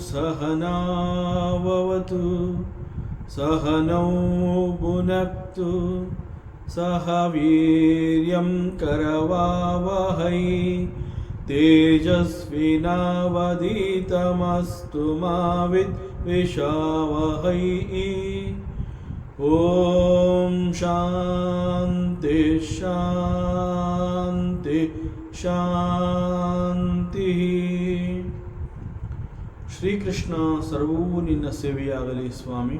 सहनावतु सहनौ भुनक्तु सह वीर्यं करवावहै तेजस्विनावधीतमस्तु मा विद्विषावहै। ओम शांति शांति ಶಾಂತಿ. ಶ್ರೀಕೃಷ್ಣ ಸರ್ವವೂ ನಿನ್ನ ಸೇವೆಯಾಗಲಿ ಸ್ವಾಮಿ.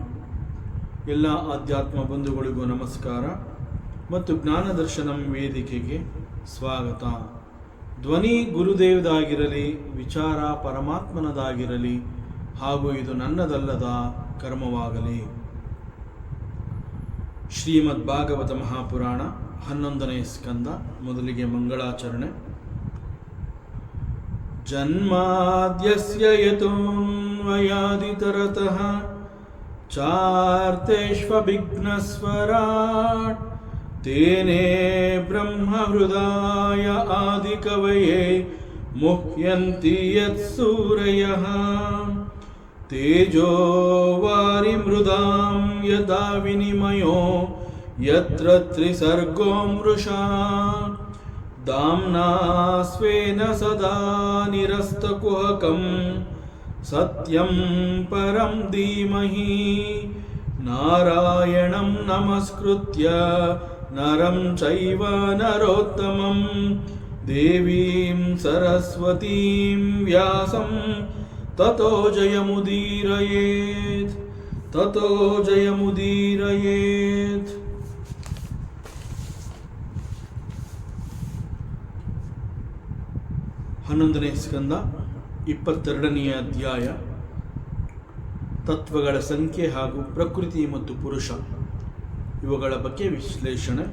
ಎಲ್ಲ ಆಧ್ಯಾತ್ಮ ಬಂಧುಗಳಿಗೂ ನಮಸ್ಕಾರ ಮತ್ತು ಜ್ಞಾನದರ್ಶನಂ ವೇದಿಕೆಗೆ ಸ್ವಾಗತ. ಧ್ವನಿ ಗುರುದೇವದಾಗಿರಲಿ, ವಿಚಾರ ಪರಮಾತ್ಮನದಾಗಿರಲಿ, ಹಾಗೂ ಇದು ನನ್ನದಲ್ಲದ ಕರ್ಮವಾಗಲಿ. ಶ್ರೀಮದ್ ಭಾಗವತ ಮಹಾಪುರಾಣ 11ನೇ ಸ್ಕಂದ. ಮೊದಲಿಗೆ ಮಂಗಳಾಚರಣೆ. ಜನ್ಮಾದ್ಯಸ್ಯ ಯತೋನ್ವಯಾದಿತರತಃ ಚಾರ್ತೇಷ್ವಭಿಘ್ನಸ್ವರಾಟ್ ತೇನೇ ಬ್ರಹ್ಮಹೃದಾಯ ಆದಿಕವಯೇ ಮುಹ್ಯಂತಿ ಯತ್ಸೂರಯಃ ತೇಜೋ ವಾರಿಮೃದಾಂ ಯದಾ ವಿನಿಮಯೋ ಯತ್ರ ತ್ರಿಸರ್ಗೋ ಮೃಷಾ ದಾಮ್ನಾ ಸ್ವೇನ ಸದಾ ನಿರಸ್ತಕುಹಕಂ ಸತ್ಯಂ ಪರಂ ಧೀಮಹಿ. ನಾರಾಯಣಂ ನಮಸ್ಕೃತ್ಯ ನರಂ ಚೈವ ನರೋತ್ತಮಂ ದೇವೀಂ ಸರಸ್ವತೀಂ ವ್ಯಾಸಂ ತತೋ ಜಯಮುದೀರಯೇತ್. ತತೋ ಜಯಮುದೀರಯೇತ್. 11ನೇ ಸ್ಕಂದ 22ನೇ ಅಧ್ಯಾಯ. ತತ್ವಗಳ ಸಂಖ್ಯೆ ಹಾಗೂ ಪ್ರಕೃತಿ ಮತ್ತು ಪುರುಷ ಇವುಗಳ ಬಗ್ಗೆ ವಿಶ್ಲೇಷಣೆ.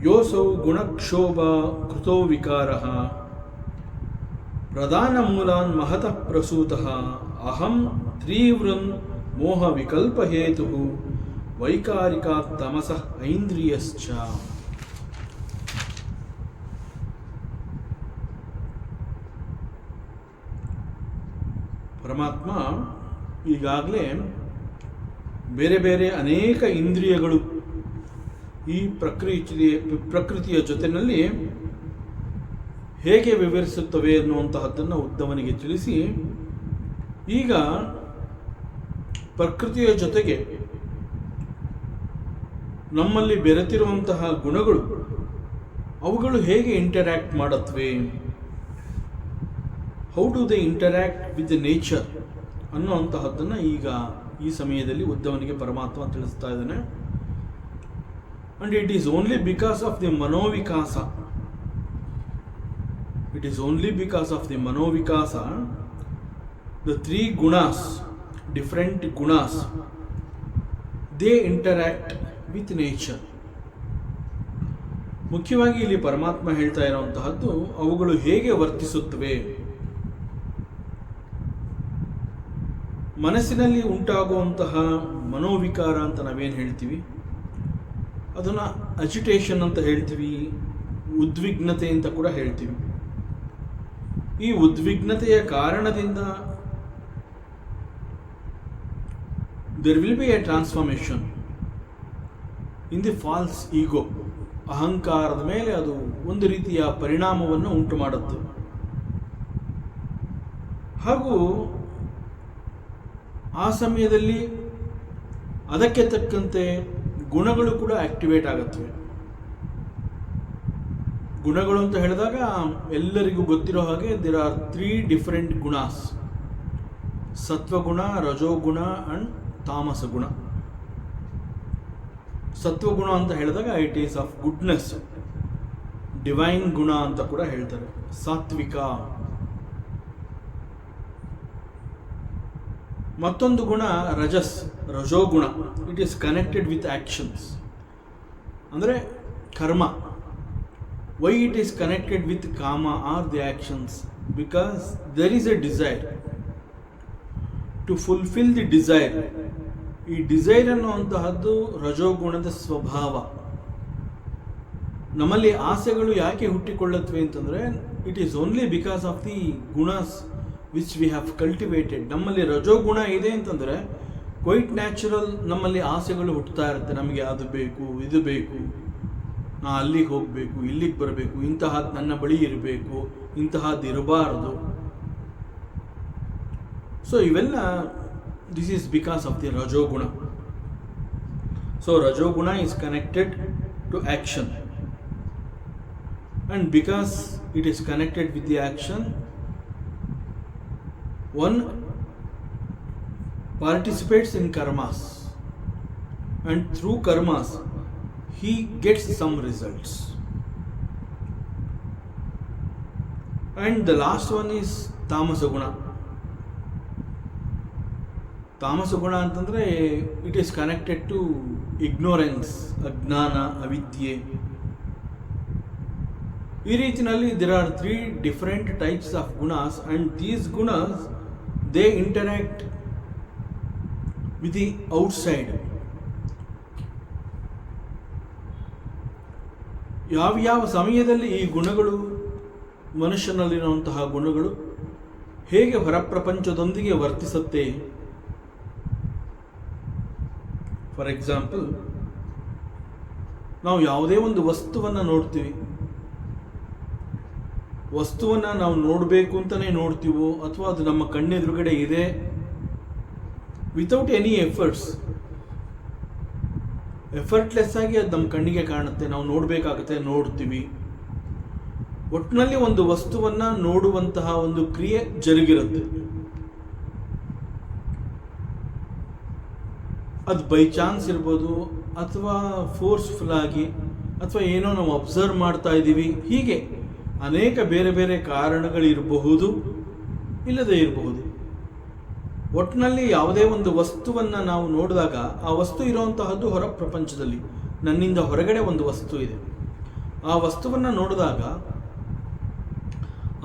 ಯೋಸೌ ಗುಣಕ್ಷೋಭ ಕೃತೋ ವಿಕಾರಃ ಪ್ರಧಾನ ಮೂಲಾನ್ ಮಹತಃ ಪ್ರಸೂತಃ ಅಹಂ ತ್ರಿವೃನ್ ಮೋಹ ವಿಕಲ್ಪ ಹೇತುಃ ವೈಕಾರಿಕಾತ್ ತಮಸಃ ಐಂದ್ರಿಯಶ್ಚ. ಪರಮಾತ್ಮ ಈಗಾಗಲೇ ಬೇರೆ ಬೇರೆ ಅನೇಕ ಇಂದ್ರಿಯಗಳು ಈ ಪ್ರಕೃತಿಯ ಜೊತೆಯಲ್ಲಿ ಹೇಗೆ ವಿವರಿಸುತ್ತವೆ ಅನ್ನುವಂತಹದ್ದನ್ನು ಉದ್ದವನಿಗೆ ತಿಳಿಸಿ, ಈಗ ಪ್ರಕೃತಿಯ ಜೊತೆಗೆ ನಮ್ಮಲ್ಲಿ ಬೆರೆತಿರುವಂತಹ ಗುಣಗಳು ಅವುಗಳು ಹೇಗೆ ಇಂಟರ್ಯಾಕ್ಟ್ ಮಾಡುತ್ತವೆ, how do they interact with the nature ಅನ್ನುವಂತಹದ್ದನ್ನು ಈಗ ಈ ಸಮಯದಲ್ಲಿ ಉದ್ದವನಿಗೆ ಪರಮಾತ್ಮ ತಿಳಿಸ್ತಾ ಇದ್ದಾನೆ. And it is only because of the manovikasa. It is only because of the manovikasa, the three gunas, different gunas, they interact with nature. ಮುಖ್ಯವಾಗಿ ಇಲ್ಲಿ ಪರಮಾತ್ಮ ಹೇಳ್ತಾ ಇರುವಂತಹದ್ದು ಅವುಗಳು ಹೇಗೆ ವರ್ತಿಸುತ್ತವೆ. ಮನಸ್ಸಿನಲ್ಲಿ ಉಂಟಾಗುವಂತಹ ಮನೋವಿಕಾರ ಅಂತ ನಾವೇನು ಹೇಳ್ತೀವಿ, ಅದನ್ನು ಅಜಿಟೇಷನ್ ಅಂತ ಹೇಳ್ತೀವಿ, ಉದ್ವಿಗ್ನತೆ ಅಂತ ಕೂಡ ಹೇಳ್ತೀವಿ. ಈ ಉದ್ವಿಗ್ನತೆಯ ಕಾರಣದಿಂದ there will be a transformation in the false ego. ಅಹಂಕಾರದ ಮೇಲೆ ಅದು ಒಂದು ರೀತಿಯ ಪರಿಣಾಮವನ್ನು ಉಂಟು ಮಾಡುತ್ತೆ. ಹಾಗೂ ಆ ಸಮಯದಲ್ಲಿ ಅದಕ್ಕೆ ತಕ್ಕಂತೆ ಗುಣಗಳು ಕೂಡ ಆಕ್ಟಿವೇಟ್ ಆಗುತ್ತವೆ. ಗುಣಗಳು ಅಂತ ಹೇಳಿದಾಗ ಎಲ್ಲರಿಗೂ ಗೊತ್ತಿರೋ ಹಾಗೆ ದೇರ್ ಆರ್ 3 ಡಿಫರೆಂಟ್ ಗುಣಾಸ್: ಸತ್ವಗುಣ, ರಜೋಗುಣ ಅಂಡ್ ತಾಮಸ ಗುಣ. ಸತ್ವಗುಣ ಅಂತ ಹೇಳಿದಾಗ it is of goodness, divine ಗುಣ ಅಂತ ಕೂಡ ಹೇಳ್ತಾರೆ, ಸಾತ್ವಿಕ. ಮತ್ತೊಂದು ಗುಣ ರಜಸ್, ರಜೋಗುಣ. It is connected with actions, ಅಂದರೆ ಕರ್ಮ. Why it is connected with kama or the actions? Because there is a desire. To fulfil the desire, ಈ ಡಿಸೈರ್ ಅನ್ನುವಂತಹದ್ದು ರಜೋಗುಣದ ಸ್ವಭಾವ. ನಮ್ಮಲ್ಲಿ ಆಸೆಗಳು ಯಾಕೆ ಹುಟ್ಟಿಕೊಳ್ಳುತ್ತವೆ ಅಂತಂದರೆ it is only because of the gunas which we have cultivated. ನಮ್ಮಲ್ಲಿ ರಜೋಗುಣ ಇದೆ ಅಂತಂದರೆ ಕ್ವೈಟ್ ನ್ಯಾಚುರಲ್ ನಮ್ಮಲ್ಲಿ ಆಸೆಗಳು ಹುಟ್ಟುತ್ತಾ ಇರುತ್ತೆ. ನಮಗೆ ಅದು ಬೇಕು, ಇದು ಬೇಕು, ನಾ ಅಲ್ಲಿಗೆ ಹೋಗಬೇಕು, ಇಲ್ಲಿಗೆ ಬರಬೇಕು, ಇಂತಹದ್ದು ನನ್ನ ಬಳಿ ಇರಬೇಕು, ಇಂತಹದ್ದು ಇರಬಾರ್ದು. ಸೊ ಇವೆಲ್ಲ this is because of the rajoguna. So rajoguna is connected to action, and because it is connected with the action, one participates in karmas, and through karmas he gets some results. And the last one is tamasa guna. ತಾಮಸ ಗುಣ ಅಂತಂದರೆ it is connected to ignorance, ಅಜ್ಞಾನ, ಅವಿದ್ಯೆ. ಈ ರೀತಿಯಲ್ಲಿ there are 3 different types of gunas, and these gunas they interact with the outside. ಯಾವ ಸಮಯದಲ್ಲಿ ಈ ಗುಣಗಳು, ಮನುಷ್ಯನಲ್ಲಿರುವಂತಹ ಗುಣಗಳು ಹೇಗೆ ಹೊರಪ್ರಪಂಚದೊಂದಿಗೆ ವರ್ತಿಸುತ್ತೆ? ಫಾರ್ ಎಕ್ಸಾಂಪಲ್, ನಾವು ಯಾವುದೇ ಒಂದು ವಸ್ತುವನ್ನು ನೋಡ್ತೀವಿ. ವಸ್ತುವನ್ನು ನಾವು ನೋಡಬೇಕು ಅಂತಲೇ ನೋಡ್ತೀವೋ, ಅಥವಾ ಅದು ನಮ್ಮ ಕಣ್ಣೆದುರುಗಡೆ ಇದೆ ವಿತೌಟ್ ಎನಿ ಎಫರ್ಟ್ಲೆಸ್ ಆಗಿ ಅದು ನಮ್ಮ ಕಣ್ಣಿಗೆ ಕಾಣುತ್ತೆ, ನಾವು ನೋಡಬೇಕಾಗುತ್ತೆ, ನೋಡ್ತೀವಿ. ಒಟ್ಟಿನಲ್ಲಿ ಒಂದು ವಸ್ತುವನ್ನು ನೋಡುವಂತಹ ಒಂದು ಕ್ರಿಯೆ ಜರುಗಿರುತ್ತೆ. ಅದು ಬೈ ಚಾನ್ಸ್ ಇರ್ಬೋದು, ಅಥವಾ ಫೋರ್ಸ್ಫುಲ್ ಆಗಿ, ಅಥವಾ ಏನೋ ನಾವು ಅಬ್ಸರ್ವ್ ಮಾಡ್ತಾ ಇದ್ದೀವಿ. ಹೀಗೆ ಅನೇಕ ಬೇರೆ ಬೇರೆ ಕಾರಣಗಳಿರಬಹುದು, ಇಲ್ಲದೇ ಇರಬಹುದು. ಒಟ್ಟಿನಲ್ಲಿ ಯಾವುದೇ ಒಂದು ವಸ್ತುವನ್ನು ನಾವು ನೋಡಿದಾಗ ಆ ವಸ್ತು ಇರುವಂತಹದ್ದು ಹೊರ ಪ್ರಪಂಚದಲ್ಲಿ, ನನ್ನಿಂದ ಹೊರಗಡೆ ಒಂದು ವಸ್ತು ಇದೆ. ಆ ವಸ್ತುವನ್ನು ನೋಡಿದಾಗ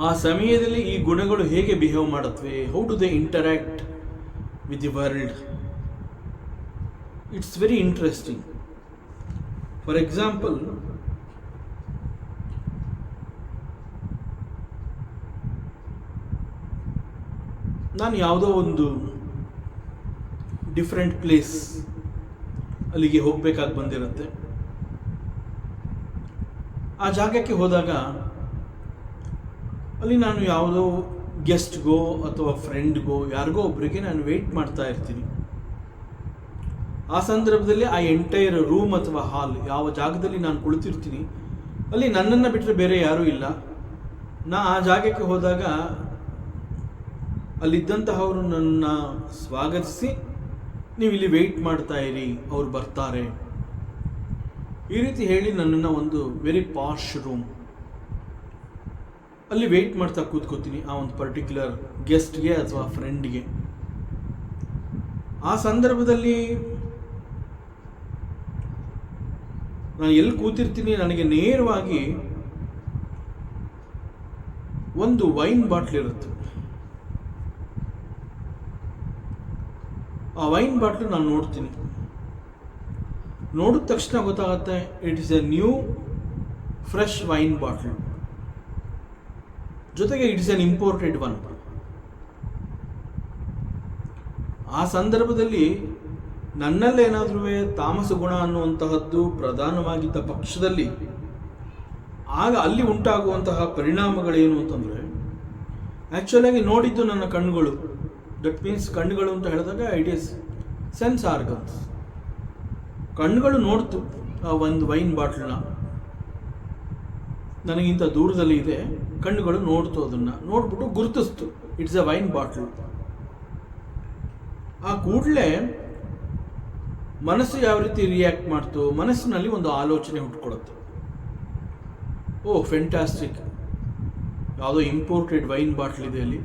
ಆ ಸಮಯದಲ್ಲಿ ಈ ಗುಣಗಳು ಹೇಗೆ ಬಿಹೇವ್ ಮಾಡುತ್ತವೆ, how do they interact with the world. It's very interesting. For example, ನಾನು ಯಾವುದೋ ಒಂದು ಡಿಫ್ರೆಂಟ್ ಪ್ಲೇಸ್ ಅಲ್ಲಿಗೆ ಹೋಗಬೇಕಾಗಿ ಬಂದಿರುತ್ತೆ. ಆ ಜಾಗಕ್ಕೆ ಹೋದಾಗ ಅಲ್ಲಿ ನಾನು ಯಾವುದೋ ಗೆಸ್ಟ್ಗೋ ಅಥವಾ ಫ್ರೆಂಡ್ಗೋ ಯಾರಿಗೋ ಒಬ್ಬರಿಗೆ ನಾನು ವೆಯ್ಟ್ ಮಾಡ್ತಾ ಇರ್ತೀನಿ. ಆ ಸಂದರ್ಭದಲ್ಲಿ ಆ ಎಂಟೈರ್ ರೂಮ್ ಅಥವಾ ಹಾಲ್, ಯಾವ ಜಾಗದಲ್ಲಿ ನಾನು ಕುಳಿತಿರ್ತೀನಿ, ಅಲ್ಲಿ ನನ್ನನ್ನು ಬಿಟ್ಟರೆ ಬೇರೆ ಯಾರೂ ಇಲ್ಲ. ನಾ ಆ ಜಾಗಕ್ಕೆ ಹೋದಾಗ ಅಲ್ಲಿದ್ದಂತಹವರು ನನ್ನ ಸ್ವಾಗತಿಸಿ, ನೀವು ಇಲ್ಲಿ ವೆಯ್ಟ್ ಮಾಡ್ತಾ ಇರಿ, ಅವ್ರು ಬರ್ತಾರೆ, ಈ ರೀತಿ ಹೇಳಿ ನನ್ನನ್ನು ಒಂದು ವೆರಿ ಪಾಶ್ ರೂಮ್ ಅಲ್ಲಿ ವೆಯ್ಟ್ ಮಾಡ್ತಾ ಕೂತ್ಕೋತೀನಿ ಆ ಒಂದು ಪರ್ಟಿಕ್ಯುಲರ್ ಗೆಸ್ಟ್ಗೆ ಅಥವಾ ಫ್ರೆಂಡ್ಗೆ. ಆ ಸಂದರ್ಭದಲ್ಲಿ ನಾನು ಎಲ್ಲಿ ಕೂತಿರ್ತೀನಿ, ನನಗೆ ನೇರವಾಗಿ ಒಂದು ವೈನ್ ಬಾಟ್ಲ್ ಇರುತ್ತೆ. ಆ ವೈನ್ ಬಾಟ್ಲು ನಾನು ನೋಡ್ತೀನಿ. ನೋಡಿದ ತಕ್ಷಣ ಗೊತ್ತಾಗುತ್ತೆ it is a new fresh wine bottle. ಜೊತೆಗೆ it is an imported one. ಆ ಸಂದರ್ಭದಲ್ಲಿ ನನ್ನಲ್ಲೇನಾದ್ರೂ ತಾಮಸ ಗುಣ ಅನ್ನುವಂತಹದ್ದು ಪ್ರಧಾನವಾಗಿದ್ದ ಪಕ್ಷದಲ್ಲಿ ಆಗ ಅಲ್ಲಿ ಉಂಟಾಗುವಂತಹ ಪರಿಣಾಮಗಳೇನು ಅಂತಂದರೆ, ಆ್ಯಕ್ಚುಲಾಗಿ ನೋಡಿದ್ದು ನನ್ನ ಕಣ್ಣುಗಳು. ದಟ್ ಮೀನ್ಸ್ ಕಣ್ಣುಗಳು ಅಂತ ಹೇಳಿದಾಗ ಇಟ್ ಈಸ್ ಸೆನ್ಸ್ ಆರ್ಗನ್ಸ್. ಕಣ್ಣುಗಳು ನೋಡ್ತು ಆ ಒಂದು ವೈನ್ ಬಾಟ್ಲನ್ನ. ನನಗಿಂತ ದೂರದಲ್ಲಿ ಇದೆ, ಕಣ್ಣುಗಳು ನೋಡ್ತು, ಅದನ್ನು ನೋಡ್ಬಿಟ್ಟು ಗುರುತಿಸ್ತು ಇಟ್ಸ್ ಅ ವೈನ್ ಬಾಟ್ಲ್. ಆ ಕೂಡಲೇ ಮನಸ್ಸು ಯಾವ ರೀತಿ ರಿಯಾಕ್ಟ್ ಮಾಡ್ತು, ಮನಸ್ಸಿನಲ್ಲಿ ಒಂದು ಆಲೋಚನೆ ಹುಟ್ಕೊಳುತ್ತೆ. ಓ ಫೆಂಟಾಸ್ಟಿಕ್, ಯಾವುದೋ ಇಂಪೋರ್ಟೆಡ್ ವೈನ್ ಬಾಟ್ಲ್ ಇದೆ ಅಲ್ಲಿ,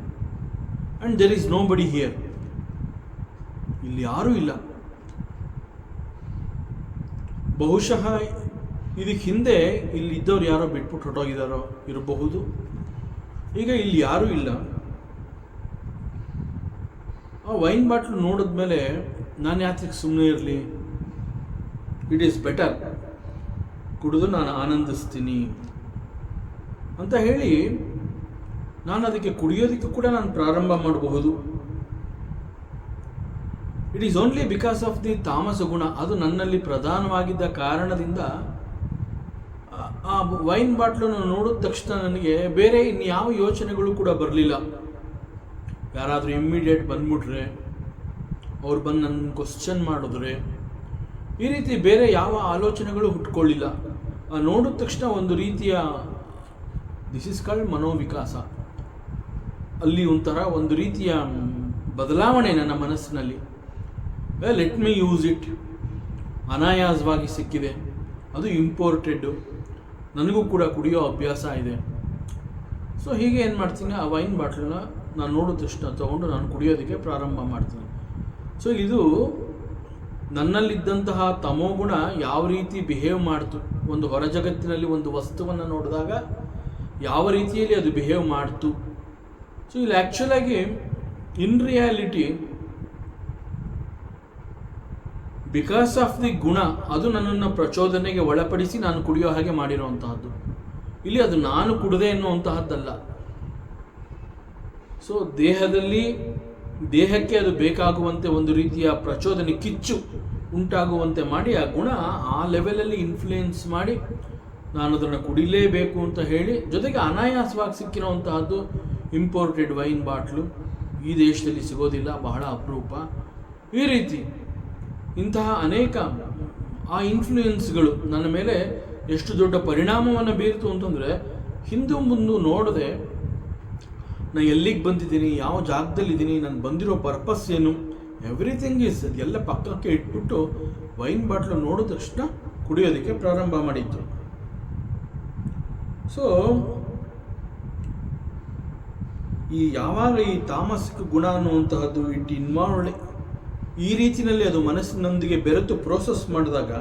ಆ್ಯಂಡ್ ದೆರ್ ಈಸ್ ನೋ ಬಡಿ ಹಿಯರ್, ಇಲ್ಲಿ ಯಾರೂ ಇಲ್ಲ. ಬಹುಶಃ ಇದಕ್ಕೆ ಹಿಂದೆ ಇಲ್ಲಿ ಇದ್ದವ್ರು ಯಾರೋ ಬಿಟ್ಬಿಟ್ಟು ಹೊರಟೋಗಿದ್ದಾರೋ ಇರಬಹುದು. ಈಗ ಇಲ್ಲಿ ಯಾರೂ ಇಲ್ಲ. ಆ ವೈನ್ ಬಾಟ್ಲು ನೋಡಿದ್ಮೇಲೆ ನಾನು ಯಾತಕ್ಕೆ ಸುಮ್ಮನೆ ಇರಲಿ, ಇಟ್ ಈಸ್ ಬೆಟರ್, ಕುಡಿದು ನಾನು ಆನಂದಿಸ್ತೀನಿ ಅಂತ ಹೇಳಿ ನಾನು ಅದಕ್ಕೆ ಕುಡಿಯೋದಕ್ಕೆ ಕೂಡ ನಾನು ಪ್ರಾರಂಭ ಮಾಡಬಹುದು. It is only because of the ತಾಮಸ ಗುಣ. ಅದು ನನ್ನಲ್ಲಿ ಪ್ರಧಾನವಾಗಿದ್ದ ಕಾರಣದಿಂದ ಆ ವೈನ್ ಬಾಟ್ಲನ್ನು ನೋಡಿದ ತಕ್ಷಣ ನನಗೆ ಬೇರೆ ಇನ್ಯಾವ ಯೋಚನೆಗಳು ಕೂಡ ಬರಲಿಲ್ಲ. ಯಾರಾದರೂ ಇಮ್ಮಿಡಿಯೇಟ್ ಬಂದ್ಬಿಟ್ರೆ, ಅವ್ರು ಬಂದು ನನ್ನ ಕ್ವಶನ್ ಮಾಡಿದ್ರೆ, ಈ ರೀತಿ ಬೇರೆ ಯಾವ ಆಲೋಚನೆಗಳು ಹುಟ್ಕೊಳ್ಳಿಲ್ಲ. ನೋಡಿದ ತಕ್ಷಣ ಒಂದು ರೀತಿಯ ದಿಸ್ ಇಸ್ ಕಾಲ್ಡ್ ಮನೋವಿಕಾಸ. ಅಲ್ಲಿ ಒಂಥರ ಒಂದು ರೀತಿಯ ಬದಲಾವಣೆ ನನ್ನ ಮನಸ್ಸಿನಲ್ಲಿ. ಲೆಟ್ ಮೀ ಯೂಸ್ ಇಟ್, ಅನಾಯಾಸವಾಗಿ ಸಿಕ್ಕಿದೆ, ಅದು ಇಂಪೋರ್ಟೆಡ್ಡು, ನನಗೂ ಕೂಡ ಕುಡಿಯೋ ಅಭ್ಯಾಸ ಇದೆ. ಸೊ ಹೀಗೆ ಏನು ಮಾಡ್ತೀನಿ, ಆ ವೈನ್ ಬಾಟ್ಲನ್ನ ನಾನು ನೋಡಿದ ತಕ್ಷಣ ತೊಗೊಂಡು ನಾನು ಕುಡಿಯೋದಕ್ಕೆ ಪ್ರಾರಂಭ ಮಾಡ್ತೀನಿ. ಸೊ ಇದು ನನ್ನಲ್ಲಿದ್ದಂತಹ ತಮೋಗುಣ ಯಾವ ರೀತಿ ಬಿಹೇವ್ ಮಾಡ್ತು, ಒಂದು ಹೊರ ಜಗತ್ತಿನಲ್ಲಿ ಒಂದು ವಸ್ತುವನ್ನು ನೋಡಿದಾಗ ಯಾವ ರೀತಿಯಲ್ಲಿ ಅದು ಬಿಹೇವ್ ಮಾಡ್ತು. ಸೊ ಇಲ್ಲಿ ಆ್ಯಕ್ಚುಲಾಗಿ in reality because of the guna, ಅದು ನನ್ನನ್ನು ಪ್ರಚೋದನೆಗೆ ಒಳಪಡಿಸಿ ನಾನು ಕುಡಿಯೋ ಹಾಗೆ ಮಾಡಿರುವಂತಹದ್ದು. ಇಲ್ಲಿ ಅದು ನಾನು ಕುಡಿದೆ ಎನ್ನುವಂತಹದ್ದಲ್ಲ. ಸೊ ದೇಹಕ್ಕೆ ಅದು ಬೇಕಾಗುವಂತೆ ಒಂದು ರೀತಿಯ ಪ್ರಚೋದನೆ, ಕಿಚ್ಚು ಉಂಟಾಗುವಂತೆ ಮಾಡಿ ಆ ಗುಣ ಆ ಲೆವೆಲಲ್ಲಿ ಇನ್ಫ್ಲೂಯೆನ್ಸ್ ಮಾಡಿ ನಾನು ಅದನ್ನು ಕುಡಿಲೇಬೇಕು ಅಂತ ಹೇಳಿ, ಜೊತೆಗೆ ಅನಾಯಾಸವಾಗಿ ಸಿಕ್ಕಿರುವಂತಹದ್ದು ಇಂಪೋರ್ಟೆಡ್ ವೈನ್ ಬಾಟ್ಲು, ಈ ದೇಶದಲ್ಲಿ ಸಿಗೋದಿಲ್ಲ, ಬಹಳ ಅಪರೂಪ. ಈ ರೀತಿ ಇಂತಹ ಅನೇಕ ಆ ಇನ್ಫ್ಲೂಯೆನ್ಸ್ಗಳು ನನ್ನ ಮೇಲೆ ಎಷ್ಟು ದೊಡ್ಡ ಪರಿಣಾಮವನ್ನು ಬೀರ್ತು ಅಂತಂದರೆ, ಹಿಂದೆ ಮುಂದೆ ನೋಡದೆ ನಾನು ಎಲ್ಲಿಗೆ ಬಂದಿದ್ದೀನಿ, ಯಾವ ಜಾಗದಲ್ಲಿದ್ದೀನಿ, ನಾನು ಬಂದಿರೋ ಪರ್ಪಸ್ ಏನು, ಎವ್ರಿಥಿಂಗ್ ಈಸ್ ಅದೆಲ್ಲ ಪಕ್ಕಕ್ಕೆ ಇಟ್ಬಿಟ್ಟು ವೈನ್ ಬಾಟ್ಲು ನೋಡಿದ ತಕ್ಷಣ ಕುಡಿಯೋದಕ್ಕೆ ಪ್ರಾರಂಭ ಮಾಡಿತ್ತು. ಸೊ ಯಾವಾಗ ಈ ತಾಮಸಿಕ ಗುಣ ಅನ್ನುವಂತಹದ್ದು ಇಟ್ ಇನ್ವಾಲ್ವ್ಡ್ ಈ ರೀತಿಯಲ್ಲಿ ಅದು ಮನಸ್ಸಿನೊಂದಿಗೆ ಬೆರೆತು ಪ್ರೋಸೆಸ್ ಮಾಡಿದಾಗ,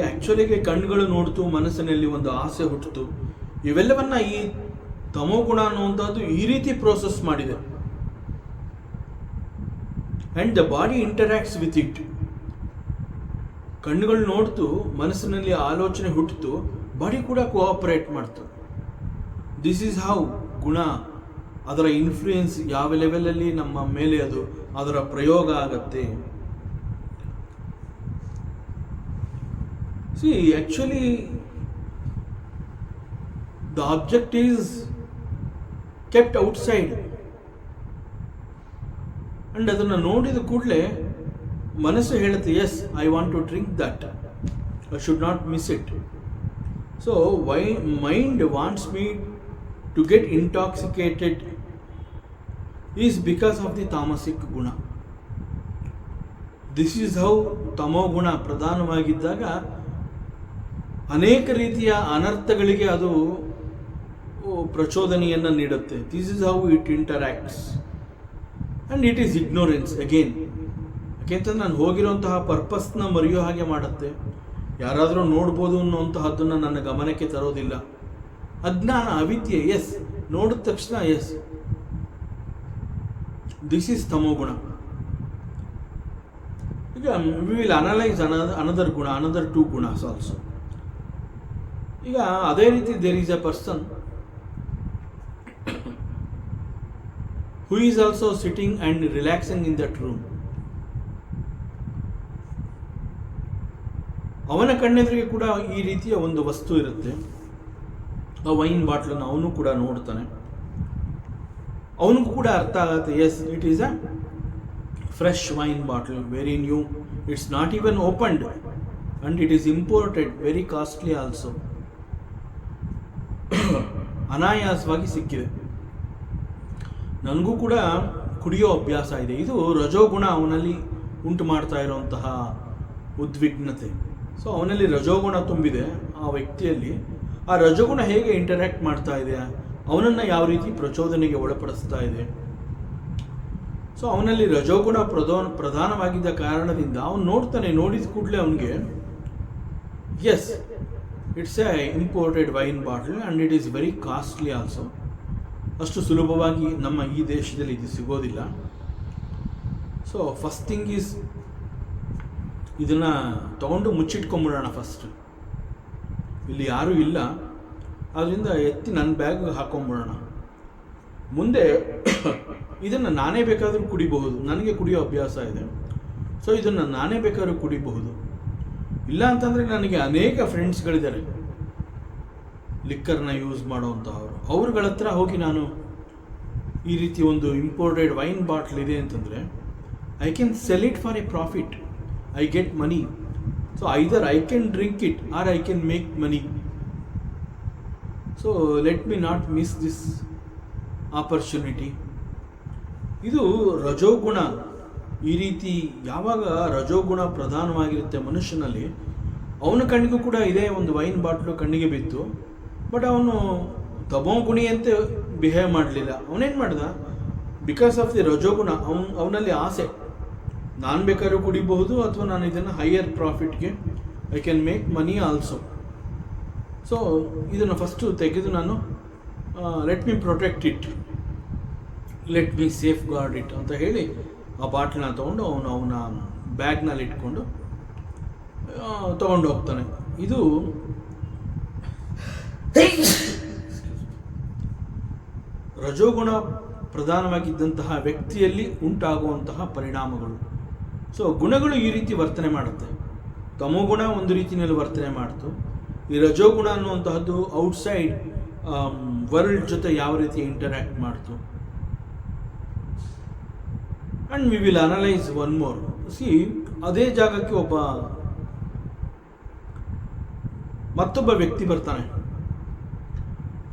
ಆ್ಯಕ್ಚುಲಿಗೆ ಕಣ್ಣುಗಳು ನೋಡ್ತು, ಮನಸ್ಸಿನಲ್ಲಿ ಒಂದು ಆಸೆ ಹುಟ್ಟಿತು, ಇವೆಲ್ಲವನ್ನ ಈ ತಮೋಗುಣ ಅನ್ನುವಂಥದ್ದು ಈ ರೀತಿ ಪ್ರೋಸೆಸ್ ಮಾಡಿದೆ. And the body interacts with it. ಕಣ್ಣುಗಳು ನೋಡ್ತು, ಮನಸ್ಸಿನಲ್ಲಿ ಆಲೋಚನೆ ಹುಟ್ಟಿತು, ಬಾಡಿ ಕೂಡ ಕೋಆಪರೇಟ್ ಮಾಡ್ತು. ದಿಸ್ ಈಸ್ ಹೌ ಗುಣ, ಅದರ ಇನ್ಫ್ಲೂಯೆನ್ಸ್ ಯಾವ ಲೆವೆಲಲ್ಲಿ ನಮ್ಮ ಮೇಲೆ ಅದು ಅದರ ಪ್ರಯೋಗ ಆಗತ್ತೆ. Actually the object is kept outside, and ಅದನ್ನು ನೋಡಿದ ಕೂಡಲೇ ಮನಸ್ಸು ಹೇಳುತ್ತೆ, yes I want to drink that, I should not miss it. So mind wants me to get intoxicated is because of the tamasik guna. This is how ತಮೋ ಗುಣ ಪ್ರಧಾನವಾಗಿದ್ದಾಗ ಅನೇಕ ರೀತಿಯ ಅನರ್ಥಗಳಿಗೆ ಅದು ಪ್ರಚೋದನೆಯನ್ನು ನೀಡುತ್ತೆ. This is how it interacts and it is ignorance again. ಯಾಕೆಂತಂದ್ರೆ ನಾನು ಹೋಗಿರೋಂತಹ ಪರ್ಪಸ್ನ ಮರೆಯೋ ಹಾಗೆ ಮಾಡುತ್ತೆ. ಯಾರಾದರೂ ನೋಡ್ಬೋದು ಅನ್ನೋಂತಹದ್ದನ್ನು ನನ್ನ ಗಮನಕ್ಕೆ ತರೋದಿಲ್ಲ. ಅಜ್ಞಾನ, ಅವಿದ್ಯೆ, ಎಸ್, ನೋಡಿದ ತಕ್ಷಣ ಎಸ್, ದಿಸ್ ಈಸ್ ತಮೋಗುಣ. ಈಗ we will analyse another guna, another 2 gunas also. ಈಗ ಅದೇ ರೀತಿ there is a person who is also sitting and relaxing in that room. ಅವನ ಕಣ್ಣೆದುರಿಗೆ ಕೂಡ ಈ ರೀತಿಯ ಒಂದು ವಸ್ತು ಇರುತ್ತೆ. ಆ ವೈನ್ ಬಾಟ್ಲನ್ನು ಅವನು ಕೂಡ ನೋಡ್ತಾನೆ. ಅವನಿಗೂ ಕೂಡ ಅರ್ಥ ಆಗುತ್ತೆ, yes it is a fresh wine bottle, very new, it's not even opened and it is imported, very costly also. ಅನಾಯಾಸವಾಗಿ ಸಿಕ್ಕಿದೆ. ನನಗೂ ಕೂಡ ಕುಡಿಯೋ ಅಭ್ಯಾಸ ಇದೆ. ಇದು ರಜೋಗುಣ ಅವನಲ್ಲಿ ಉಂಟು ಮಾಡ್ತಾ ಇರುವಂತಹ ಉದ್ವಿಗ್ನತೆ. ಸೊ ಅವನಲ್ಲಿ ರಜೋಗುಣ ತುಂಬಿದೆ ಆ ವ್ಯಕ್ತಿಯಲ್ಲಿ. ಆ ರಜೋಗುಣ ಹೇಗೆ ಇಂಟರ್ಯಾಕ್ಟ್ ಮಾಡ್ತಾ ಇದೆ, ಅವನನ್ನು ಯಾವ ರೀತಿ ಪ್ರಚೋದನೆಗೆ ಒಳಪಡಿಸ್ತಾ ಇದೆ. ಸೊ ಅವನಲ್ಲಿ ರಜೋಗುಣ ಪ್ರಧಾನವಾಗಿದ್ದ ಕಾರಣದಿಂದ ಅವನು ನೋಡ್ತಾನೆ, ನೋಡಿದ ಕೂಡಲೇ ಅವನಿಗೆ yes it's a imported wine bottle and it is very costly also. ಅಷ್ಟು ಸುಲಭವಾಗಿ ನಮ್ಮ ಈ ದೇಶದಲ್ಲಿ ಇದು ಸಿಗೋದಿಲ್ಲ. ಸೊ ಫಸ್ಟ್ ಥಿಂಗ್ ಈಸ್ ಇದನ್ನು ತಗೊಂಡು ಮುಚ್ಚಿಟ್ಕೊಂಬಿಡೋಣ. ಫಸ್ಟ್ ಇಲ್ಲಿ ಯಾರೂ ಇಲ್ಲ, ಅದರಿಂದ ಎತ್ತಿ ನನ್ನ ಬ್ಯಾಗ್ ಹಾಕೊಂಬಿಡೋಣ. ಮುಂದೆ ಇದನ್ನು ನಾನೇ ಬೇಕಾದರೂ ಕುಡಿಬಹುದು, ನನಗೆ ಕುಡಿಯೋ ಅಭ್ಯಾಸ ಇದೆ. ಸೊ ಇದನ್ನು ನಾನೇ ಬೇಕಾದ್ರೂ ಕುಡಿಬಹುದು. ಇಲ್ಲ ಅಂತಂದರೆ ನನಗೆ ಅನೇಕ ಫ್ರೆಂಡ್ಸ್ಗಳಿದ್ದಾರೆ ಲಿಕ್ಕರ್ನ ಯೂಸ್ ಮಾಡೋವಂಥವ್ರು. ಅವ್ರುಗಳ ಹತ್ರ ಹೋಗಿ ನಾನು ಈ ರೀತಿ ಒಂದು ಇಂಪೋರ್ಟೆಡ್ ವೈನ್ ಬಾಟ್ಲ್ ಇದೆ ಅಂತಂದರೆ I can sell it for a profit, I get money. So either I can drink it or I can make money. So let me not miss this opportunity. ಇದು ರಜೋಗುಣ. ಈ ರೀತಿ ಯಾವಾಗ ರಜೋಗುಣ ಪ್ರಧಾನವಾಗಿರುತ್ತೆ ಮನುಷ್ಯನಲ್ಲಿ, ಅವನ ಕಣ್ಣಿಗೂ ಕೂಡ ಇದೇ ಒಂದು ವೈನ್ ಬಾಟ್ಲು ಕಣ್ಣಿಗೆ ಬಿತ್ತು. ಬಟ್ ಅವನು ತಮೋಗುಣಿಯಂತೆ ಬಿಹೇವ್ ಮಾಡಲಿಲ್ಲ. ಅವನೇನು ಮಾಡ್ದ, ಬಿಕಾಸ್ ಆಫ್ ದಿ ರಜೋಗುಣ ಅವನಲ್ಲಿ ಆಸೆ, ನಾನು ಬೇಕಾದ್ರೂ ಕುಡಿಬಹುದು ಅಥವಾ ನಾನು ಇದನ್ನು ಹೈಯರ್ ಪ್ರಾಫಿಟ್ಗೆ I can make money also. So ಇದನ್ನು ಫಸ್ಟು ತೆಗೆದು ನಾನು let me protect it, let me safeguard it ಅಂತ ಹೇಳಿ ಆ ಬಾಟ್ಲನ್ನ ತೊಗೊಂಡು ಅವನ ಬ್ಯಾಗ್ನಲ್ಲಿ ಇಟ್ಕೊಂಡು ತೊಗೊಂಡು ಹೋಗ್ತಾನೆ. ಇದು ರಜೋಗುಣ ಪ್ರಧಾನವಾಗಿದ್ದಂತಹ ವ್ಯಕ್ತಿಯಲ್ಲಿ ಉಂಟಾಗುವಂತಹ ಪರಿಣಾಮಗಳು. ಸೊ ಗುಣಗಳು ಈ ರೀತಿ ವರ್ತನೆ ಮಾಡುತ್ತೆ. ತಮೋಗುಣ ಒಂದು ರೀತಿಯಲ್ಲಿ ವರ್ತನೆ ಮಾಡ್ತು. ಈ ರಜೋಗುಣ ಅನ್ನುವಂತಹದ್ದು ಔಟ್ಸೈಡ್ ವರ್ಲ್ಡ್ ಜೊತೆ ಯಾವ ರೀತಿ ಇಂಟರ್ಯಾಕ್ಟ್ ಮಾಡ್ತು. And we will analyse one more. C, ಅದೇ ಜಾಗಕ್ಕೆ ಮತ್ತೊಬ್ಬ ವ್ಯಕ್ತಿ ಬರ್ತಾನೆ.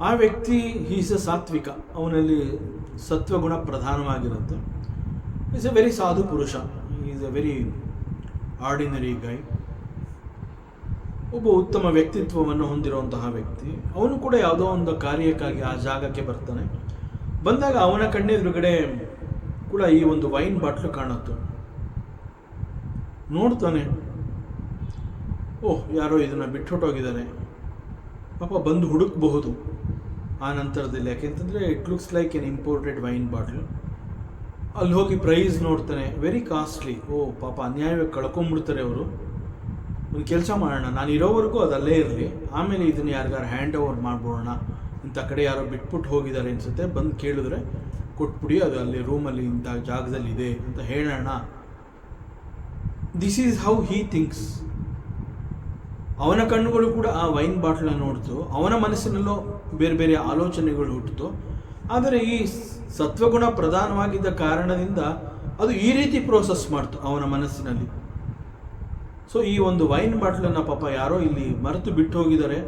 ಆ ವ್ಯಕ್ತಿ ಈಸ್ ಎ ಸಾತ್ವಿಕ, ಅವನಲ್ಲಿ ಸತ್ವಗುಣ ಪ್ರಧಾನವಾಗಿರುತ್ತೆ. ಈಸ್ ಎ ವೆರಿ ಸಾಧು ಪುರುಷ, ಈಸ್ ಎ ವೆರಿ ಆರ್ಡಿನರಿ ಗೈ, ಒಬ್ಬ ಉತ್ತಮ ವ್ಯಕ್ತಿತ್ವವನ್ನು ಹೊಂದಿರುವಂತಹ ವ್ಯಕ್ತಿ. ಅವನು ಕೂಡ ಯಾವುದೋ ಒಂದು ಕಾರ್ಯಕ್ಕಾಗಿ ಆ ಜಾಗಕ್ಕೆ ಬರ್ತಾನೆ. ಬಂದಾಗ ಅವನ ಕಣ್ಣೆದುರುಗಡೆ ಕೂಡ ಈ ಒಂದು ವೈನ್ ಬಾಟ್ಲು ಕಾಣುತ್ತೆ. ನೋಡ್ತಾನೆ, ಓಹ್ ಯಾರೋ ಇದನ್ನು ಬಿಟ್ಟುಹೊಟ್ಟೋಗಿದ್ದಾರೆ, ಪಾಪ ಬಂದು ಹುಡುಕಬಹುದು ಆ ನಂತರದಲ್ಲಿ. ಯಾಕೆಂತಂದರೆ it looks like an imported wine bottle. ಅಲ್ಲಿ ಹೋಗಿ ಪ್ರೈಸ್ ನೋಡ್ತಾನೆ, ವೆರಿ ಕಾಸ್ಟ್ಲಿ. ಓ ಪಾಪ ಅನ್ಯಾಯವಾಗಿ ಕಳ್ಕೊಂಡ್ಬಿಡ್ತಾರೆ ಅವರು. ಒಂದು ಕೆಲಸ ಮಾಡೋಣ, ನಾನು ಇರೋವರೆಗೂ ಅದು ಅಲ್ಲೇ ಇರಲಿ, ಆಮೇಲೆ ಇದನ್ನು ಯಾರಿಗಾರು ಹ್ಯಾಂಡ್ ಓವರ್ ಮಾಡ್ಬೋಣ. ಇಂಥ ಕಡೆ ಯಾರೋ ಬಿಟ್ಬಿಟ್ಟು ಹೋಗಿದ್ದಾರೆ ಅನಿಸುತ್ತೆ, ಬಂದು ಕೇಳಿದ್ರೆ ಕೊಟ್ಬಿಡಿ, ಅದು ಅಲ್ಲಿ ರೂಮಲ್ಲಿ ಇಂಥ ಜಾಗದಲ್ಲಿ ಇದೆ ಅಂತ ಹೇಳೋಣ. This is how Hi thinks. ಅವನ ಕಣ್ಣುಗಳು ಕೂಡ ಆ ವೈನ್ ಬಾಟ್ಲನ್ನ ನೋಡ್ತು, ಅವನ ಮನಸ್ಸಿನಲ್ಲೂ ಬೇರೆ ಬೇರೆ ಆಲೋಚನೆಗಳು ಹುಟ್ಟಿತು. ಆದರೆ ಈ ಸತ್ವಗುಣ ಪ್ರಧಾನವಾಗಿದ್ದ ಕಾರಣದಿಂದ ಅದು ಈ ರೀತಿ ಪ್ರೋಸೆಸ್ ಮಾಡ್ತು ಅವನ ಮನಸ್ಸಿನಲ್ಲಿ. ಸೊ ಈ ಒಂದು ವೈನ್ ಬಾಟ್ಲನ್ನು ಪಾಪ ಯಾರೋ ಇಲ್ಲಿ ಮರೆತು ಬಿಟ್ಟು ಹೋಗಿದ್ದಾರೆ,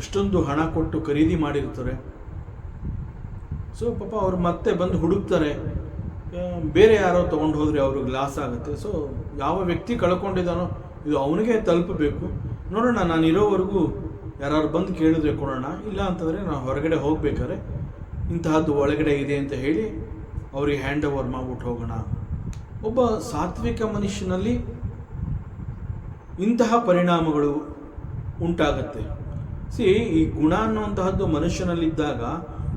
ಎಷ್ಟೊಂದು ಹಣ ಕೊಟ್ಟು ಖರೀದಿ ಮಾಡಿರ್ತಾರೆ. ಸೊ ಪಾಪ ಅವರು ಮತ್ತೆ ಬಂದು ಹುಡುಕ್ತಾರೆ, ಬೇರೆ ಯಾರೋ ತೊಗೊಂಡು ಹೋದರೆ ಅವ್ರಿಗೆ ಲಾಸ್ ಆಗುತ್ತೆ. ಸೊ ಯಾವ ವ್ಯಕ್ತಿ ಕಳ್ಕೊಂಡಿದ್ದಾನೋ ಇದು ಅವನಿಗೆ ತಲುಪಬೇಕು. ನೋಡೋಣ, ನಾನು ಇರೋವರೆಗೂ ಯಾರು ಬಂದು ಕೇಳಿದ್ರೆ ಕೊಡೋಣ, ಇಲ್ಲ ಅಂತಂದರೆ ನಾವು ಹೊರಗಡೆ ಹೋಗ್ಬೇಕಾದ್ರೆ ಇಂತಹದ್ದು ಒಳಗಡೆ ಇದೆ ಅಂತ ಹೇಳಿ ಅವ್ರಿಗೆ ಹ್ಯಾಂಡ್ ಓವರ್ ಮಾಡ್ಬಿಟ್ಟು ಹೋಗೋಣ. ಒಬ್ಬ ಸಾತ್ವಿಕ ಮನುಷ್ಯನಲ್ಲಿ ಇಂತಹ ಪರಿಣಾಮಗಳು ಉಂಟಾಗತ್ತೆ. ಈ ಗುಣ ಅನ್ನುವಂತಹದ್ದು ಮನುಷ್ಯನಲ್ಲಿದ್ದಾಗ,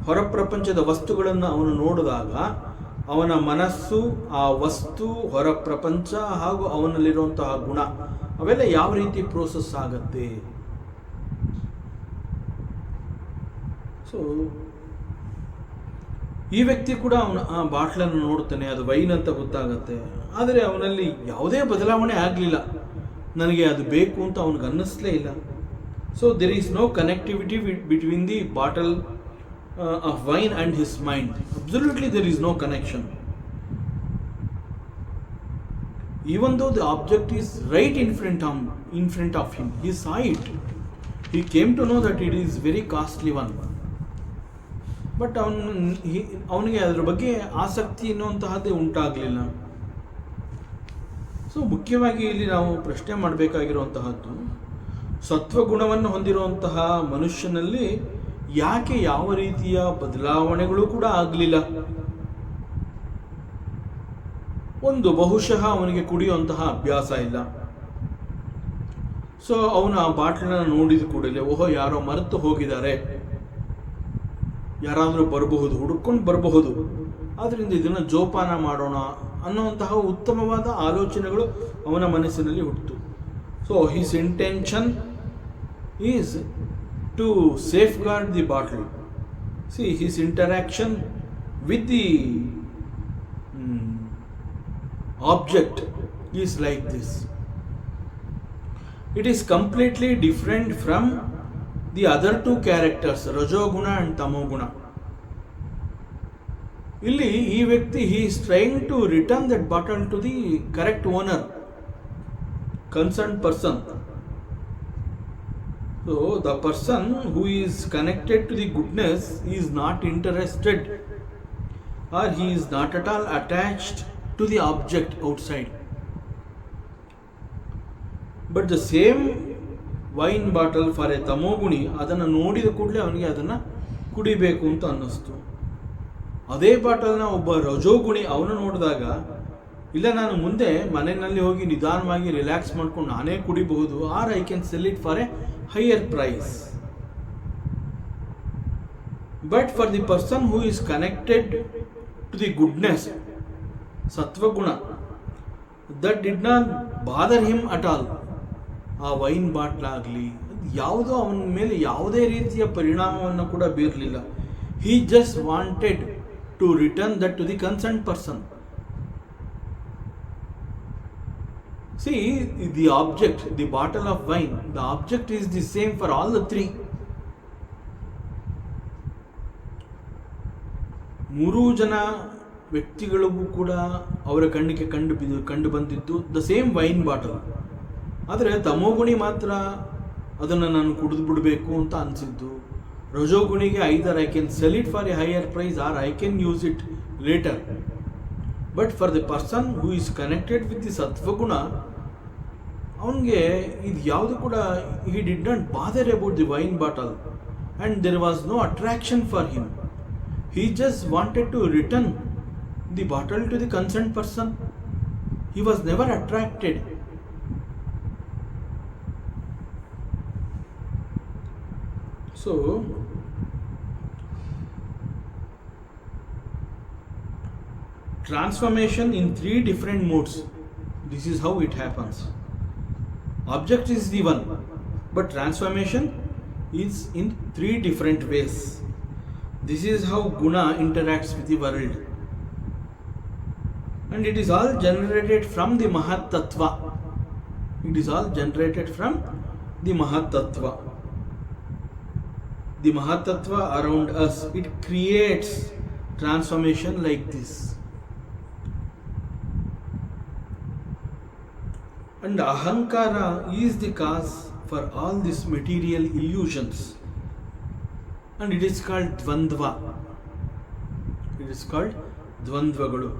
ಹೊರ ಪ್ರಪಂಚದ ವಸ್ತುಗಳನ್ನು ಅವನು ನೋಡಿದಾಗ ಅವನ ಮನಸ್ಸು, ಆ ವಸ್ತು, ಹೊರ ಪ್ರಪಂಚ ಹಾಗೂ ಅವನಲ್ಲಿರುವಂತಹ ಗುಣ ಅವೆಲ್ಲ ಯಾವ ರೀತಿ ಪ್ರೋಸೆಸ್ ಆಗತ್ತೆ. ಸೊ ಈ ವ್ಯಕ್ತಿ ಕೂಡ ಅವನ ಆ ಬಾಟ್ಲನ್ನು ನೋಡ್ತಾನೆ, ಅದು ವೈನ್ ಅಂತ ಗೊತ್ತಾಗತ್ತೆ. ಆದರೆ ಅವನಲ್ಲಿ ಯಾವುದೇ ಬದಲಾವಣೆ ಆಗಲಿಲ್ಲ, ನನಗೆ ಅದು ಬೇಕು ಅಂತ ಅವನಿಗೆ ಅನ್ನಿಸ್ಲೇ ಇಲ್ಲ. So there is no connectivity between the bottle of wine and his mind. Absolutely there is no connection. Even though the object is right in front of him, he saw it, He came to know that it is very costly one. But ಅವನಿಗೆ ಅದರ ಬಗ್ಗೆ ಆಸಕ್ತಿ ಅನ್ನುವಂತಹದ್ದೇ ಉಂಟಾಗಲಿಲ್ಲ. So ಮುಖ್ಯವಾಗಿ ಇಲ್ಲಿ ನಾವು ಪ್ರಶ್ನೆ ಮಾಡಬೇಕಾಗಿರುವಂತಹದ್ದು, ಸತ್ವಗುಣವನ್ನು ಹೊಂದಿರುವಂತಹ ಮನುಷ್ಯನಲ್ಲಿ ಯಾಕೆ ಯಾವ ರೀತಿಯ ಬದಲಾವಣೆಗಳು ಕೂಡ ಆಗಲಿಲ್ಲ? ಒಂದು, ಬಹುಶಃ ಅವನಿಗೆ ಕುಡಿಯುವಂತಹ ಅಭ್ಯಾಸ ಇಲ್ಲ. ಸೊ ಅವನು ಆ ಬಾಟ್ಲನ್ನ ನೋಡಿದ ಕೂಡಲೇ, ಓಹೋ ಯಾರೋ ಮರೆತು ಹೋಗಿದ್ದಾರೆ, ಯಾರಾದರೂ ಬರಬಹುದು, ಹುಡುಕೊಂಡು ಬರಬಹುದು, ಆದ್ದರಿಂದ ಇದನ್ನು ಜೋಪಾನ ಮಾಡೋಣ ಅನ್ನುವಂತಹ ಉತ್ತಮವಾದ ಆಲೋಚನೆಗಳು ಅವನ ಮನಸ್ಸಿನಲ್ಲಿ ಹುಟ್ಟಿತು. So his intention is to safeguard the bottle. See his interaction with the object is like this. It is completely different from the other two characters, Rajoguna and Tamoguna. Illi ee vyakti, he is trying to return that bottle to the correct owner, concerned person. So the person who is connected to the goodness is not interested, or he is not at all attached to the object outside. But the same wine bottle for a tamoguni, ಅದನ್ನು ನೋಡಿದ ಕೂಡಲೇ ಅವನಿಗೆ ಅದನ್ನು ಕುಡಿಬೇಕು ಅಂತ ಅನ್ನಿಸ್ತು. ಅದೇ ಬಾಟಲ್ನ ಒಬ್ಬ ರಜೋಗುಣಿ ಅವನು ನೋಡಿದಾಗ, ಇಲ್ಲ ನಾನು ಮುಂದೆ ಮನೆಯಲ್ಲಿ ಹೋಗಿ ನಿಧಾನವಾಗಿ ರಿಲ್ಯಾಕ್ಸ್ ಮಾಡ್ಕೊಂಡು ನಾನೇ ಕುಡಿಬಹುದು, or I can sell it for a higher price. But for the person who is connected to the goodness, sattvaguna, that did not bother him at all. ಆ ವೈನ್ ಬಾಟ್ಲ್ ಆಗಲಿ ಯಾವುದೋ ಅವನ ಮೇಲೆ ಯಾವುದೇ ರೀತಿಯ ಪರಿಣಾಮವನ್ನು ಕೂಡ ಬೀರಲಿಲ್ಲ. He just wanted to return that to the concern person. See, the object, the bottle of wine, the object is the same for all the three. ಮೂರೂ ಜನ ವ್ಯಕ್ತಿಗಳಿಗೂ ಕೂಡ ಅವರ ಕಣ್ಣಿಗೆ ಕಂಡು ಬಂದಿದ್ದು ದ ಸೇಮ್ ವೈನ್ ಬಾಟಲ್. ಆದರೆ ತಮೋಗುಣಿ ಮಾತ್ರ ಅದನ್ನು ನಾನು ಕುಡಿದು ಬಿಡಬೇಕು ಅಂತ ಅನಿಸಿದ್ದು. ರಜೋಗುಣಿಗೆ either I can sell it for a higher price or I can use it later. But for the person who is connected with the sattvaguna, ಅವನಿಗೆ ಇದು ಯಾವುದು ಕೂಡ, he did not bother about the wine bottle and there was no attraction for him. He just wanted to return the bottle to the concerned person. He was never attracted. So transformation in three different modes. This is how it happens. Object is the one, but transformation is in three different ways. This is how guna interacts with the world. And it is all generated from the Mahat Tattva. It is all generated from the Mahat Tattva. The Mahat Tattva around us, it creates transformation like this. And Ahankara is the cause for all these material illusions. And it is called Dvandva. It is called Dvandvagalu.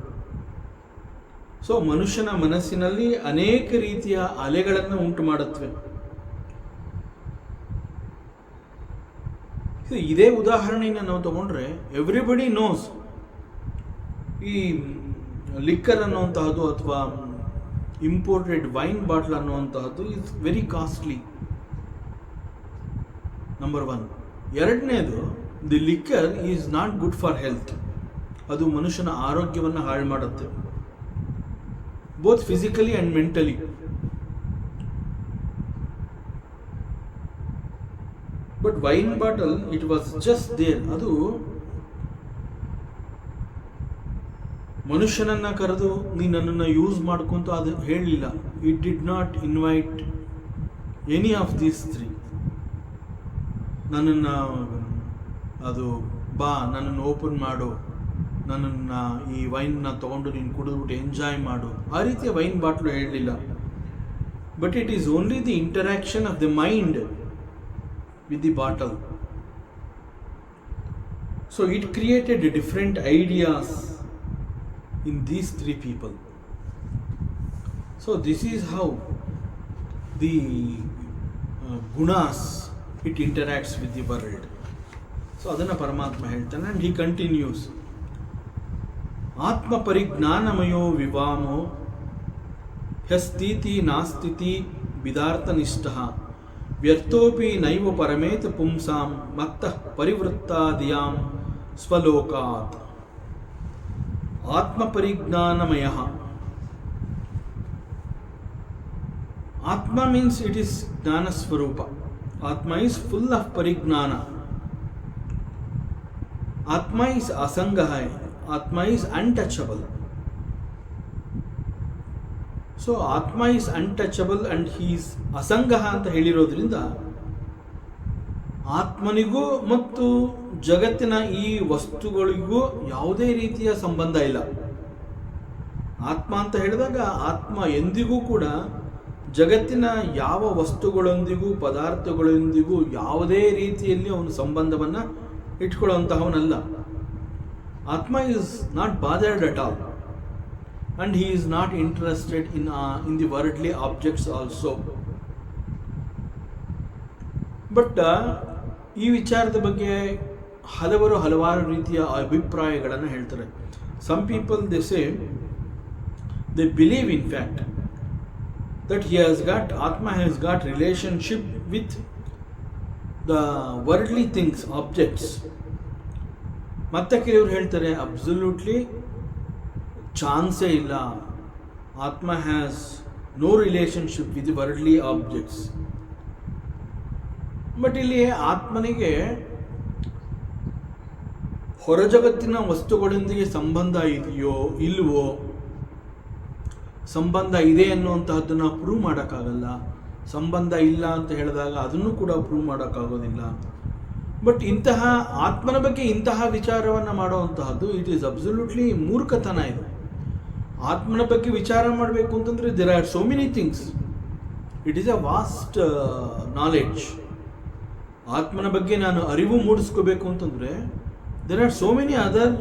So ಮನುಷ್ಯನ ಮನಸ್ಸಿನಲ್ಲಿ ಅನೇಕ ರೀತಿಯ ಅಲೆಗಳನ್ನು ಉಂಟು ಮಾಡುತ್ತವೆ. ಇದೇ ಉದಾಹರಣೆಯನ್ನು ನಾವು ತಗೊಂಡ್ರೆ, ಎವ್ರಿಬಡಿ ನೋಸ್ ಈ ಲಿಕ್ಕರ್ ಅನ್ನುವಂತಹದ್ದು ಅಥವಾ ಇಂಪೋರ್ಟೆಡ್ ವೈನ್ ಬಾಟ್ಲ್ ಅನ್ನುವಂತಹದ್ದು is very costly, number one. ಎರಡನೇದು, the liquor is not good for health. ಅದು ಮನುಷ್ಯನ ಆರೋಗ್ಯವನ್ನು ಹಾಳು ಮಾಡುತ್ತೆ, both physically and mentally. But wine bottle, it was just there. ಅದು ಮನುಷ್ಯನನ್ನ ಕರೆದು ನೀ ನನ್ನನ್ನು ಯೂಸ್ ಮಾಡ್ಕೊಂತ ಅದು ಹೇಳಲಿಲ್ಲ. It did not invite any of these three. ನನ್ನನ್ನು ಅದು ಬಾ, ನನ್ನನ್ನು ಓಪನ್ ಮಾಡು, ನನ್ನನ್ನು ಈ ವೈನ್ನ ತೊಗೊಂಡು ನೀನು ಕುಡಿದ್ಬಿಟ್ಟು ಎಂಜಾಯ್ ಮಾಡು, ಆ ರೀತಿಯ ವೈನ್ ಬಾಟ್ಲು ಹೇಳಲಿಲ್ಲ. But it is only the interaction of the mind with the bottle. So it created different ideas in these three people. So this is how the gunas, it interacts with the world. So adana Paramatma ಹೇಳ್ತಾನೆ, and he continues, ಆತ್ಮ ಪರಿಜ್ಞಾನಮಯೋ ವಿವಾಮೋ ಹ್ಯಸ್ತೀತಿ ನಾಸ್ತಿತಿ ವಿದಾರ್ಥನಿಷ್ಠಃ ವ್ಯರ್ಥೋಪಿ ನೈವ ಪರಮೇತ ಪುಂಸಾಂ ಮತ್ತಃ ಪರಿವೃತ್ತಾದಿಯಾಂ ಸ್ವಲೋಕಾತ್. ಆತ್ಮ ಪರಿಜ್ಞಾನಮಯಃ. Atma means it is Jnana Swarupa. Atma is full of Parignana. Atma is Asangahai. Atma is untouchable. So Atma is untouchable and he is Asangaha ಅಂತ ಹೇಳಿರೋದ್ರಿಂದ ಆತ್ಮನಿಗೂ ಮತ್ತು ಜಗತ್ತಿನ ಈ ವಸ್ತುಗಳಿಗೂ ಯಾವುದೇ ರೀತಿಯ ಸಂಬಂಧ ಇಲ್ಲ. ಆತ್ಮ ಅಂತ ಹೇಳಿದಾಗ ಆತ್ಮ ಎಂದಿಗೂ ಕೂಡ ಜಗತ್ತಿನ ಯಾವ ವಸ್ತುಗಳೊಂದಿಗೂ ಪದಾರ್ಥಗಳೊಂದಿಗೂ ಯಾವುದೇ ರೀತಿಯಲ್ಲಿ ಅವನು ಸಂಬಂಧವನ್ನು ಇಟ್ಕೊಳ್ಳುವಂತಹವನಲ್ಲ. Atma is not bothered at all and he is not interested in the worldly objects also. But ಈ ವಿಚಾರದ ಬಗ್ಗೆ ಹಲವಾರು ರೀತಿಯ ಅಭಿಪ್ರಾಯಗಳನ್ನು ಹೇಳ್ತಾರೆ. Some people they say, they believe in fact that Atma has got relationship with the worldly things, objects. ಮತ್ತೆ ಕೆಲವರು ಹೇಳ್ತಾರೆ ಅಬ್ಸಲ್ಯೂಟ್ಲಿ ಚಾನ್ಸೇ ಇಲ್ಲ, Atma has no relationship with worldly objects. But ಇಲ್ಲಿ ಆತ್ಮನಿಗೆ ಹೊರಜಗತ್ತಿನ ವಸ್ತುಗಳೊಂದಿಗೆ ಸಂಬಂಧ ಇದೆಯೋ ಇಲ್ವೋ, ಸಂಬಂಧ ಇದೆ ಅನ್ನುವಂತಹದ್ದನ್ನು ಪ್ರೂವ್ ಮಾಡೋಕ್ಕಾಗಲ್ಲ. ಸಂಬಂಧ ಇಲ್ಲ ಅಂತ ಹೇಳಿದಾಗ ಅದನ್ನು ಕೂಡ ಪ್ರೂವ್ ಮಾಡೋಕ್ಕಾಗೋದಿಲ್ಲ. ಬಟ್ ಇಂತಹ ಆತ್ಮನ ಬಗ್ಗೆ ಇಂತಹ ವಿಚಾರವನ್ನು ಮಾಡುವಂತಹದ್ದು ಇಟ್ ಈಸ್ ಅಬ್ಸಲ್ಯೂಟ್ಲಿ ಮೂರ್ಖತನ. ಇದು ಆತ್ಮನ ಬಗ್ಗೆ ವಿಚಾರ ಮಾಡಬೇಕು ಅಂತಂದರೆ there are so many things. It is a vast knowledge. ಆತ್ಮನ ಬಗ್ಗೆ ನಾನು ಅರಿವು ಮೂಡಿಸ್ಕೋಬೇಕು ಅಂತಂದರೆ there are so many other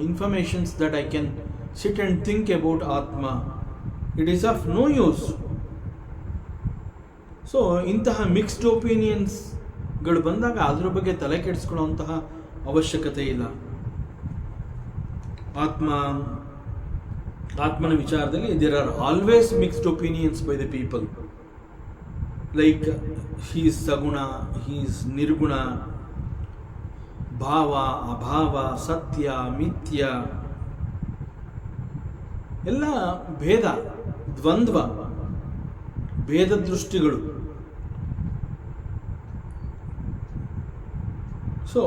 informations that I can sit and think about Atma. It is of no use. So ಇಂತಹ ಮಿಕ್ಸ್ಡ್ ಒಪಿನಿಯನ್ಸ್ಗಳು ಬಂದಾಗ ಅದರ ಬಗ್ಗೆ ತಲೆ ಕೆಡಿಸ್ಕೊಳ್ಳುವಂತಹ ಅವಶ್ಯಕತೆ ಇಲ್ಲ. ಆತ್ಮನ ವಿಚಾರದಲ್ಲಿ there are always mixed opinions by the people. Like he is saguna, he is ನಿರ್ಗುಣ, ಭಾವ ಅಭಾವ, ಸತ್ಯ ಮಿಥ್ಯ, ಎಲ್ಲ ಭೇದ, ದ್ವಂದ್ವ, ಭೇದ ದೃಷ್ಟಿಗಳು. So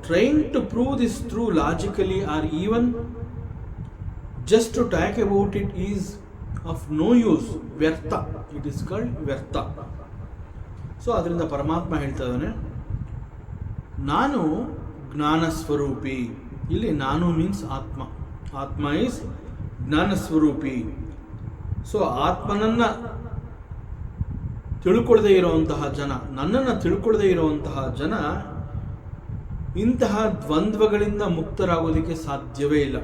trying to prove this through logically or even just to talk about it is of no use, vyartha. It is called vyartha. So ಅದರಿಂದ ಪರಮಾತ್ಮ ಹೇಳ್ತಾ ಇದ್ದಾನೆ, ನಾನು ಜ್ಞಾನ ಸ್ವರೂಪಿ. ಇಲ್ಲಿ ನಾನು ಮೀನ್ಸ್ ಆತ್ಮ. ಆತ್ಮ ಈಸ್ ಜ್ಞಾನ ಸ್ವರೂಪಿ. ಸೊ ಆತ್ಮನನ್ನು ತಿಳ್ಕೊಳ್ಳದೆ ಇರುವಂತಹ ಜನ, ನನ್ನನ್ನು ತಿಳ್ಕೊಳ್ಳದೆ ಇರುವಂತಹ ಜನ ಇಂತಹ ದ್ವಂದ್ವಗಳಿಂದ ಮುಕ್ತರಾಗೋದಕ್ಕೆ ಸಾಧ್ಯವೇ ಇಲ್ಲ.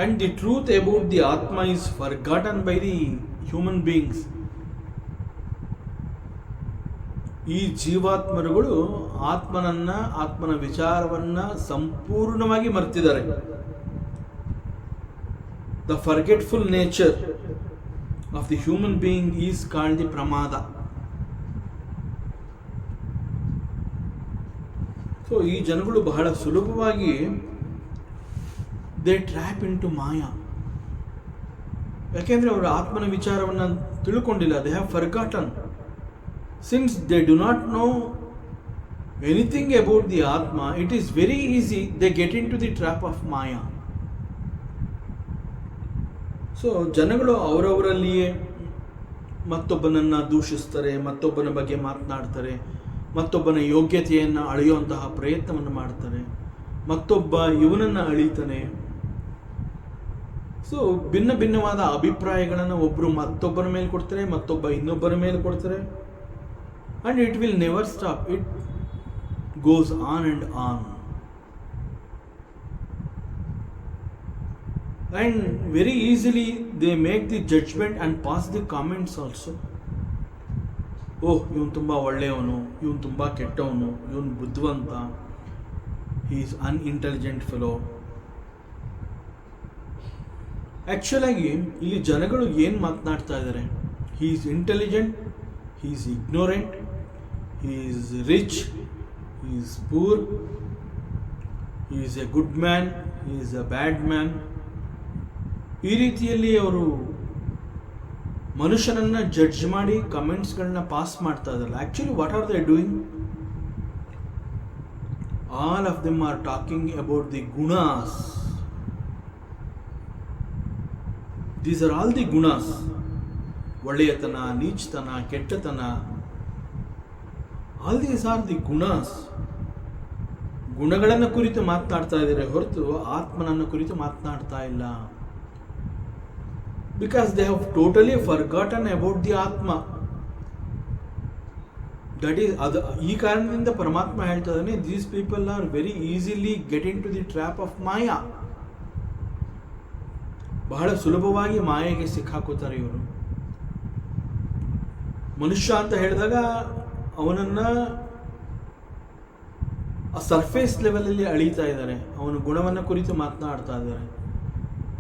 And the truth about the atma is forgotten by the human beings. ಈ ಜೀವಾತ್ಮರುಗಳು ಆತ್ಮನ ವಿಚಾರವನ್ನ ಸಂಪೂರ್ಣವಾಗಿ ಮರೆತಿದ್ದಾರೆ. The forgetful nature of the human being is called the pramada. So ಈ ಜನಗಳು ಬಹಳ ಸುಲಭವಾಗಿ they trap in to maya. ಯಾಕೆಂದ್ರೆ ಅವರು ಆತ್ಮನ ವಿಚಾರವನ್ನು ತಿಳ್ಕೊಂಡಿಲ್ಲ. They have forgotten. Since they do not know anything about the Atma, it is very easy they get into the trap of Maya. So ಜನಗಳು ಅವರವರಲ್ಲಿಯೇ ಮತ್ತೊಬ್ಬನನ್ನು ದೂಷಿಸ್ತಾರೆ, ಮತ್ತೊಬ್ಬನ ಬಗ್ಗೆ ಮಾತನಾಡ್ತಾರೆ, ಮತ್ತೊಬ್ಬನ ಯೋಗ್ಯತೆಯನ್ನು ಅಳೆಯುವಂತಹ ಪ್ರಯತ್ನವನ್ನು ಮಾಡ್ತಾರೆ, ಮತ್ತೊಬ್ಬ ಇವನನ್ನು ಅಳಿತಾನೆ. ಸೊ ಭಿನ್ನ ಭಿನ್ನವಾದ ಅಭಿಪ್ರಾಯಗಳನ್ನು ಒಬ್ಬರು ಮತ್ತೊಬ್ಬರ ಮೇಲೆ ಕೊಡ್ತಾರೆ, ಮತ್ತೊಬ್ಬ ಇನ್ನೊಬ್ಬರ ಮೇಲೆ ಕೊಡ್ತಾರೆ. And it will never stop, it goes on and on. And very easily they make the judgement and pass the comments also. Oh, ಇವನು ತುಂಬ ಒಳ್ಳೆಯವನು, ಇವನು ತುಂಬ ಕೆಟ್ಟವನು, ಇವನು ಬುದ್ಧಿವಂತ, ಹಿ ಈಸ್ ಅನ್ಇಂಟೆಲಿಜೆಂಟ್ ಫೆಲೋ. ಆ್ಯಕ್ಚುಲಾಗಿ ಇಲ್ಲಿ ಜನಗಳು ಏನು ಮಾತನಾಡ್ತಾ ಇದ್ದಾರೆ? He is intelligent, he is ignorant, he is rich, he is poor, he is A good man, he is a bad man. ಈ ರೀತಿಯಲ್ಲಿ ಅವರು ಮನುಷ್ಯನನ್ನು ಜಡ್ಜ್ ಮಾಡಿ ಕಮೆಂಟ್ಸ್ಗಳನ್ನ ಪಾಸ್ ಮಾಡ್ತಾ ಇದ್ದಾರಲ್ಲ. Actually what are they doing? All of them are talking about the gunas. These are all the gunas. ಒಳ್ಳೆಯತನ, ನೀಚತನ, ಕೆಟ್ಟತನ, all these are the gunas. ಗುಣಗಳನ್ನು ಕುರಿತು ಮಾತನಾಡ್ತಾ ಇದ್ದಾರೆ ಹೊರತು ಆತ್ಮನನ್ನು ಕುರಿತು ಮಾತನಾಡ್ತಾ ಇಲ್ಲ. Because they have totally forgotten about the Atma. That is, ಈ ಕಾರಣದಿಂದ ಪರಮಾತ್ಮ ಹೇಳ್ತಾ ಇದ್ದಾನೆ, these people are very easily get into the trap of Maya. ಬಹಳ ಸುಲಭವಾಗಿ ಮಾಯೆಗೆ ಸಿಕ್ಕಾಕೋತಾರೆ ಇವರು. ಮನುಷ್ಯ ಅಂತ ಹೇಳಿದಾಗ ಅವನನ್ನು ಸರ್ಫೇಸ್ ಲೆವೆಲಲ್ಲಿ ಅಳೀತಾ ಇದ್ದಾರೆ, ಅವನ ಗುಣವನ್ನು ಕುರಿತು ಮಾತನಾಡ್ತಾ ಇದ್ದಾರೆ.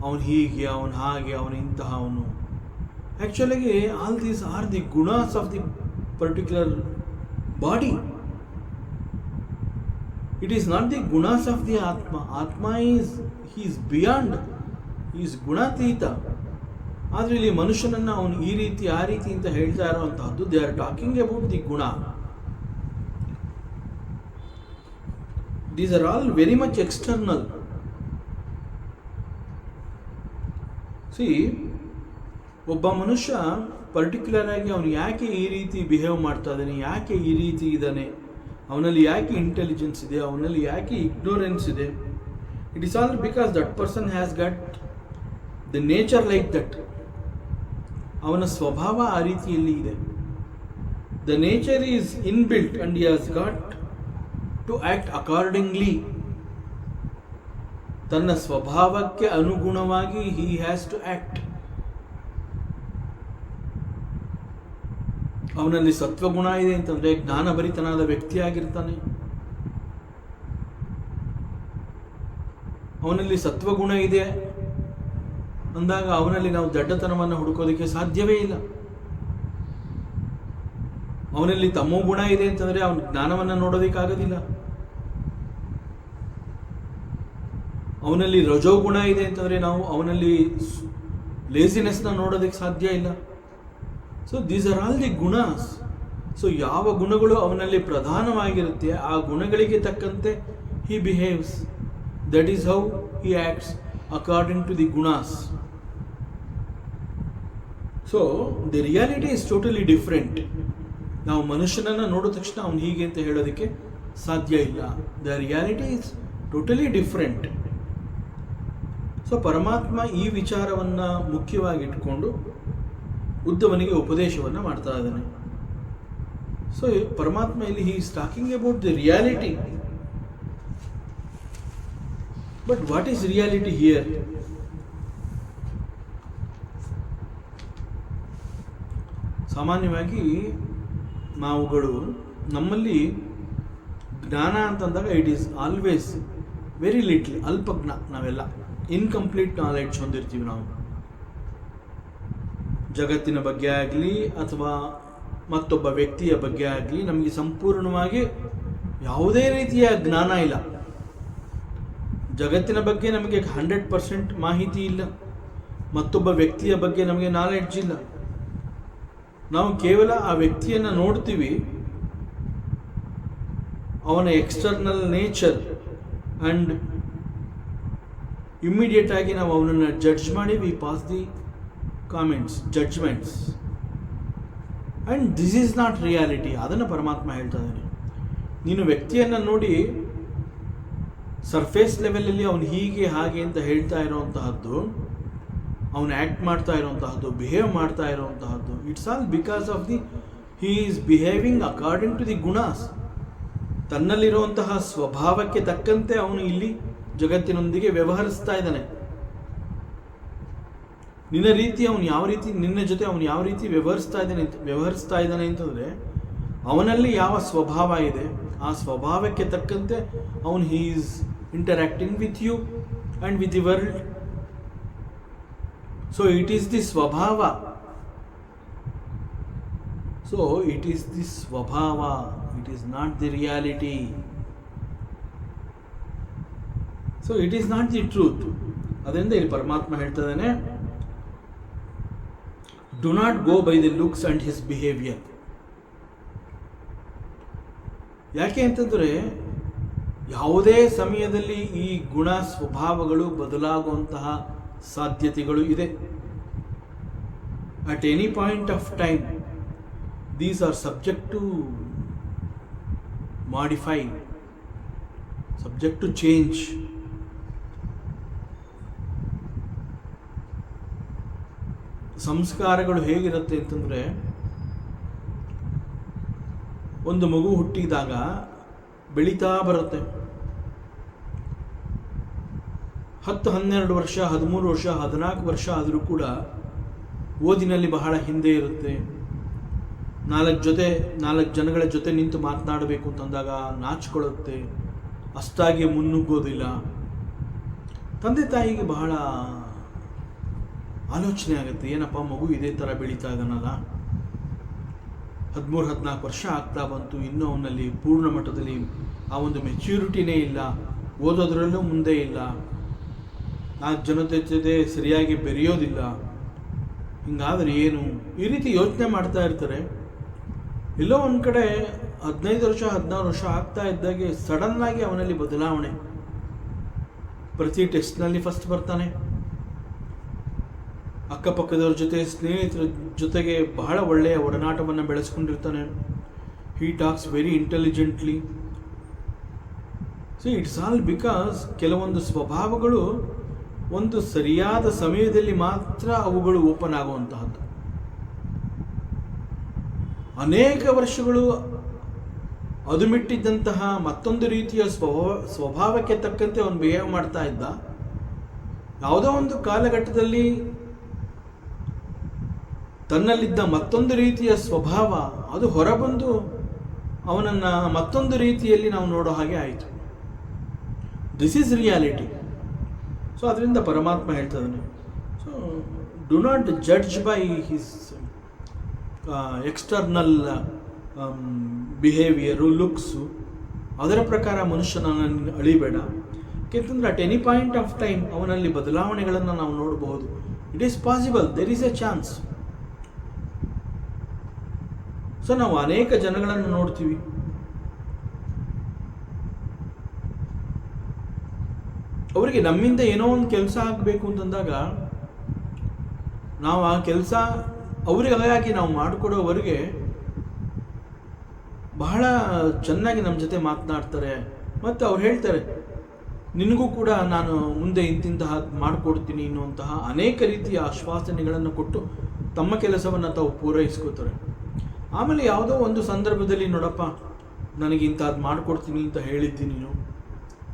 ಅವನು ಹೀಗೆ, ಅವನು ಹಾಗೆ, ಅವನು ಇಂತಹ, ಅವನು. ಆ್ಯಕ್ಚುಲಾಗಿ all these are the gunas of the particular body. It is not the gunas of the atma. Atma he is beyond, is gunatita. ಆದರೆ ಇಲ್ಲಿ ಮನುಷ್ಯನನ್ನು ಅವನು ಈ ರೀತಿ ಆ ರೀತಿ ಅಂತ ಹೇಳ್ತಾ ಇರುವಂತಹದ್ದು, they are talking about the guna. These are all very much external. ಒಬ್ಬ ಮನುಷ್ಯ ಪರ್ಟಿಕ್ಯುಲರ್ ಆಗಿ ಅವನು ಯಾಕೆ ಈ ರೀತಿ ಬಿಹೇವ್ ಮಾಡ್ತಾ ಇದ್ದಾನೆ, ಯಾಕೆ ಈ ರೀತಿ ಇದ್ದಾನೆ, ಅವನಲ್ಲಿ ಯಾಕೆ ಇಂಟೆಲಿಜೆನ್ಸ್ ಇದೆ, ಅವನಲ್ಲಿ ಯಾಕೆ ಇಗ್ನೋರೆನ್ಸ್ ಇದೆ, it is all because that person has got the nature like that. ಅವನ ಸ್ವಭಾವ ಆ ರೀತಿಯಲ್ಲಿ ಇದೆ. The nature is inbuilt and he has got to act accordingly. ತನ್ನ ಸ್ವಭಾವಕ್ಕೆ ಅನುಗುಣವಾಗಿ ಹಿ ಹ್ಯಾಸ್ ಟು ಆ್ಯಕ್ಟ್. ಅವನಲ್ಲಿ ಸತ್ವಗುಣ ಇದೆ ಅಂತಂದರೆ ಜ್ಞಾನಭರಿತನಾದ ವ್ಯಕ್ತಿಯಾಗಿರ್ತಾನೆ. ಅವನಲ್ಲಿ ಸತ್ವಗುಣ ಇದೆ ಅಂದಾಗ ಅವನಲ್ಲಿ ನಾವು ದಡ್ಡತನವನ್ನು ಹುಡುಕೋದಕ್ಕೆ ಸಾಧ್ಯವೇ ಇಲ್ಲ. ಅವನಲ್ಲಿ ತಮೋ ಗುಣ ಇದೆ ಅಂತಂದರೆ ಅವನ ಜ್ಞಾನವನ್ನು ನೋಡೋದಕ್ಕಾಗೋದಿಲ್ಲ. ಅವನಲ್ಲಿ ರಜೋಗುಣ ಇದೆ ಅಂತಂದರೆ ನಾವು ಅವನಲ್ಲಿ ಲೇಸಿನೆಸ್ನ ನೋಡೋದಕ್ಕೆ ಸಾಧ್ಯ ಇಲ್ಲ. So these are all the gunas. So ಯಾವ ಗುಣಗಳು ಅವನಲ್ಲಿ ಪ್ರಧಾನವಾಗಿರುತ್ತೆ ಆ ಗುಣಗಳಿಗೆ ತಕ್ಕಂತೆ he behaves. That is how he acts according to the gunas. So the reality is totally different. ನಾವು ಮನುಷ್ಯನನ್ನು ನೋಡಿದ ತಕ್ಷಣ ಅವನು ಹೀಗೆ ಅಂತ ಹೇಳೋದಕ್ಕೆ ಸಾಧ್ಯ ಇಲ್ಲ. The reality is totally different. So ಪರಮಾತ್ಮ ಈ ವಿಚಾರವನ್ನು ಮುಖ್ಯವಾಗಿ ಇಟ್ಕೊಂಡು ಉದ್ಧವನಿಗೆ ಉಪದೇಶವನ್ನು ಮಾಡ್ತಾ ಇದ್ದಾನೆ. ಸೊ ಪರಮಾತ್ಮ ಇಲ್ಲಿ he is talking about the reality. But what is reality here? ಸಾಮಾನ್ಯವಾಗಿ ನಾವುಗಳು ನಮ್ಮಲ್ಲಿ ಜ್ಞಾನ ಅಂತಂದಾಗ it is always very little, alpajna. ನಾವೆಲ್ಲ ಇನ್ಕಂಪ್ಲೀಟ್ ನಾಲೆಡ್ಜ್ ಹೊಂದಿರ್ತೀವಿ. ನಾವು ಜಗತ್ತಿನ ಬಗ್ಗೆ ಆಗಲಿ ಅಥವಾ ಮತ್ತೊಬ್ಬ ವ್ಯಕ್ತಿಯ ಬಗ್ಗೆ ಆಗಲಿ ನಮಗೆ ಸಂಪೂರ್ಣವಾಗಿ ಯಾವುದೇ ರೀತಿಯ ಜ್ಞಾನ ಇಲ್ಲ. ಜಗತ್ತಿನ ಬಗ್ಗೆ ನಮಗೆ 100% ಮಾಹಿತಿ ಇಲ್ಲ. ಮತ್ತೊಬ್ಬ ವ್ಯಕ್ತಿಯ ಬಗ್ಗೆ ನಮಗೆ ನಾಲೆಡ್ಜ್ ಇಲ್ಲ. ನಾವು ಕೇವಲ ಆ ವ್ಯಕ್ತಿಯನ್ನು ನೋಡ್ತೀವಿ, ಅವನ ಎಕ್ಸ್ಟರ್ನಲ್ ನೇಚರ್, ಆ್ಯಂಡ್ ಇಮ್ಮಿಡಿಯೇಟ್ ಆಗಿ ನಾವು ಅವನನ್ನು ಜಡ್ಜ್ ಮಾಡಿ V pass the comments, judgements. And this is not reality. ಅದನ್ನು ಪರಮಾತ್ಮ ಹೇಳ್ತಾ ಇದ್ದಾನೆ. ನೀನು ವ್ಯಕ್ತಿಯನ್ನು ನೋಡಿ ಸರ್ಫೇಸ್ ಲೆವೆಲಲ್ಲಿ ಅವನು ಹೀಗೆ ಹಾಗೆ ಅಂತ ಹೇಳ್ತಾ ಇರೋವಂತಹದ್ದು ಅವನು ಆ್ಯಕ್ಟ್ ಮಾಡ್ತಾ ಇರೋಂತಹದ್ದು, ಬಿಹೇವ್ ಮಾಡ್ತಾ ಇರೋಂತಹದ್ದು, it's all because of the he is behaving according to the gunas. ತನ್ನಲ್ಲಿರುವಂತಹ ಸ್ವಭಾವಕ್ಕೆ ತಕ್ಕಂತೆ ಅವನು ಇಲ್ಲಿ ಜಗತ್ತಿನೊಂದಿಗೆ ವ್ಯವಹರಿಸ್ತಾ ಇದ್ದಾನೆ. ನಿನ್ನ ರೀತಿ ಅವನು ಯಾವ ರೀತಿ, ನಿನ್ನ ಜೊತೆ ಅವನು ಯಾವ ರೀತಿ ವ್ಯವಹರಿಸ್ತಾ ಇದ್ದಾನೆ ಅಂತಂದರೆ, ಅವನಲ್ಲಿ ಯಾವ ಸ್ವಭಾವ ಇದೆ ಆ ಸ್ವಭಾವಕ್ಕೆ ತಕ್ಕಂತೆ ಅವನು he is interacting with you and with the world. So it is the swabhava. So it is the swabhava, it is not the reality. So it is not the truth. ಅದರಿಂದ ಇಲ್ಲಿ ಪರಮಾತ್ಮ ಹೇಳ್ತಾ ಇದ್ದಾನೆ, do not go by the looks and his behaviour. ಯಾಕೆ ಅಂತಂದರೆ, ಯಾವುದೇ ಸಮಯದಲ್ಲಿ ಈ ಗುಣ ಸ್ವಭಾವಗಳು ಬದಲಾಗುವಂತಹ ಸಾಧ್ಯತೆಗಳು ಇದೆ. At any point of time these are subject to modify, subject to change. ಸಂಸ್ಕಾರಗಳು ಹೇಗಿರುತ್ತೆ ಅಂತಂದರೆ, ಒಂದು ಮಗು ಹುಟ್ಟಿದಾಗ ಬೆಳೀತಾ ಬರುತ್ತೆ. 10, 12 ವರ್ಷ, 13 ವರ್ಷ, 14 ವರ್ಷ ಆದರೂ ಕೂಡ ಓದಿನಲ್ಲಿ ಬಹಳ ಹಿಂದೆ ಇರುತ್ತೆ. 4 ಜನಗಳ ಜೊತೆ ನಿಂತು ಮಾತನಾಡಬೇಕು ಅಂತಂದಾಗ ನಾಚಿಕೊಳ್ಳುತ್ತೆ, ಅಷ್ಟಾಗಿ ಮುನ್ನುಗ್ಗೋದಿಲ್ಲ. ತಂದೆ ತಾಯಿಗೆ ಬಹಳ ಆಲೋಚನೆ ಆಗುತ್ತೆ, ಏನಪ್ಪ ಮಗು ಇದೇ ಥರ ಬೆಳೀತಾ ಇದ್ದಾನಲ್ಲ, 13-14 ವರ್ಷ ಆಗ್ತಾ ಬಂತು, ಇನ್ನೂ ಅವನಲ್ಲಿ ಪೂರ್ಣ ಮಟ್ಟದಲ್ಲಿ ಆ ಒಂದು ಮೆಚ್ಯೂರಿಟಿನೇ ಇಲ್ಲ, ಓದೋದ್ರಲ್ಲೂ ಮುಂದೆ ಇಲ್ಲ, 4 ಜನತೆ ಜೊತೆ ಸರಿಯಾಗಿ ಬೆರೆಯೋದಿಲ್ಲ, ಹಿಂಗಾದರೆ ಏನು, ಈ ರೀತಿ ಯೋಚನೆ ಮಾಡ್ತಾ ಇರ್ತಾರೆ. ಎಲ್ಲೋ ಒಂದು ಕಡೆ 15 ವರ್ಷ 16 ವರ್ಷ ಆಗ್ತಾ ಇದ್ದಾಗೆ ಸಡನ್ನಾಗಿ ಅವನಲ್ಲಿ ಬದಲಾವಣೆ. ಪ್ರತಿ ಟೆಸ್ಟ್ನಲ್ಲಿ ಫಸ್ಟ್ ಬರ್ತಾನೆ, ಅಕ್ಕಪಕ್ಕದವ್ರ ಜೊತೆ, ಸ್ನೇಹಿತರ ಜೊತೆಗೆ ಬಹಳ ಒಳ್ಳೆಯ ಒಡನಾಟವನ್ನು ಬೆಳೆಸ್ಕೊಂಡಿರ್ತಾನೆ. He talks very intelligently. So it's all because ಕೆಲವೊಂದು ಸ್ವಭಾವಗಳು ಒಂದು ಸರಿಯಾದ ಸಮಯದಲ್ಲಿ ಮಾತ್ರ ಅವುಗಳು ಓಪನ್ ಆಗುವಂತಹದ್ದು. ಅನೇಕ ವರ್ಷಗಳು ಅದುಮಿಟ್ಟಿದ್ದಂತಹ ಮತ್ತೊಂದು ರೀತಿಯ ಸ್ವಭಾವಕ್ಕೆ ತಕ್ಕಂತೆ ಅವನು ಬಿಹೇವ್ ಮಾಡ್ತಾ ಇದ್ದ. ಯಾವುದೋ ಒಂದು ಕಾಲಘಟ್ಟದಲ್ಲಿ ತನ್ನಲ್ಲಿದ್ದ ಮತ್ತೊಂದು ರೀತಿಯ ಸ್ವಭಾವ ಅದು ಹೊರಬಂದು ಅವನನ್ನು ಮತ್ತೊಂದು ರೀತಿಯಲ್ಲಿ ನಾವು ನೋಡೋ ಹಾಗೆ ಆಯಿತು. This is reality. ಸೊ ಅದರಿಂದ ಪರಮಾತ್ಮ ಹೇಳ್ತಾ ಇದ್ದಾನೆ, so do not judge by his external behaviour, looks, ಅದರ ಪ್ರಕಾರ ಮನುಷ್ಯನನ್ನು ಅಳಿಬೇಡ. ಯಾಕೆಂತಂದರೆ at any point of time ಅವನಲ್ಲಿ ಬದಲಾವಣೆಗಳನ್ನು ನಾವು ನೋಡಬಹುದು. It is possible, there is a chance. So ನಾವು ಅನೇಕ ಜನಗಳನ್ನು ನೋಡ್ತೀವಿ, ಅವರಿಗೆ ನಮ್ಮಿಂದ ಏನೋ ಒಂದು ಕೆಲಸ ಆಗಬೇಕು ಅಂತಂದಾಗ ನಾವು ಆ ಕೆಲಸ ಅವರಿಗಾಗಿ ನಾವು ಮಾಡಿಕೊಡೋವರೆಗೆ ಬಹಳ ಚೆನ್ನಾಗಿ ನಮ್ಮ ಜೊತೆ ಮಾತನಾಡ್ತಾರೆ. ಮತ್ತು ಅವ್ರು ಹೇಳ್ತಾರೆ, ನಿನಗೂ ಕೂಡ ನಾನು ಮುಂದೆ ಇಂತಿಂತಹ ಮಾಡಿಕೊಡ್ತೀನಿ ಅನ್ನುವಂತಹ ಅನೇಕ ರೀತಿಯ ಆಶ್ವಾಸನೆಗಳನ್ನು ಕೊಟ್ಟು ತಮ್ಮ ಕೆಲಸವನ್ನು ತಾವು ಪೂರೈಸ್ಕೋತಾರೆ. ಆಮೇಲೆ ಯಾವುದೋ ಒಂದು ಸಂದರ್ಭದಲ್ಲಿ, ನೋಡಪ್ಪ ನನಗೆ ಇಂಥದ್ದು ಮಾಡಿಕೊಡ್ತೀನಿ ಅಂತ ಹೇಳಿದ್ದೀನಿ, ನೀನು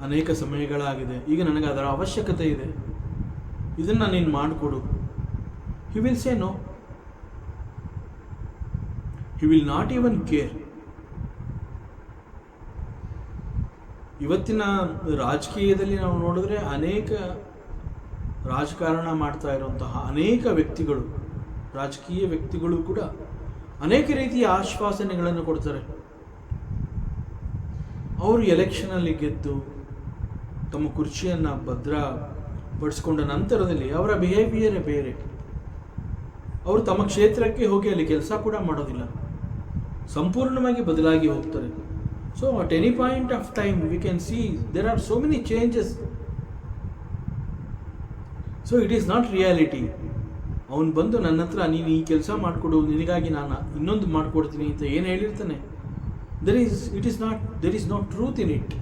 ಅನೇಕ ಸಮಯಗಳಾಗಿದೆ, ಈಗ ನನಗೆ ಅದರ ಅವಶ್ಯಕತೆ ಇದೆ, ಇದನ್ನು ನೀನು ಮಾಡಿಕೊಡು. He will say no, he will not even care. ಇವತ್ತಿನ ರಾಜಕೀಯದಲ್ಲಿ ನಾವು ನೋಡಿದ್ರೆ ಅನೇಕ ರಾಜಕಾರಣ ಮಾಡ್ತಾ ಇರುವಂತಹ ಅನೇಕ ವ್ಯಕ್ತಿಗಳು, ರಾಜಕೀಯ ವ್ಯಕ್ತಿಗಳು ಕೂಡ ಅನೇಕ ರೀತಿಯ ಆಶ್ವಾಸನೆಗಳನ್ನು ಕೊಡ್ತಾರೆ. ಅವರು ಎಲೆಕ್ಷನಲ್ಲಿ ಗೆದ್ದು ತಮ್ಮ ಕುರ್ಚಿಯನ್ನು ಭದ್ರಪಡಿಸ್ಕೊಂಡ ನಂತರದಲ್ಲಿ ಅವರ ಬಿಹೇವಿಯರೇ ಬೇರೆ. ಅವರು ತಮ್ಮ ಕ್ಷೇತ್ರಕ್ಕೆ ಹೋಗಿ ಅಲ್ಲಿ ಕೆಲಸ ಕೂಡ ಮಾಡೋದಿಲ್ಲ, ಸಂಪೂರ್ಣವಾಗಿ ಬದಲಾಗಿ ಹೋಗ್ತಾರೆ. So at any point of time we can see there are so many changes. So it is not reality. ಅವನು ಬಂದು ನನ್ನ ಹತ್ರ ನೀನು ಈ ಕೆಲಸ ಮಾಡಿಕೊಡು, ನಿನಗಾಗಿ ನಾನು ಇನ್ನೊಂದು ಮಾಡಿಕೊಡ್ತೀನಿ ಅಂತ ಏನು ಹೇಳಿರ್ತಾನೆ, there is not truth in it.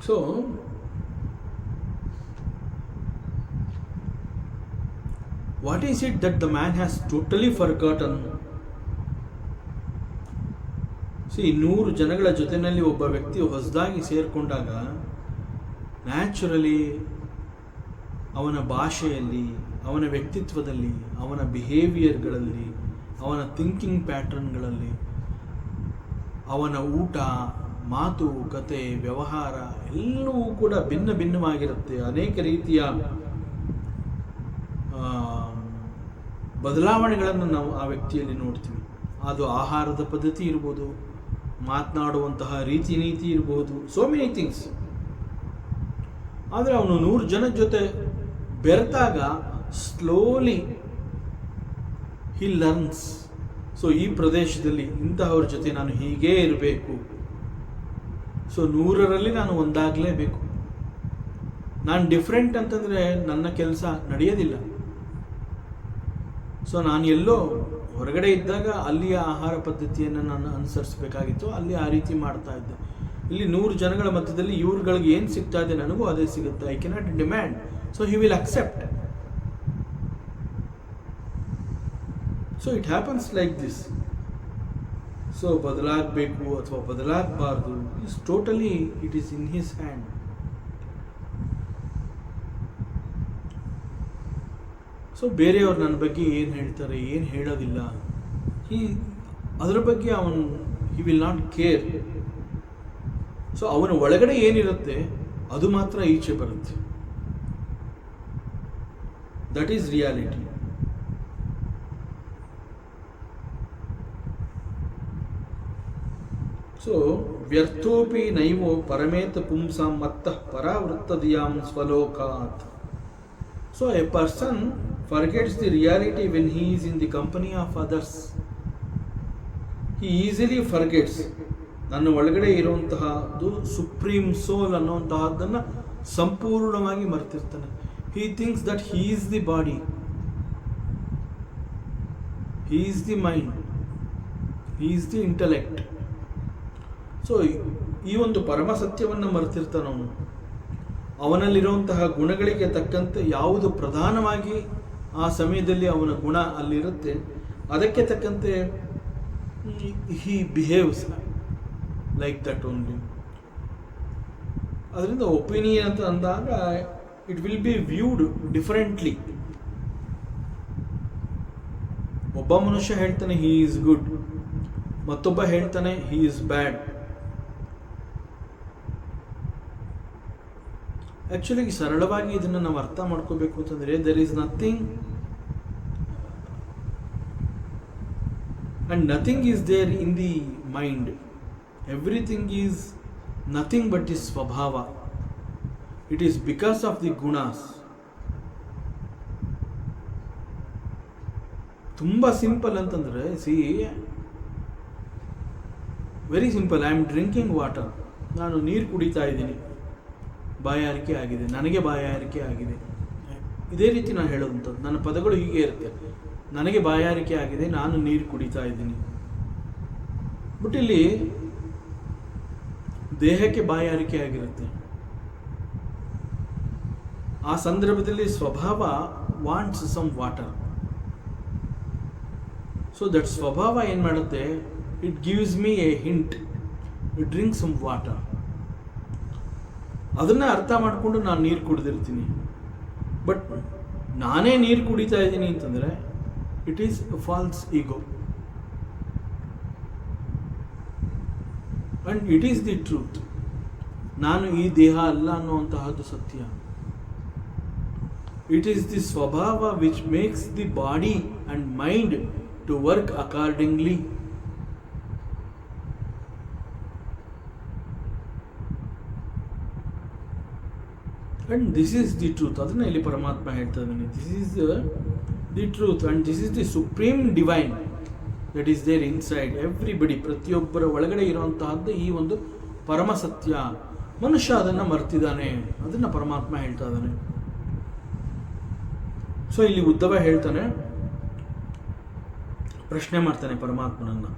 So what is it that the man has totally forgotten? See 100 ಜನಗಳ ಜೊತೆಯಲ್ಲಿ ಒಬ್ಬ ವ್ಯಕ್ತಿ ಹೊಸದಾಗಿ ಸೇರಿಕೊಂಡಾಗ ನ್ಯಾಚುರಲಿ ಅವನ ಭಾಷೆಯಲ್ಲಿ, ಅವನ ವ್ಯಕ್ತಿತ್ವದಲ್ಲಿ, ಅವನ ಬಿಹೇವಿಯರ್ಗಳಲ್ಲಿ, ಅವನ ಥಿಂಕಿಂಗ್ ಪ್ಯಾಟರ್ನ್ಗಳಲ್ಲಿ, ಅವನ ಊಟ, ಮಾತು, ಕತೆ, ವ್ಯವಹಾರ ಎಲ್ಲವೂ ಕೂಡ ಭಿನ್ನ ಭಿನ್ನವಾಗಿರುತ್ತೆ. ಅನೇಕ ರೀತಿಯ ಬದಲಾವಣೆಗಳನ್ನು ನಾವು ಆ ವ್ಯಕ್ತಿಯಲ್ಲಿ ನೋಡ್ತೀವಿ. ಅದು ಆಹಾರದ ಪದ್ಧತಿ ಇರ್ಬೋದು, ಮಾತನಾಡುವಂತಹ ರೀತಿ ನೀತಿ ಇರ್ಬೋದು, ಸೋ ಮೆನಿ ಥಿಂಗ್ಸ್. ಆದರೆ ಅವನು 100 ಜನದ ಜೊತೆ ಬೆರೆತಾಗ ಸ್ಲೋಲಿ ಹಿ ಲರ್ನ್ಸ್. ಸೊ ಈ ಪ್ರದೇಶದಲ್ಲಿ ಇಂತಹವ್ರ ಜೊತೆ ನಾನು ಹೀಗೇ ಇರಬೇಕು. ಸೊ 100ರಲ್ಲಿ ನಾನು ಒಂದಾಗಲೇಬೇಕು. ನಾನು ಡಿಫ್ರೆಂಟ್ ಅಂತಂದರೆ ನನ್ನ ಕೆಲಸ ನಡೆಯೋದಿಲ್ಲ. ಸೊ ನಾನು ಎಲ್ಲೋ ಹೊರಗಡೆ ಇದ್ದಾಗ ಅಲ್ಲಿಯ ಆಹಾರ ಪದ್ಧತಿಯನ್ನು ನಾನು ಅನುಸರಿಸಬೇಕಾಗಿತ್ತು, ಅಲ್ಲಿ ಆ ರೀತಿ ಮಾಡ್ತಾ ಇದ್ದೆ. ಇಲ್ಲಿ 100 ಜನಗಳ ಮಧ್ಯದಲ್ಲಿ ಇವ್ರುಗಳಿಗೆ ಏನು ಸಿಗ್ತಾ ಇದೆ ನನಗೂ ಅದೇ ಸಿಗುತ್ತೆ. I cannot demand, so he will accept. So it happens like this. So ಬದಲಾಗಬೇಕು ಅಥವಾ ಬದಲಾಗಬಾರ್ದು is totally it is in his hand. So ಬೇರೆಯವ್ರು ನನ್ನ ಬಗ್ಗೆ ಏನು ಹೇಳ್ತಾರೆ, ಏನು ಹೇಳೋದಿಲ್ಲ, ಅದರ ಬಗ್ಗೆ ಅವನು he will not care. So ಅವನ ಒಳಗಡೆ ಏನಿರುತ್ತೆ ಅದು ಮಾತ್ರ ಈಚೆ ಬರುತ್ತೆ. That is reality. ಸೊ ವ್ಯರ್ಥೋಪಿ ನೈವೋ ಪರಮೇತ ಪುಂಸಾಂ ಮತ್ತಃ ಪರಾವೃತ್ತದಿಯಾಂ ಸ್ವಲೋಕಾತ್. So a person forgets the reality when he is in the company of others. He easily forgets. ನನ್ನ ಒಳಗಡೆ ಇರುವಂತಹದ್ದು ಸುಪ್ರೀಂ ಸೋಲ್ ಅನ್ನುವಂತಹದ್ದನ್ನು ಸಂಪೂರ್ಣವಾಗಿ ಮರೆತಿರ್ತಾನೆ. He thinks that he is the body, he is the mind, he is the intellect. So ಈ ಒಂದು ಪರಮ ಸತ್ಯವನ್ನು ಮರೆತಿರ್ತಾನೆ ಅವನು. ಅವನಲ್ಲಿರುವಂತಹ ಗುಣಗಳಿಗೆ ತಕ್ಕಂತೆ ಯಾವುದು ಪ್ರಧಾನವಾಗಿ ಆ ಸಮಯದಲ್ಲಿ ಅವನ ಗುಣ ಅಲ್ಲಿರುತ್ತೆ, ಅದಕ್ಕೆ ತಕ್ಕಂತೆ he behaves like that only. ಅದರಿಂದ ಒಪಿನಿಯನ್ ಅಂತ ಅಂದಾಗ it will be viewed differently. ಒಬ್ಬ ಮನುಷ್ಯ ಹೇಳ್ತಾನೆ ಹಿ ಈಸ್ ಗುಡ್, ಮತ್ತೊಬ್ಬ ಹೇಳ್ತಾನೆ ಹಿ ಈಸ್ ಬ್ಯಾಡ್. ಆ್ಯಕ್ಚುಲಿ ಸರಳವಾಗಿ ಇದನ್ನು ನಾವು ಅರ್ಥ ಮಾಡ್ಕೋಬೇಕು ಅಂತಂದರೆ there is nothing and nothing is there in the mind. Everything is nothing but is swabhava. It is because of the gunas. ತುಂಬ ಸಿಂಪಲ್ ಅಂತಂದರೆ very simple. I am drinking water. ನಾನು ನೀರು ಕುಡಿತಾ ಇದ್ದೀನಿ, ಬಾಯಾರಿಕೆ ಆಗಿದೆ, ನನಗೆ ಬಾಯಾರಿಕೆ ಆಗಿದೆ. ಇದೇ ರೀತಿ ನಾನು ಹೇಳೋದಂಥದ್ದು, ನನ್ನ ಪದಗಳು ಹೀಗೆ ಇರುತ್ತೆ. ನನಗೆ ಬಾಯಾರಿಕೆ ಆಗಿದೆ, ನಾನು ನೀರು ಕುಡಿತಾ ಇದ್ದೀನಿ. ಬಟ್ ಇಲ್ಲಿ ದೇಹಕ್ಕೆ ಬಾಯಾರಿಕೆ ಆಗಿರುತ್ತೆ. ಆ ಸಂದರ್ಭದಲ್ಲಿ swabhava wants some water. So that swabhava ಏನು ಮಾಡುತ್ತೆ, it gives me a hint, drink some water. ಅದನ್ನು ಅರ್ಥ ಮಾಡಿಕೊಂಡು ನಾನು ನೀರು ಕುಡಿದಿರ್ತೀನಿ. ಬಟ್ ನಾನೇ ನೀರು ಕುಡಿತಾ ಇದ್ದೀನಿ ಅಂತಂದರೆ it is false ego and it is the truth. ನಾನು ಈ ದೇಹ ಅಲ್ಲ ಅನ್ನುವಂತಹದ್ದು ಸತ್ಯ. It is the swabhava which makes the body and mind to work accordingly. And this is the truth. ಅದನ್ನ ಇಲ್ಲಿ ಪರಮಾತ್ಮ ಹೇಳ್ತಾ ಇದ್ದಾನೆ. This is the truth and this is the supreme divine that is there inside everybody. ಪ್ರತಿಯೊಬ್ಬರ ಒಳಗಡೆ ಇರುವಂತಹದ್ದು ಈ ಒಂದು ಪರಮ ಸತ್ಯ. ಮನುಷ್ಯ ಅದನ್ನು ಮರ್ತಿದ್ದಾನೆ, ಅದನ್ನು ಪರಮಾತ್ಮ ಹೇಳ್ತಾ ಇದ್ದಾನೆ. ಸೊ ಇಲ್ಲಿ ಉದ್ಧವ ಹೇಳ್ತಾನೆ, ಪ್ರಶ್ನೆ ಮಾಡ್ತಾನೆ ಪರಮಾತ್ಮನನ್ನ.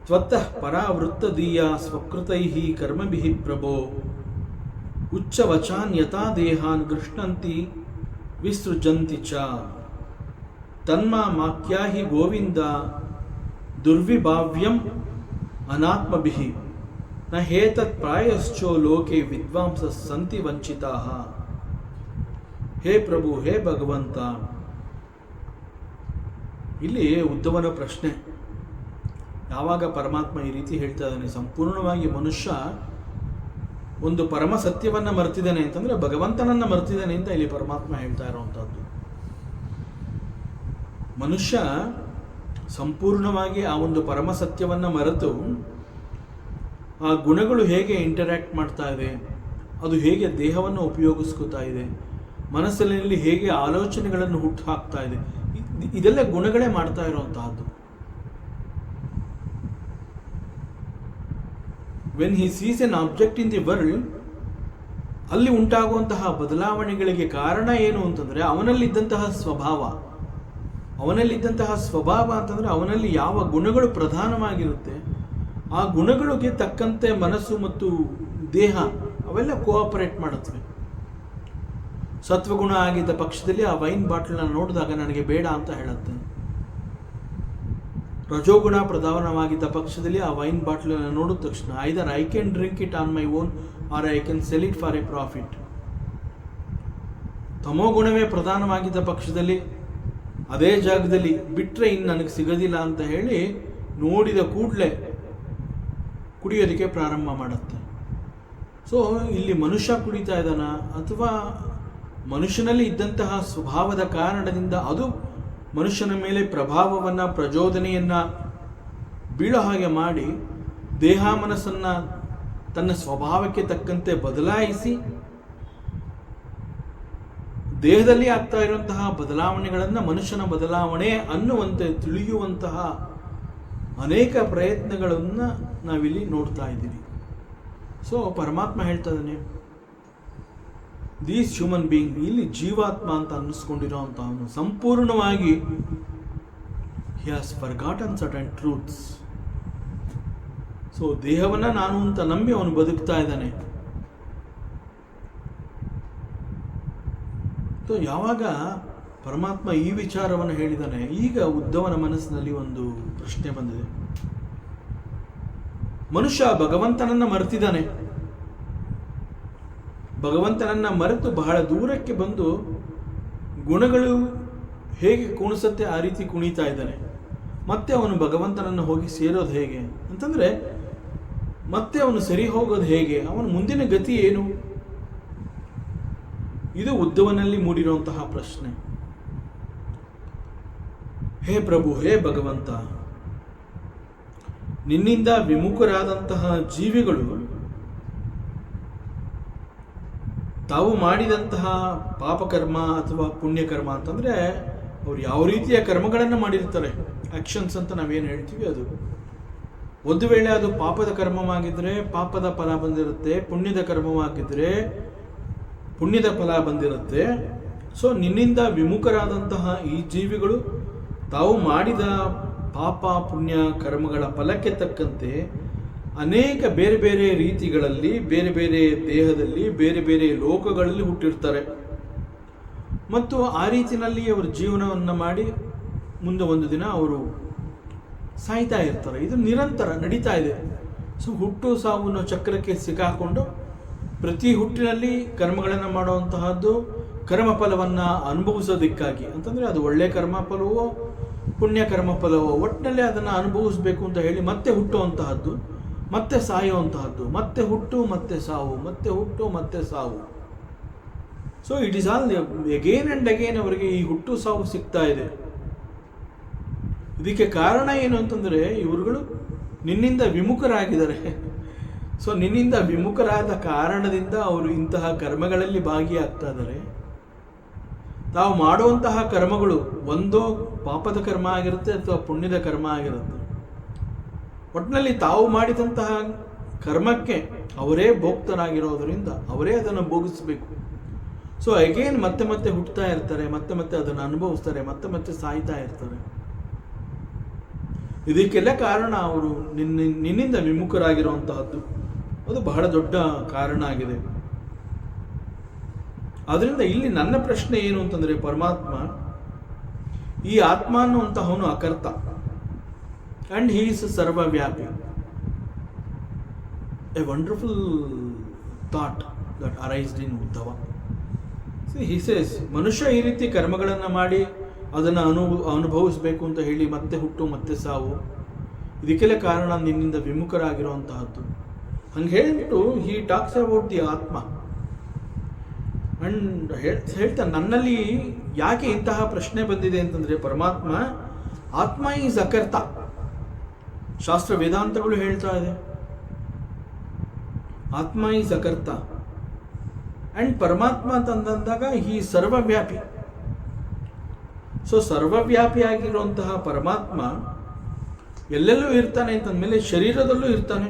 ತ್ವತ್ತಃ ಪರಾವೃತ್ತದೀಯ ಸ್ವಕೃತೈಹಿ ಕರ್ಮಭಿಃ ಪ್ರಭೋ ಉಚ್ಚವಚಾನ್ ಯಥಾ ದೇಹಾನ್ ಗೃಷ್ಣಂತಿ ವಿಸೃಜಂತಿ ಚ ತನ್ಮಾಕ್ಯಾಹಿ ಗೋವಿಂದ ದುರ್ವಿಭಾವ್ಯಂ ಅನಾತ್ಮಭಿಃ ನ ಹೇತತ್ ಪ್ರಾಯಶ್ಚೋ ಲೋಕೆ ವಿದ್ವಾಂಸ ಸಂತಿ ವಂಚಿತಾಃ. ಹೇ ಪ್ರಭು, ಹೇ ಭಗವಂತ, ಇಲ್ಲಿ ಉದ್ಧವನ ಪ್ರಶ್ನೆ. ಯಾವಾಗ ಪರಮಾತ್ಮ ಈ ರೀತಿ ಹೇಳ್ತಾ ಇದ್ದಾನೆ, ಸಂಪೂರ್ಣವಾಗಿ ಮನುಷ್ಯ ಒಂದು ಪರಮ ಸತ್ಯವನ್ನ ಮರೆತಿದ್ದಾನೆ ಅಂತಂದ್ರೆ ಭಗವಂತನನ್ನ ಮರೆತಿದ್ದಾನೆ ಅಂತ ಇಲ್ಲಿ ಪರಮಾತ್ಮ ಹೇಳ್ತಾ ಇರುವಂತಹದ್ದು. ಮನುಷ್ಯ ಸಂಪೂರ್ಣವಾಗಿ ಆ ಒಂದು ಪರಮ ಸತ್ಯವನ್ನ ಮರೆತು ಆ ಗುಣಗಳು ಹೇಗೆ ಇಂಟರ್ಯಾಕ್ಟ್ ಮಾಡ್ತಾ ಇದೆ, ಅದು ಹೇಗೆ ದೇಹವನ್ನು ಉಪಯೋಗಿಸ್ಕೋತಾ ಇದೆ, ಮನಸ್ಸಿನಲ್ಲಿ ಹೇಗೆ ಆಲೋಚನೆಗಳನ್ನು ಹುಟ್ಟು ಹಾಕ್ತಾ ಇದೆ, ಇದೆಲ್ಲ ಗುಣಗಳೇ ಮಾಡ್ತಾ ಇರುವಂತಹದ್ದು. When he seize N object in the world, ಅಲ್ಲಿ ಉಂಟಾಗುವಂತಹ ಬದಲಾವಣೆಗಳಿಗೆ ಕಾರಣ ಏನು ಅಂತಂದ್ರೆ ಅವನಲ್ಲಿದ್ದಂತಹ ಸ್ವಭಾವ. ಅವನಲ್ಲಿದ್ದಂತಹ ಸ್ವಭಾವ ಅಂತಂದ್ರೆ ಅವನಲ್ಲಿ ಯಾವ ಗುಣಗಳು ಪ್ರಧಾನವಾಗಿರುತ್ತೆ ಆ ಗುಣಗಳಿಗೆ ತಕ್ಕಂತೆ ಮನಸ್ಸು ಮತ್ತು ದೇಹ ಅವೆಲ್ಲ ಕೋಆಪರೇಟ್ ಮಾಡುತ್ತವೆ. ಸತ್ವಗುಣ ಆಗಿದ್ದ ಪಕ್ಷದಲ್ಲಿ ಆ ವೈನ್ ಬಾಟಲ್ನ ನೋಡಿದಾಗ ನನಗೆ ಬೇಡ ಅಂತ ಹೇಳುತ್ತೆ. ರಜೋಗುಣ ಪ್ರಧಾನವಾಗಿದ್ದ ಪಕ್ಷದಲ್ಲಿ ಆ ವೈನ್ ಬಾಟಲ್ ನೋಡಿದ ತಕ್ಷಣ either I can drink it on my own or I can sell it for a profit. ತಮೋಗುಣವೇ ಪ್ರಧಾನವಾಗಿದ್ದ ಪಕ್ಷದಲ್ಲಿ ಅದೇ ಜಾಗದಲ್ಲಿ ಬಿಟ್ಟರೆ ಇನ್ನು ನನಗೆ ಸಿಗೋದಿಲ್ಲ ಅಂತ ಹೇಳಿ ನೋಡಿದ ಕೂಡಲೇ ಕುಡಿಯೋದಕ್ಕೆ ಪ್ರಾರಂಭ ಮಾಡುತ್ತೆ. ಸೊ ಇಲ್ಲಿ ಮನುಷ್ಯ ಕುಡಿತಾ ಇದ್ದಾನ ಅಥವಾ ಮನುಷ್ಯನಲ್ಲಿ ಇದ್ದಂತಹ ಸ್ವಭಾವದ ಕಾರಣದಿಂದ ಅದು ಮನುಷ್ಯನ ಮೇಲೆ ಪ್ರಭಾವವನ್ನ ಪ್ರಚೋದನೆಯನ್ನ ಬೀಳೋ ಹಾಗೆ ಮಾಡಿ ದೇಹ ಮನಸ್ಸನ್ನ ತನ್ನ ಸ್ವಭಾವಕ್ಕೆ ತಕ್ಕಂತೆ ಬದಲಾಯಿಸಿ ದೇಹದಲ್ಲಿ ಆಗ್ತಾ ಇರುವಂತಹ ಬದಲಾವಣೆಗಳನ್ನು ಮನುಷ್ಯನ ಬದಲಾವಣೆ ಅನ್ನುವಂತೆ ತಿಳಿಯುವಂತಹ ಅನೇಕ ಪ್ರಯತ್ನಗಳನ್ನು ನಾವಿಲ್ಲಿ ನೋಡ್ತಾ ಇದ್ದೀವಿ. ಸೊ ಪರಮಾತ್ಮ ಹೇಳ್ತಾ ಇದ್ದಾನೆ, ದೀಸ್ ಹ್ಯೂಮನ್ ಬೀಯಿಂಗ್, ಇಲ್ಲಿ ಜೀವಾತ್ಮ ಅಂತ ಅನ್ನಿಸ್ಕೊಂಡಿರೋಂಥವನು ಸಂಪೂರ್ಣವಾಗಿ he has forgotten certain truths. So ದೇಹವನ್ನ ನಾನು ಅಂತ ನಂಬಿ ಅವನು ಬದುಕ್ತಾ ಇದ್ದಾನೆ. ಸೊ ಯಾವಾಗ ಪರಮಾತ್ಮ ಈ ವಿಚಾರವನ್ನು ಹೇಳಿದಾನೆ, ಈಗ ಉದ್ಧವನ ಮನಸ್ಸಿನಲ್ಲಿ ಒಂದು ಪ್ರಶ್ನೆ ಬಂದಿದೆ. ಮನುಷ್ಯ ಭಗವಂತನನ್ನ ಮರೆತಿದ್ದಾನೆ. ಭಗವಂತನನ್ನ ಮರೆತು ಬಹಳ ದೂರಕ್ಕೆ ಬಂದು ಗುಣಗಳು ಹೇಗೆ ಕುಣಿಸುತ್ತೆ ಆ ರೀತಿ ಕುಣಿತಾ ಇದ್ದಾನೆ. ಮತ್ತೆ ಅವನು ಭಗವಂತನನ್ನು ಹೋಗಿ ಸೇರೋದು ಹೇಗೆ ಅಂತಂದ್ರೆ, ಮತ್ತೆ ಅವನು ಸರಿ ಹೋಗೋದು ಹೇಗೆ, ಅವನ ಮುಂದಿನ ಗತಿ ಏನು? ಇದು ಉದ್ಧವನಲ್ಲಿ ಮೂಡಿರುವಂತಹ ಪ್ರಶ್ನೆ. ಹೇ ಪ್ರಭು, ಹೇ ಭಗವಂತ, ನಿನ್ನಿಂದ ವಿಮುಖರಾದಂತಹ ಜೀವಿಗಳು ತಾವು ಮಾಡಿದಂತಹ ಪಾಪಕರ್ಮ ಅಥವಾ ಪುಣ್ಯಕರ್ಮ ಅಂತಂದ್ರೆ ಅವ್ರು ಯಾವ ರೀತಿಯ ಕರ್ಮಗಳನ್ನು ಮಾಡಿರ್ತಾರೆ, ಆಕ್ಷನ್ಸ್ ಅಂತ ನಾವೇನು ಹೇಳ್ತೀವಿ, ಅದು ಒಂದು ವೇಳೆ ಅದು ಪಾಪದ ಕರ್ಮವಾಗಿದ್ರೆ ಪಾಪದ ಫಲ ಬಂದಿರುತ್ತೆ, ಪುಣ್ಯದ ಕರ್ಮವಾಗಿದ್ರೆ ಪುಣ್ಯದ ಫಲ ಬಂದಿರುತ್ತೆ. ಸೊ ನಿನ್ನಿಂದ ವಿಮುಖರಾದಂತಹ ಈ ಜೀವಿಗಳು ತಾವು ಮಾಡಿದ ಪಾಪ ಪುಣ್ಯ ಕರ್ಮಗಳ ಫಲಕ್ಕೆ ತಕ್ಕಂತೆ ಅನೇಕ ಬೇರೆ ಬೇರೆ ರೀತಿಗಳಲ್ಲಿ, ಬೇರೆ ಬೇರೆ ದೇಹದಲ್ಲಿ, ಬೇರೆ ಬೇರೆ ಲೋಕಗಳಲ್ಲಿ ಹುಟ್ಟಿರ್ತಾರೆ. ಮತ್ತು ಆ ರೀತಿಯಲ್ಲಿ ಅವರು ಜೀವನವನ್ನು ಮಾಡಿ ಮುಂದೆ ಒಂದು ದಿನ ಅವರು ಸಾಯ್ತಾ ಇರ್ತಾರೆ. ಇದು ನಿರಂತರ ನಡೀತಾ ಇದೆ. ಸೊ ಹುಟ್ಟು ಸಾವು ಚಕ್ರಕ್ಕೆ ಸಿಕ್ಕಾಕೊಂಡು ಪ್ರತಿ ಹುಟ್ಟಿನಲ್ಲಿ ಕರ್ಮಗಳನ್ನು ಮಾಡುವಂತಹದ್ದು, ಕರ್ಮಫಲವನ್ನು ಅನುಭವಿಸೋದಕ್ಕಾಗಿ ಅಂತಂದರೆ ಅದು ಒಳ್ಳೆ ಕರ್ಮಫಲವೋ ಪುಣ್ಯ ಕರ್ಮಫಲವೋ ಒಟ್ಟಿನಲ್ಲಿ ಅದನ್ನು ಅನುಭವಿಸಬೇಕು ಅಂತ ಹೇಳಿ ಮತ್ತೆ ಹುಟ್ಟುವಂತಹದ್ದು, ಮತ್ತೆ ಸಾಯುವಂತಹದ್ದು, ಮತ್ತೆ ಹುಟ್ಟು ಮತ್ತೆ ಸಾವು, ಮತ್ತೆ ಹುಟ್ಟು ಮತ್ತೆ ಸಾವು. So it is all again and again ಅವರಿಗೆ ಈ ಹುಟ್ಟು ಸಾವು ಸಿಗ್ತಾ ಇದೆ. ಇದಕ್ಕೆ ಕಾರಣ ಏನು ಅಂತಂದರೆ ಇವರುಗಳು ನಿನ್ನಿಂದ ವಿಮುಖರಾಗಿದ್ದಾರೆ. ಸೊ ನಿನ್ನಿಂದ ವಿಮುಖರಾದ ಕಾರಣದಿಂದ ಅವರು ಇಂತಹ ಕರ್ಮಗಳಲ್ಲಿ ಭಾಗಿಯಾಗ್ತಾ ಇದ್ದಾರೆ. ತಾವು ಮಾಡುವಂತಹ ಕರ್ಮಗಳು ಒಂದೋ ಪಾಪದ ಕರ್ಮ ಆಗಿರುತ್ತೆ ಅಥವಾ ಪುಣ್ಯದ ಕರ್ಮ ಆಗಿರುತ್ತೆ. ಒಟ್ಟಿನಲ್ಲಿ ತಾವು ಮಾಡಿದಂತಹ ಕರ್ಮಕ್ಕೆ ಅವರೇ ಭೋಕ್ತರಾಗಿರೋದರಿಂದ ಅವರೇ ಅದನ್ನು ಭೋಗಿಸಬೇಕು. ಸೊ ಅಗೇನ್ ಮತ್ತೆ ಮತ್ತೆ ಹುಟ್ಟುತ್ತಾ ಇರ್ತಾರೆ, ಮತ್ತೆ ಮತ್ತೆ ಅದನ್ನು ಅನುಭವಿಸ್ತಾರೆ, ಮತ್ತೆ ಮತ್ತೆ ಸಾಯ್ತಾ ಇರ್ತಾರೆ. ಇದಕ್ಕೆಲ್ಲ ಕಾರಣ ಅವರು ನಿನ್ನಿಂದ ವಿಮುಖರಾಗಿರುವಂತಹದ್ದು. ಅದು ಬಹಳ ದೊಡ್ಡ ಕಾರಣ ಆಗಿದೆ. ಅದರಿಂದ ಇಲ್ಲಿ ನನ್ನ ಪ್ರಶ್ನೆ ಏನು ಅಂತಂದರೆ, ಪರಮಾತ್ಮ ಈ ಆತ್ಮ ಅನ್ನುವಂತಹವನು ಅಕರ್ತ and he is sarvavyapi. A wonderful thought that arised in Uddhava. He says, ಮನುಷ್ಯ ಈ ರೀತಿ ಕರ್ಮಗಳನ್ನು ಮಾಡಿ ಅದನ್ನು ಅನುಭವಿಸಬೇಕು ಅಂತ ಹೇಳಿ ಮತ್ತೆ ಹುಟ್ಟು ಮತ್ತೆ ಸಾವು, ಇದಕ್ಕೆಲ್ಲ ಕಾರಣ ನಿನ್ನಿಂದ ವಿಮುಖರಾಗಿರುವಂತಹದ್ದು. ಹಂಗೆ ಹೇಳಿಬಿಟ್ಟು ಹಿ ಟಾಕ್ಸ್ ಅಬೌಟ್ ದಿ ಆತ್ಮ ಅಂಡ್ ಹೇಳ್ತಾ, ನನ್ನಲ್ಲಿ ಯಾಕೆ ಇಂತಹ ಪ್ರಶ್ನೆ ಬಂದಿದೆ ಅಂತಂದರೆ, ಪರಮಾತ್ಮ ಆತ್ಮ ಈಸ್ ಅಕರ್ತ. ಶಾಸ್ತ್ರ ವೇದಾಂತಗಳು ಹೇಳ್ತಾ ಇದೆ ಆತ್ಮ ಈಸ್ ಅಕರ್ತ ಆ್ಯಂಡ್ ಪರಮಾತ್ಮ ಅಂತಂದಾಗ ಹಿ ಸರ್ವವ್ಯಾಪಿ. ಸೊ ಸರ್ವವ್ಯಾಪಿ ಆಗಿರುವಂತಹ ಪರಮಾತ್ಮ ಎಲ್ಲೆಲ್ಲೂ ಇರ್ತಾನೆ ಅಂತಂದಮೇಲೆ ಶರೀರದಲ್ಲೂ ಇರ್ತಾನೆ.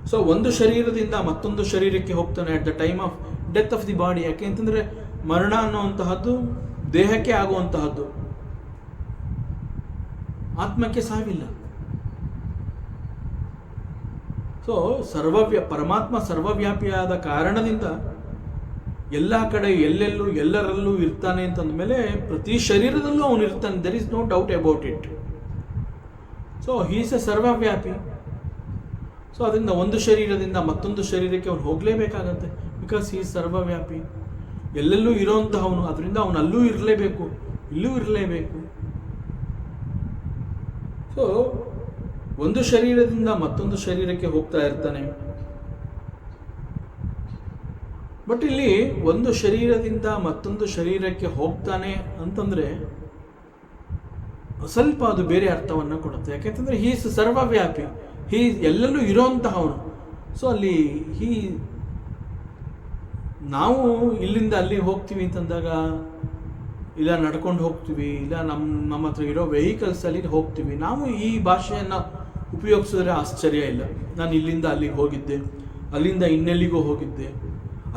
ಸೊ ಒಂದು ಶರೀರದಿಂದ ಮತ್ತೊಂದು ಶರೀರಕ್ಕೆ ಹೋಗ್ತಾನೆ at the time of death of the body. ಯಾಕೆ ಅಂತಂದರೆ ಮರಣ ಅನ್ನುವಂತಹದ್ದು ದೇಹಕ್ಕೆ ಆಗುವಂತಹದ್ದು, ಆತ್ಮಕ್ಕೆ ಸಾವಿಲ್ಲ. ಸೊ ಪರಮಾತ್ಮ ಸರ್ವವ್ಯಾಪಿಯಾದ ಕಾರಣದಿಂದ ಎಲ್ಲ ಕಡೆ ಎಲ್ಲೆಲ್ಲೂ ಎಲ್ಲರಲ್ಲೂ ಇರ್ತಾನೆ ಅಂತಂದಮೇಲೆ ಪ್ರತಿ ಶರೀರದಲ್ಲೂ ಅವನು ಇರ್ತಾನೆ. There is no doubt about it. So he's a sarvavyapi. So ಅದರಿಂದ ಒಂದು ಶರೀರದಿಂದ ಮತ್ತೊಂದು ಶರೀರಕ್ಕೆ ಅವನು ಹೋಗಲೇಬೇಕಾಗತ್ತೆ, ಬಿಕಾಸ್ ಹೀ ಸರ್ವವ್ಯಾಪಿ. ಎಲ್ಲೆಲ್ಲೂ ಇರೋಂತಹವನು, ಅದರಿಂದ ಅವನು ಅಲ್ಲೂ ಇರಲೇಬೇಕು, ಇಲ್ಲೂ ಇರಲೇಬೇಕು. ಸೊ ಒಂದು ಶರೀರದಿಂದ ಮತ್ತೊಂದು ಶರೀರಕ್ಕೆ ಹೋಗ್ತಾ ಇರ್ತಾನೆ. ಬಟ್ ಇಲ್ಲಿ ಒಂದು ಶರೀರದಿಂದ ಮತ್ತೊಂದು ಶರೀರಕ್ಕೆ ಹೋಗ್ತಾನೆ ಅಂತಂದ್ರೆ ಸ್ವಲ್ಪ ಅದು ಬೇರೆ ಅರ್ಥವನ್ನು ಕೊಡುತ್ತೆ. ಯಾಕೆಂತಂದ್ರೆ ಹೀ ಇಸ್ ಸರ್ವವ್ಯಾಪಿ, ಹೀ ಎಲ್ಲೆಲ್ಲೂ ಇರೋಂತಹವನು. ಸೊ ಅಲ್ಲಿ ನಾವು ಇಲ್ಲಿಂದ ಅಲ್ಲಿ ಹೋಗ್ತೀವಿ ಅಂತಂದಾಗ, ಇಲ್ಲ ನಡ್ಕೊಂಡು ಹೋಗ್ತೀವಿ, ಇಲ್ಲ ನಮ್ಮ ಹತ್ರ ಇರೋ ವೆಹಿಕಲ್ಸಲ್ಲಿ ಹೋಗ್ತೀವಿ, ನಾವು ಈ ಭಾಷೆಯನ್ನು ಉಪಯೋಗಿಸಿದ್ರೆ ಆಶ್ಚರ್ಯ ಇಲ್ಲ. ನಾನು ಇಲ್ಲಿಂದ ಅಲ್ಲಿಗೆ ಹೋಗಿದ್ದೆ, ಅಲ್ಲಿಂದ ಇನ್ನೆಲ್ಲಿಗೂ ಹೋಗಿದ್ದೆ,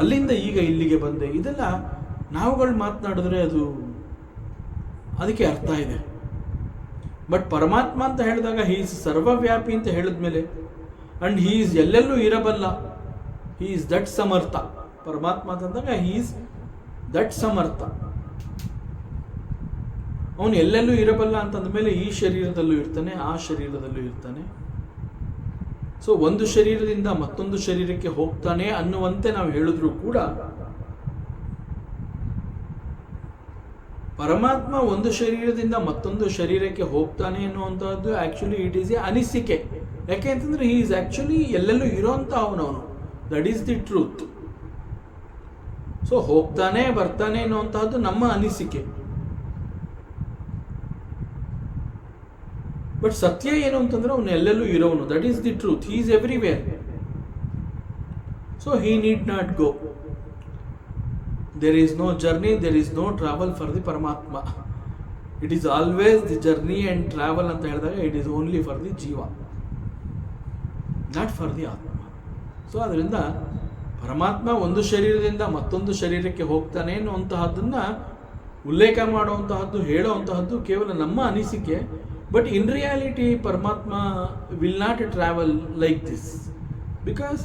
ಅಲ್ಲಿಂದ ಈಗ ಇಲ್ಲಿಗೆ ಬಂದೆ, ಇದೆಲ್ಲ ನಾವುಗಳು ಮಾತನಾಡಿದ್ರೆ ಅದಕ್ಕೆ ಅರ್ಥ ಇದೆ. ಬಟ್ ಪರಮಾತ್ಮ ಅಂತ ಹೇಳಿದಾಗ ಹೀ ಈಸ್ ಸರ್ವವ್ಯಾಪಿ ಅಂತ ಹೇಳಿದ್ಮೇಲೆ ಅಂಡ್ ಹೀ ಈಸ್ ಎಲ್ಲೆಲ್ಲೂ ಇರಬಲ್ಲ, ಹೀ ಈಸ್ ದಟ್ ಸಮರ್ಥ. ಪರಮಾತ್ಮ ಅಂತಂದಾಗ ಹೀ ಈಸ್ ದಟ್ ಸಮರ್ಥ. ಅವನು ಎಲ್ಲೆಲ್ಲೂ ಇರಬಲ್ಲ ಅಂತಂದ್ಮೇಲೆ ಈ ಶರೀರದಲ್ಲೂ ಇರ್ತಾನೆ, ಆ ಶರೀರದಲ್ಲೂ ಇರ್ತಾನೆ. ಸೊ ಒಂದು ಶರೀರದಿಂದ ಮತ್ತೊಂದು ಶರೀರಕ್ಕೆ ಹೋಗ್ತಾನೆ ಅನ್ನುವಂತೆ ನಾವು ಹೇಳಿದ್ರು ಕೂಡ ಪರಮಾತ್ಮ ಒಂದು ಶರೀರದಿಂದ ಮತ್ತೊಂದು ಶರೀರಕ್ಕೆ ಹೋಗ್ತಾನೆ ಅನ್ನುವಂಥದ್ದು ಆಕ್ಚುಲಿ ಇಟ್ ಈಸ್ ಎ ಅನಿಸಿಕೆ. ಯಾಕೆ ಅಂತಂದ್ರೆ ಹಿ ಈಸ್ ಆಕ್ಚುಲಿ ಎಲ್ಲೆಲ್ಲೂ ಇರೋಂಥ ಅವನು, that is the truth. So ಹೋಗ್ತಾನೆ ಬರ್ತಾನೆ ಅನ್ನುವಂತಹದ್ದು ನಮ್ಮ ಅನಿಸಿಕೆ. ಬಟ್ ಸತ್ಯ ಏನು ಅಂತಂದ್ರೆ ಅವನು ಎಲ್ಲೆಲ್ಲೂ ಇರೋನು, that is the truth. He is everywhere. So he need not go. There is no journey, there is no travel for the Paramatma. It is always the journey and travel ಅಂತ ಹೇಳಿದಾಗ it is only for the jiva, not for the atma. So ಅದರಿಂದ ಪರಮಾತ್ಮ ಒಂದು ಶರೀರದಿಂದ ಮತ್ತೊಂದು ಶರೀರಕ್ಕೆ ಹೋಗ್ತಾನೆ ಅನ್ನುವಂತಹದ್ದನ್ನ ಉಲ್ಲೇಖ ಮಾಡುವಂತಹದ್ದು, ಹೇಳುವಂತಹದ್ದು ಕೇವಲ ನಮ್ಮ ಅನಿಸಿಕೆ. ಬಟ್ ಇನ್ ರಿಯಾಲಿಟಿ ಪರಮಾತ್ಮ will not travel like this, because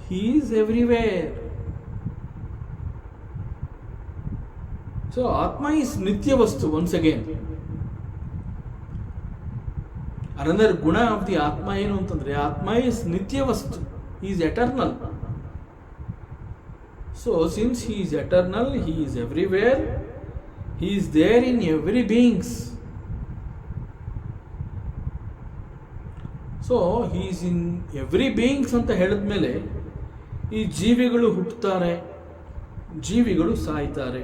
he is everywhere. So ಆತ್ಮ ಈಸ್ ನಿತ್ಯ ವಸ್ತು. ಒನ್ಸ್ ಅಗೇನ್ ಅನದರ್ ಗುಣ ಆಫ್ ದಿ ಆತ್ಮ ಏನು ಅಂತಂದ್ರೆ, ಆತ್ಮ ಈಸ್ ನಿತ್ಯ ವಸ್ತು, is eternal. So since he is eternal, he is everywhere, he is there in every beings. So he is in every beings ಅಂತ ಹೇಳಿದ್ಮೇಲೆ ಈ ಜೀವಿಗಳು ಹುಟ್ಟುತ್ತಾರೆ, ಜೀವಿಗಳು ಸಾಯ್ತಾರೆ.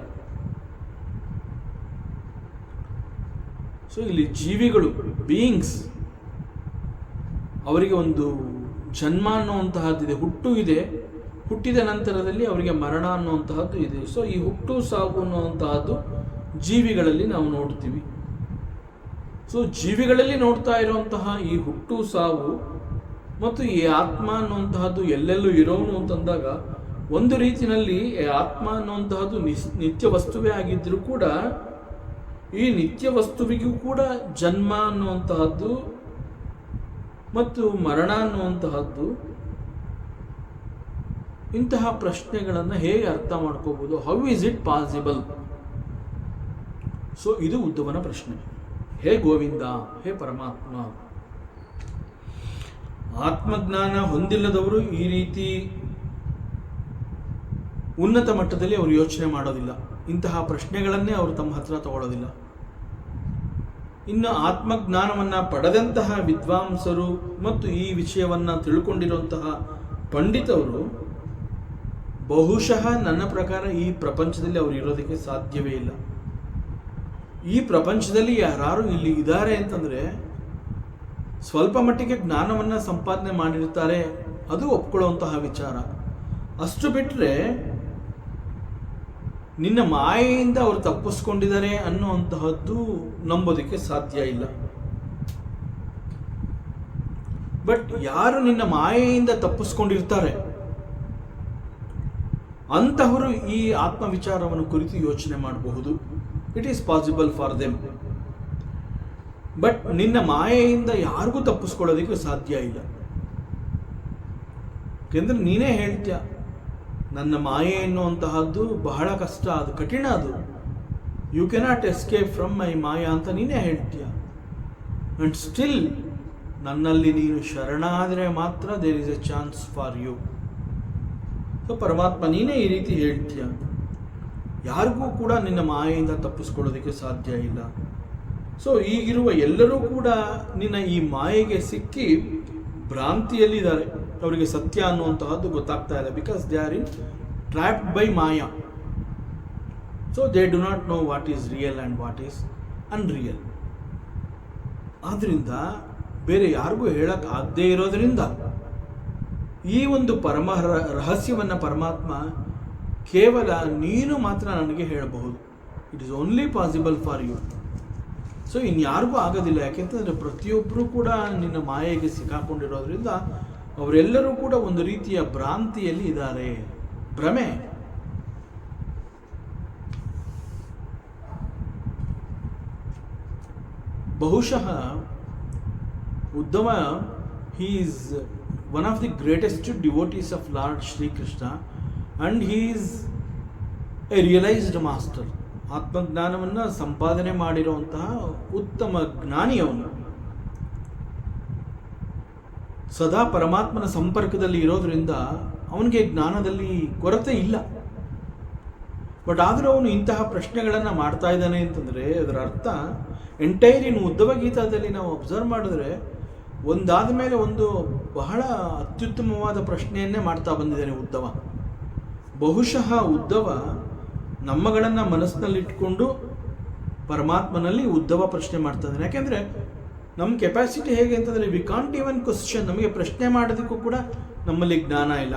ಸೊ ಇಲ್ಲಿ ಜೀವಿಗಳು ಬೀಯಿಂಗ್ಸ್, ಅವರಿಗೆ ಒಂದು ಜನ್ಮ ಅನ್ನುವಂತಹದ್ದಿದೆ, ಹುಟ್ಟು ಇದೆ, ಹುಟ್ಟಿದ ನಂತರದಲ್ಲಿ ಅವರಿಗೆ ಮರಣ ಅನ್ನುವಂತಹದ್ದು ಇದೆ. ಸೊ ಈ ಹುಟ್ಟು ಸಾವು ಅನ್ನುವಂತಹದ್ದು ಜೀವಿಗಳಲ್ಲಿ ನಾವು ನೋಡ್ತೀವಿ. ಸೊ ಜೀವಿಗಳಲ್ಲಿ ನೋಡ್ತಾ ಇರುವಂತಹ ಈ ಹುಟ್ಟು ಸಾವು ಮತ್ತು ಈ ಆತ್ಮ ಅನ್ನುವಂತಹದ್ದು ಎಲ್ಲೆಲ್ಲೂ ಇರೋನು ಅಂತಂದಾಗ, ಒಂದು ರೀತಿಯಲ್ಲಿ ಆತ್ಮ ಅನ್ನುವಂತಹದ್ದು ನಿತ್ಯ ವಸ್ತುವೇ ಆಗಿದ್ದರೂ ಕೂಡ ಈ ನಿತ್ಯ ವಸ್ತುವಿಗೂ ಕೂಡ ಜನ್ಮ ಅನ್ನುವಂತಹದ್ದು ಮತ್ತು ಮರಣ ಅನ್ನುವಂತಹದ್ದು ಇಂತಹ ಪ್ರಶ್ನೆಗಳನ್ನು ಹೇಗೆ ಅರ್ಥ ಮಾಡ್ಕೋಬಹುದು? How is it possible? So ಇದು ಉದ್ಧವನ ಪ್ರಶ್ನೆ. ಹೇ ಗೋವಿಂದ, ಹೇ ಪರಮಾತ್ಮ, ಆತ್ಮಜ್ಞಾನ ಹೊಂದಿಲ್ಲದವರು ಈ ರೀತಿ ಉನ್ನತ ಮಟ್ಟದಲ್ಲಿ ಅವರು ಯೋಚನೆ ಮಾಡೋದಿಲ್ಲ. ಇಂತಹ ಪ್ರಶ್ನೆಗಳನ್ನೇ ಅವರು ತಮ್ಮ ಹತ್ರ ತಗೊಳ್ಳೋದಿಲ್ಲ. ಇನ್ನು ಆತ್ಮಜ್ಞಾನವನ್ನು ಪಡೆದಂತಹ ವಿದ್ವಾಂಸರು ಮತ್ತು ಈ ವಿಷಯವನ್ನು ತಿಳ್ಕೊಂಡಿರುವಂತಹ ಪಂಡಿತರು ಬಹುಶಃ ನನ್ನ ಪ್ರಕಾರ ಈ ಪ್ರಪಂಚದಲ್ಲಿ ಅವರು ಇರೋದಕ್ಕೆ ಸಾಧ್ಯವೇ ಇಲ್ಲ. ಈ ಪ್ರಪಂಚದಲ್ಲಿ ಯಾರು ಇಲ್ಲಿ ಇದ್ದಾರೆ ಅಂತಂದರೆ ಸ್ವಲ್ಪ ಮಟ್ಟಿಗೆ ಜ್ಞಾನವನ್ನು ಸಂಪಾದನೆ ಮಾಡಿರ್ತಾರೆ, ಅದು ಒಪ್ಕೊಳ್ಳುವಂತಹ ವಿಚಾರ. ಅಷ್ಟು ಬಿಟ್ಟರೆ ನಿನ್ನ ಮಾಯೆಯಿಂದ ಅವರು ತಪ್ಪಿಸ್ಕೊಂಡಿದ್ದಾರೆ ಅನ್ನುವಂತಹದ್ದು ನಂಬೋದಕ್ಕೆ ಸಾಧ್ಯ ಇಲ್ಲ. ಬಟ್ ಯಾರು ನಿನ್ನ ಮಾಯೆಯಿಂದ ತಪ್ಪಿಸ್ಕೊಂಡಿರ್ತಾರೆ ಅಂತಹವರು ಈ ಆತ್ಮವಿಚಾರವನ್ನು ಕುರಿತು ಯೋಚನೆ ಮಾಡಬಹುದು. It is possible for them. But ನಿನ್ನ ಮಾಯೆಯಿಂದ ಯಾರಿಗೂ ತಪ್ಪಿಸ್ಕೊಳ್ಳೋದಕ್ಕೆ ಸಾಧ್ಯ ಇಲ್ಲ. ಯಾಕೆಂದ್ರೆ ನೀನೇ ಹೇಳ್ತೀಯ, ನನ್ನ ಮಾಯೆ ಎನ್ನುವಂತಹದ್ದು ಬಹಳ ಕಷ್ಟ, ಅದು ಕಠಿಣ, ಅದು you cannot escape from my maya ಅಂತ ನೀನೇ ಹೇಳ್ತೀಯ. ಅಂಡ್ ಸ್ಟಿಲ್ ನನ್ನಲ್ಲಿ ನೀನು ಶರಣಾದರೆ ಮಾತ್ರ there is a chance for you. So Paramatma ನೀನೇ ಈ ರೀತಿ ಹೇಳ್ತೀಯ, ಯಾರಿಗೂ ಕೂಡ ನಿನ್ನ ಮಾಯೆಯಿಂದ ತಪ್ಪಿಸ್ಕೊಳ್ಳೋದಕ್ಕೆ ಸಾಧ್ಯ ಇಲ್ಲ. ಸೊ ಈಗಿರುವ ಎಲ್ಲರೂ ಕೂಡ ನಿನ್ನ ಈ ಮಾಯೆಗೆ ಸಿಕ್ಕಿ ಭ್ರಾಂತಿಯಲ್ಲಿದ್ದಾರೆ. ಅವರಿಗೆ ಸತ್ಯ ಅನ್ನುವಂತಹದ್ದು ಗೊತ್ತಾಗ್ತಾ ಇಲ್ಲ. Because they are in trapped by Maya. So they do not know what is real and what is unreal. ಆದ್ದರಿಂದ ಬೇರೆ ಯಾರಿಗೂ ಹೇಳಕ್ಕೆ ಆಗದೇ ಇರೋದ್ರಿಂದ ಈ ಒಂದು ಪರಮ ರಹಸ್ಯವನ್ನು ಪರಮಾತ್ಮ ಕೇವಲ ನೀನು ಮಾತ್ರ ನನಗೆ ಹೇಳಬಹುದು. It is only possible for you. So ಇನ್ಯಾರಿಗೂ ಆಗೋದಿಲ್ಲ. ಯಾಕೆಂತಂದರೆ ಪ್ರತಿಯೊಬ್ಬರೂ ಕೂಡ ನಿನ್ನ ಮಾಯೆಗೆ ಸಿಕ್ಕಾಕೊಂಡಿರೋದ್ರಿಂದ ಅವರೆಲ್ಲರೂ ಕೂಡ ಒಂದು ರೀತಿಯ ಭ್ರಾಂತಿಯಲ್ಲಿ ಇದ್ದಾರೆ, ಭ್ರಮೆ. ಬಹುಶಃ Uddhava he is one of the greatest devotees of Lord Shri Krishna and he is a realized master. ಆತ್ಮಜ್ಞಾನವನ್ನು ಸಂಪಾದನೆ ಮಾಡಿರುವಂತಹ ಉತ್ತಮ ಜ್ಞಾನಿಯವನು. ಸದಾ ಪರಮಾತ್ಮನ ಸಂಪರ್ಕದಲ್ಲಿ ಇರೋದ್ರಿಂದ ಅವನಿಗೆ ಜ್ಞಾನದಲ್ಲಿ ಕೊರತೆ ಇಲ್ಲ. ಬಟ್ ಆದರೂ ಅವನು ಇಂತಹ ಪ್ರಶ್ನೆಗಳನ್ನು ಮಾಡ್ತಾ ಇದ್ದಾನೆ ಅಂತಂದರೆ ಅದರ ಅರ್ಥ ಎಂಟೈರ್ ಇನ್ನು ಉದ್ಧವ ಗೀತಾದಲ್ಲಿ ನಾವು ಅಬ್ಸರ್ವ್ ಮಾಡಿದ್ರೆ ಒಂದಾದ ಮೇಲೆ ಒಂದು ಬಹಳ ಅತ್ಯುತ್ತಮವಾದ ಪ್ರಶ್ನೆಯನ್ನೇ ಮಾಡ್ತಾ ಬಂದಿದ್ದಾನೆ ಉದ್ಧವ. ಬಹುಶಃ ಉದ್ಧವ ನಮ್ಮಗಳನ್ನು ಮನಸ್ಸಿನಲ್ಲಿಟ್ಕೊಂಡು ಪರಮಾತ್ಮನಲ್ಲಿ ಉದ್ಧವ ಪ್ರಶ್ನೆ ಮಾಡ್ತಾ ಇದ್ದಾನೆ. ಯಾಕೆಂದರೆ ನಮ್ಮ ಕೆಪಾಸಿಟಿ ಹೇಗೆ ಅಂತಂದರೆ ವಿ ಕಾಂಟ್ ಈವನ್ ಕ್ವಶನ್, ನಮಗೆ ಪ್ರಶ್ನೆ ಮಾಡೋದಕ್ಕೂ ಕೂಡ ನಮ್ಮಲ್ಲಿ ಜ್ಞಾನ ಇಲ್ಲ.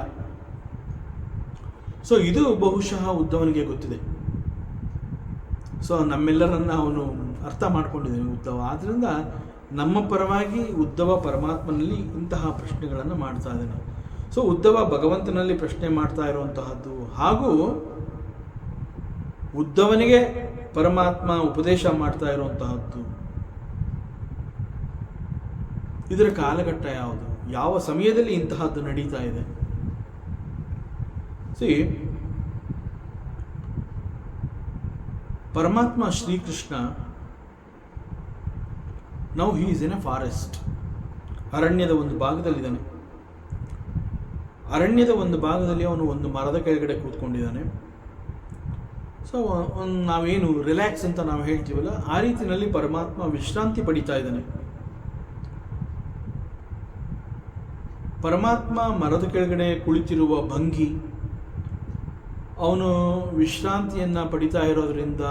ಸೊ ಇದು ಬಹುಶಃ ಉದ್ಧವನಿಗೆ ಗೊತ್ತಿದೆ. ಸೊ ನಮ್ಮೆಲ್ಲರನ್ನ ಅವನು ಅರ್ಥ ಮಾಡ್ಕೊಂಡಿದ್ದಾನೆ ಉದ್ಧವ. ಆದ್ದರಿಂದ ನಮ್ಮ ಪರವಾಗಿ ಉದ್ಧವ ಪರಮಾತ್ಮನಲ್ಲಿ ಇಂತಹ ಪ್ರಶ್ನೆಗಳನ್ನು ಮಾಡ್ತಾ ಇದ್ದಾನೆ. ಸೊ ಉದ್ಧವ ಭಗವಂತನಲ್ಲಿ ಪ್ರಶ್ನೆ ಮಾಡ್ತಾ ಇರುವಂತಹದ್ದು ಹಾಗೂ ಉದ್ಧವನಿಗೆ ಪರಮಾತ್ಮ ಉಪದೇಶ ಮಾಡ್ತಾ ಇರುವಂತಹದ್ದು, ಇದರ ಕಾಲಘಟ್ಟ ಯಾವುದು, ಯಾವ ಸಮಯದಲ್ಲಿ ಇಂತಹದ್ದು ನಡೀತಾ ಇದೆ? Paramatma Shrikrishna now he is in a forest. ಅರಣ್ಯದ ಒಂದು ಭಾಗದಲ್ಲಿದ್ದಾನೆ. ಅರಣ್ಯದ ಒಂದು ಭಾಗದಲ್ಲಿ ಅವನು ಒಂದು ಮರದ ಕೆಳಗಡೆ ಕೂತ್ಕೊಂಡಿದ್ದಾನೆ. ಸೊ ನಾವೇನು ರಿಲ್ಯಾಕ್ಸ್ ಅಂತ ನಾವು ಹೇಳ್ತೀವಲ್ಲ, ಆ ರೀತಿಯಲ್ಲಿ ಪರಮಾತ್ಮ ವಿಶ್ರಾಂತಿ ಪಡಿತಾ ಇದ್ದಾನೆ. ಪರಮಾತ್ಮ ಮರದ ಕೆಳಗಡೆ ಕುಳಿತಿರುವ ಭಂಗಿ, ಅವನು ವಿಶ್ರಾಂತಿಯನ್ನು ಪಡಿತಾ ಇರೋದ್ರಿಂದ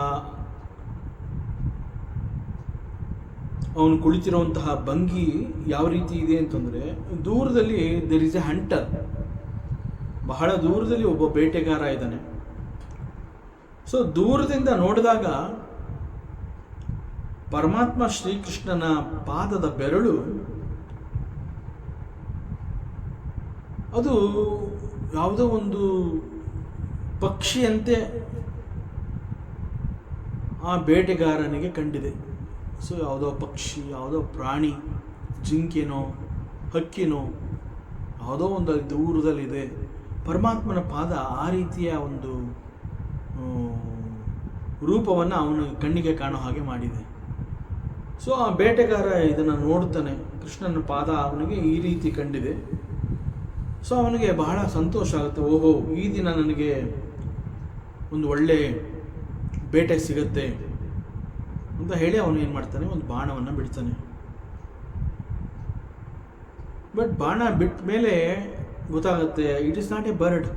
ಅವನು ಕುಳಿತಿರುವಂತಹ ಭಂಗಿ ಯಾವ ರೀತಿ ಇದೆ ಅಂತಂದರೆ, ದೂರದಲ್ಲಿ ದೇರ್ ಇಸ್ ಎ ಹಂಟರ್, ಬಹಳ ದೂರದಲ್ಲಿ ಒಬ್ಬ ಬೇಟೆಗಾರ ಇದ್ದಾನೆ. ಸೊ ದೂರದಿಂದ ನೋಡಿದಾಗ ಪರಮಾತ್ಮ ಶ್ರೀಕೃಷ್ಣನ ಪಾದದ ಬೆರಳು ಅದು ಯಾವುದೋ ಒಂದು ಪಕ್ಷಿಯಂತೆ ಆ ಬೇಟೆಗಾರನಿಗೆ ಕಂಡಿದೆ. ಸೊ ಯಾವುದೋ ಪಕ್ಷಿ, ಯಾವುದೋ ಪ್ರಾಣಿ, ಜಿಂಕೆನೋ ಹಕ್ಕಿನೋ ಯಾವುದೋ ಒಂದು ದೂರದಲ್ಲಿದೆ. ಪರಮಾತ್ಮನ ಪಾದ ಆ ರೀತಿಯ ಒಂದು ರೂಪವನ್ನು ಅವನ ಕಣ್ಣಿಗೆ ಕಾಣೋ ಹಾಗೆ ಮಾಡಿದೆ. ಸೊ ಆ ಬೇಟೆಗಾರ ಇದನ್ನು ನೋಡ್ತಾನೆ, ಕೃಷ್ಣನ ಪಾದ ಅವನಿಗೆ ಈ ರೀತಿ ಕಂಡಿದೆ. ಸೊ ಅವನಿಗೆ ಬಹಳ ಸಂತೋಷ ಆಗುತ್ತೆ, ಓಹೋ ಈ ದಿನ ನನಗೆ ಒಂದು ಒಳ್ಳೆ ಬೇಟೆ ಸಿಗತ್ತೆ ಅಂತ ಹೇಳಿ ಅವನು ಏನು ಮಾಡ್ತಾನೆ, ಒಂದು ಬಾಣವನ್ನು ಬಿಡ್ತಾನೆ. ಬಟ್ ಬಾಣ ಬಿಟ್ಟ ಮೇಲೆ ಗೊತ್ತಾಗುತ್ತೆ it is not A bird,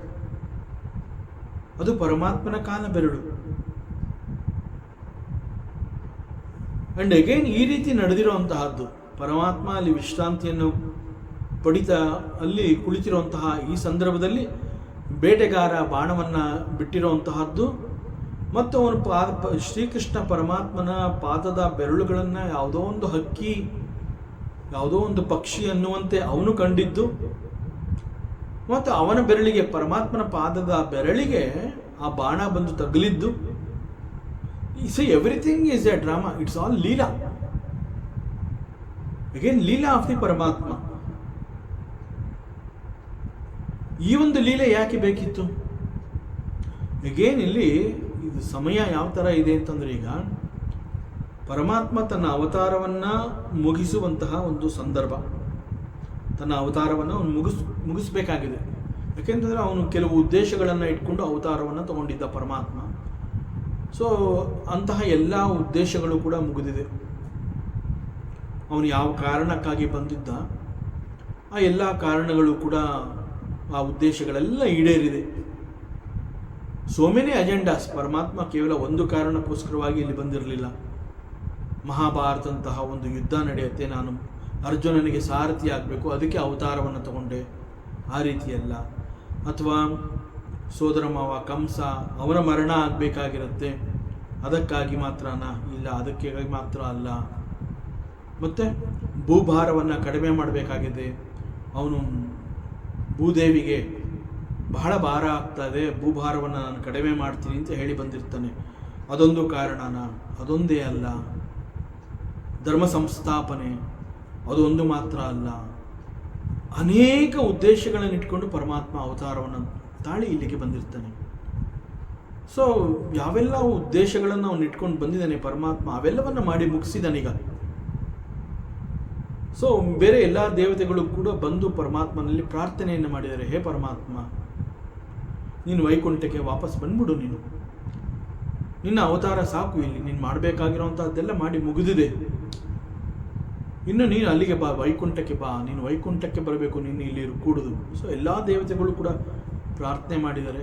ಅದು ಪರಮಾತ್ಮನ ಕಾಲ ಬೆರಳು. ಅಂಡ್ ಅಗೇನ್ ಈ ರೀತಿ ನಡೆದಿರುವಂತಹದ್ದು, ಪರಮಾತ್ಮ ಅಲ್ಲಿ ವಿಶ್ರಾಂತಿಯನ್ನು ಪಡಿತಾ ಅಲ್ಲಿ ಕುಳಿತಿರುವಂತಹ ಈ ಸಂದರ್ಭದಲ್ಲಿ ಬೇಟೆಗಾರ ಬಾಣವನ್ನು ಬಿಟ್ಟಿರುವಂತಹದ್ದು ಮತ್ತು ಅವನು ಶ್ರೀಕೃಷ್ಣ ಪರಮಾತ್ಮನ ಪಾದದ ಬೆರಳುಗಳನ್ನು ಯಾವುದೋ ಒಂದು ಹಕ್ಕಿ, ಯಾವುದೋ ಒಂದು ಪಕ್ಷಿ ಅನ್ನುವಂತೆ ಅವನು ಕಂಡಿದ್ದು ಮತ್ತು ಅವನ ಬೆರಳಿಗೆ, ಪರಮಾತ್ಮನ ಪಾದದ ಬೆರಳಿಗೆ ಆ ಬಾಣ ಬಂದು ತಗಲಿದ್ದು. See everything is a drama, it's all leela. Again leela of the Paramatma. ಈ ಒಂದು ಲೀಲೆ ಯಾಕೆ ಬೇಕಿತ್ತು? ಅಗೇನ್ ಇಲ್ಲಿ ಇದು ಸಮಯ ಯಾವ ಥರ ಇದೆ ಅಂತಂದರೆ, ಈಗ ಪರಮಾತ್ಮ ತನ್ನ ಅವತಾರವನ್ನು ಮುಗಿಸುವಂತಹ ಒಂದು ಸಂದರ್ಭ, ತನ್ನ ಅವತಾರವನ್ನು ಅವನು ಮುಗಿಸ್ಬೇಕಾಗಿದೆ. ಯಾಕೆಂತಂದರೆ ಅವನು ಕೆಲವು ಉದ್ದೇಶಗಳನ್ನು ಇಟ್ಕೊಂಡು ಅವತಾರವನ್ನು ತಗೊಂಡಿದ್ದ ಪರಮಾತ್ಮ. ಸೊ ಅಂತಹ ಎಲ್ಲ ಉದ್ದೇಶಗಳು ಕೂಡ ಮುಗಿದಿದೆ. ಅವನು ಯಾವ ಕಾರಣಕ್ಕಾಗಿ ಬಂದಿದ್ದ ಆ ಎಲ್ಲ ಕಾರಣಗಳು ಕೂಡ, ಆ ಉದ್ದೇಶಗಳೆಲ್ಲ ಈಡೇರಿದೆ. So many agendas. ಪರಮಾತ್ಮ ಕೇವಲ ಒಂದು ಕಾರಣಕ್ಕೋಸ್ಕರವಾಗಿ ಇಲ್ಲಿ ಬಂದಿರಲಿಲ್ಲ. ಮಹಾಭಾರತಂತಹ ಒಂದು ಯುದ್ಧ ನಡೆಯುತ್ತೆ, ನಾನು ಅರ್ಜುನನಿಗೆ ಸಾರಥಿ ಆಗಬೇಕು, ಅದಕ್ಕೆ ಅವತಾರವನ್ನು ತಗೊಂಡೆ, ಆ ರೀತಿಯಲ್ಲ. ಅಥವಾ ಸೋದರ ಮಾವ ಕಂಸ ಅವನ ಮರಣ ಆಗಬೇಕಾಗಿರುತ್ತೆ, ಅದಕ್ಕಾಗಿ ಮಾತ್ರನಾ? ಇಲ್ಲ, ಅದಕ್ಕೆ ಮಾತ್ರ ಅಲ್ಲ. ಮತ್ತು ಭೂಭಾರವನ್ನು ಕಡಿಮೆ ಮಾಡಬೇಕಾಗಿದೆ, ಅವನು ಭೂದೇವಿಗೆ ಬಹಳ ಭಾರ ಆಗ್ತಾ ಇದೆ, ಭೂಭಾರವನ್ನು ನಾನು ಕಡಿಮೆ ಮಾಡ್ತೀನಿ ಅಂತ ಹೇಳಿ ಬಂದಿರ್ತಾನೆ, ಅದೊಂದು ಕಾರಣನಾ? ಅದೊಂದೇ ಅಲ್ಲ. ಧರ್ಮ ಸಂಸ್ಥಾಪನೆ ಅದೊಂದು ಮಾತ್ರ ಅಲ್ಲ, ಅನೇಕ ಉದ್ದೇಶಗಳನ್ನು ಇಟ್ಕೊಂಡು ಪರಮಾತ್ಮ ಅವತಾರವನ್ನು ತಾಳಿ ಇಲ್ಲಿಗೆ ಬಂದಿರ್ತಾನೆ. ಸೊ ಯಾವೆಲ್ಲ ಉದ್ದೇಶಗಳನ್ನು ಅವನು ಇಟ್ಕೊಂಡು ಬಂದಿದ್ದಾನೆ ಪರಮಾತ್ಮ, ಅವೆಲ್ಲವನ್ನು ಮಾಡಿ ಮುಗಿಸಿದಾನೀಗ. ಸೊ ಬೇರೆ ಎಲ್ಲ ದೇವತೆಗಳು ಕೂಡ ಬಂದು ಪರಮಾತ್ಮನಲ್ಲಿ ಪ್ರಾರ್ಥನೆಯನ್ನು ಮಾಡಿದ್ದಾರೆ, ಹೇ ಪರಮಾತ್ಮ, ನೀನು ವೈಕುಂಠಕ್ಕೆ ವಾಪಸ್ ಬಂದ್ಬಿಡು, ನಿನ್ನ ಅವತಾರ ಸಾಕು, ಇಲ್ಲಿ ನೀನು ಮಾಡಬೇಕಾಗಿರೋವಂಥದ್ದೆಲ್ಲ ಮಾಡಿ ಮುಗಿದಿದೆ, ಇನ್ನು ನೀನು ಅಲ್ಲಿಗೆ ಬಾ, ವೈಕುಂಠಕ್ಕೆ ಬಾ, ನೀನು ವೈಕುಂಠಕ್ಕೆ ಬರಬೇಕು, ನೀನು ಇಲ್ಲಿ ಕೂಡುದು. ಸೊ ಎಲ್ಲ ದೇವತೆಗಳು ಕೂಡ ಪ್ರಾರ್ಥನೆ ಮಾಡಿದ್ದಾರೆ.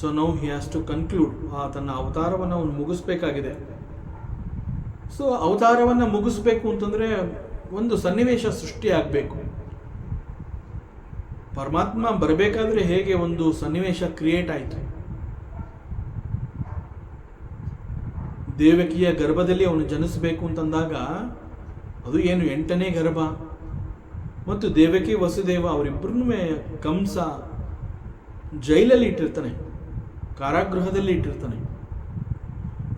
So now he has to conclude, ತನ್ನ ಅವತಾರವನ್ನು ಅವನು ಮುಗಿಸ್ಬೇಕಾಗಿದೆ. ಸೊ ಅವತಾರವನ್ನು ಮುಗಿಸ್ಬೇಕು ಅಂತಂದರೆ ಒಂದು ಸನ್ನಿವೇಶ ಸೃಷ್ಟಿಯಾಗಬೇಕು. ಪರಮಾತ್ಮ ಬರಬೇಕಾದ್ರೆ ಹೇಗೆ ಒಂದು ಸನ್ನಿವೇಶ ಕ್ರಿಯೇಟ್ ಆಯಿತು. ದೇವಕಿಯ ಗರ್ಭದಲ್ಲಿ ಅವನು ಜನಿಸಬೇಕು ಅಂತಂದಾಗ ಅದು ಏನು 8ನೇ ಗರ್ಭ, ಮತ್ತು ದೇವಕಿ ವಸುದೇವ ಅವರಿಬ್ಬರನ್ನೂ ಕಂಸ ಜೈಲಲ್ಲಿ ಇಟ್ಟಿರ್ತಾನೆ, ಕಾರಾಗೃಹದಲ್ಲಿ ಇಟ್ಟಿರ್ತಾನೆ,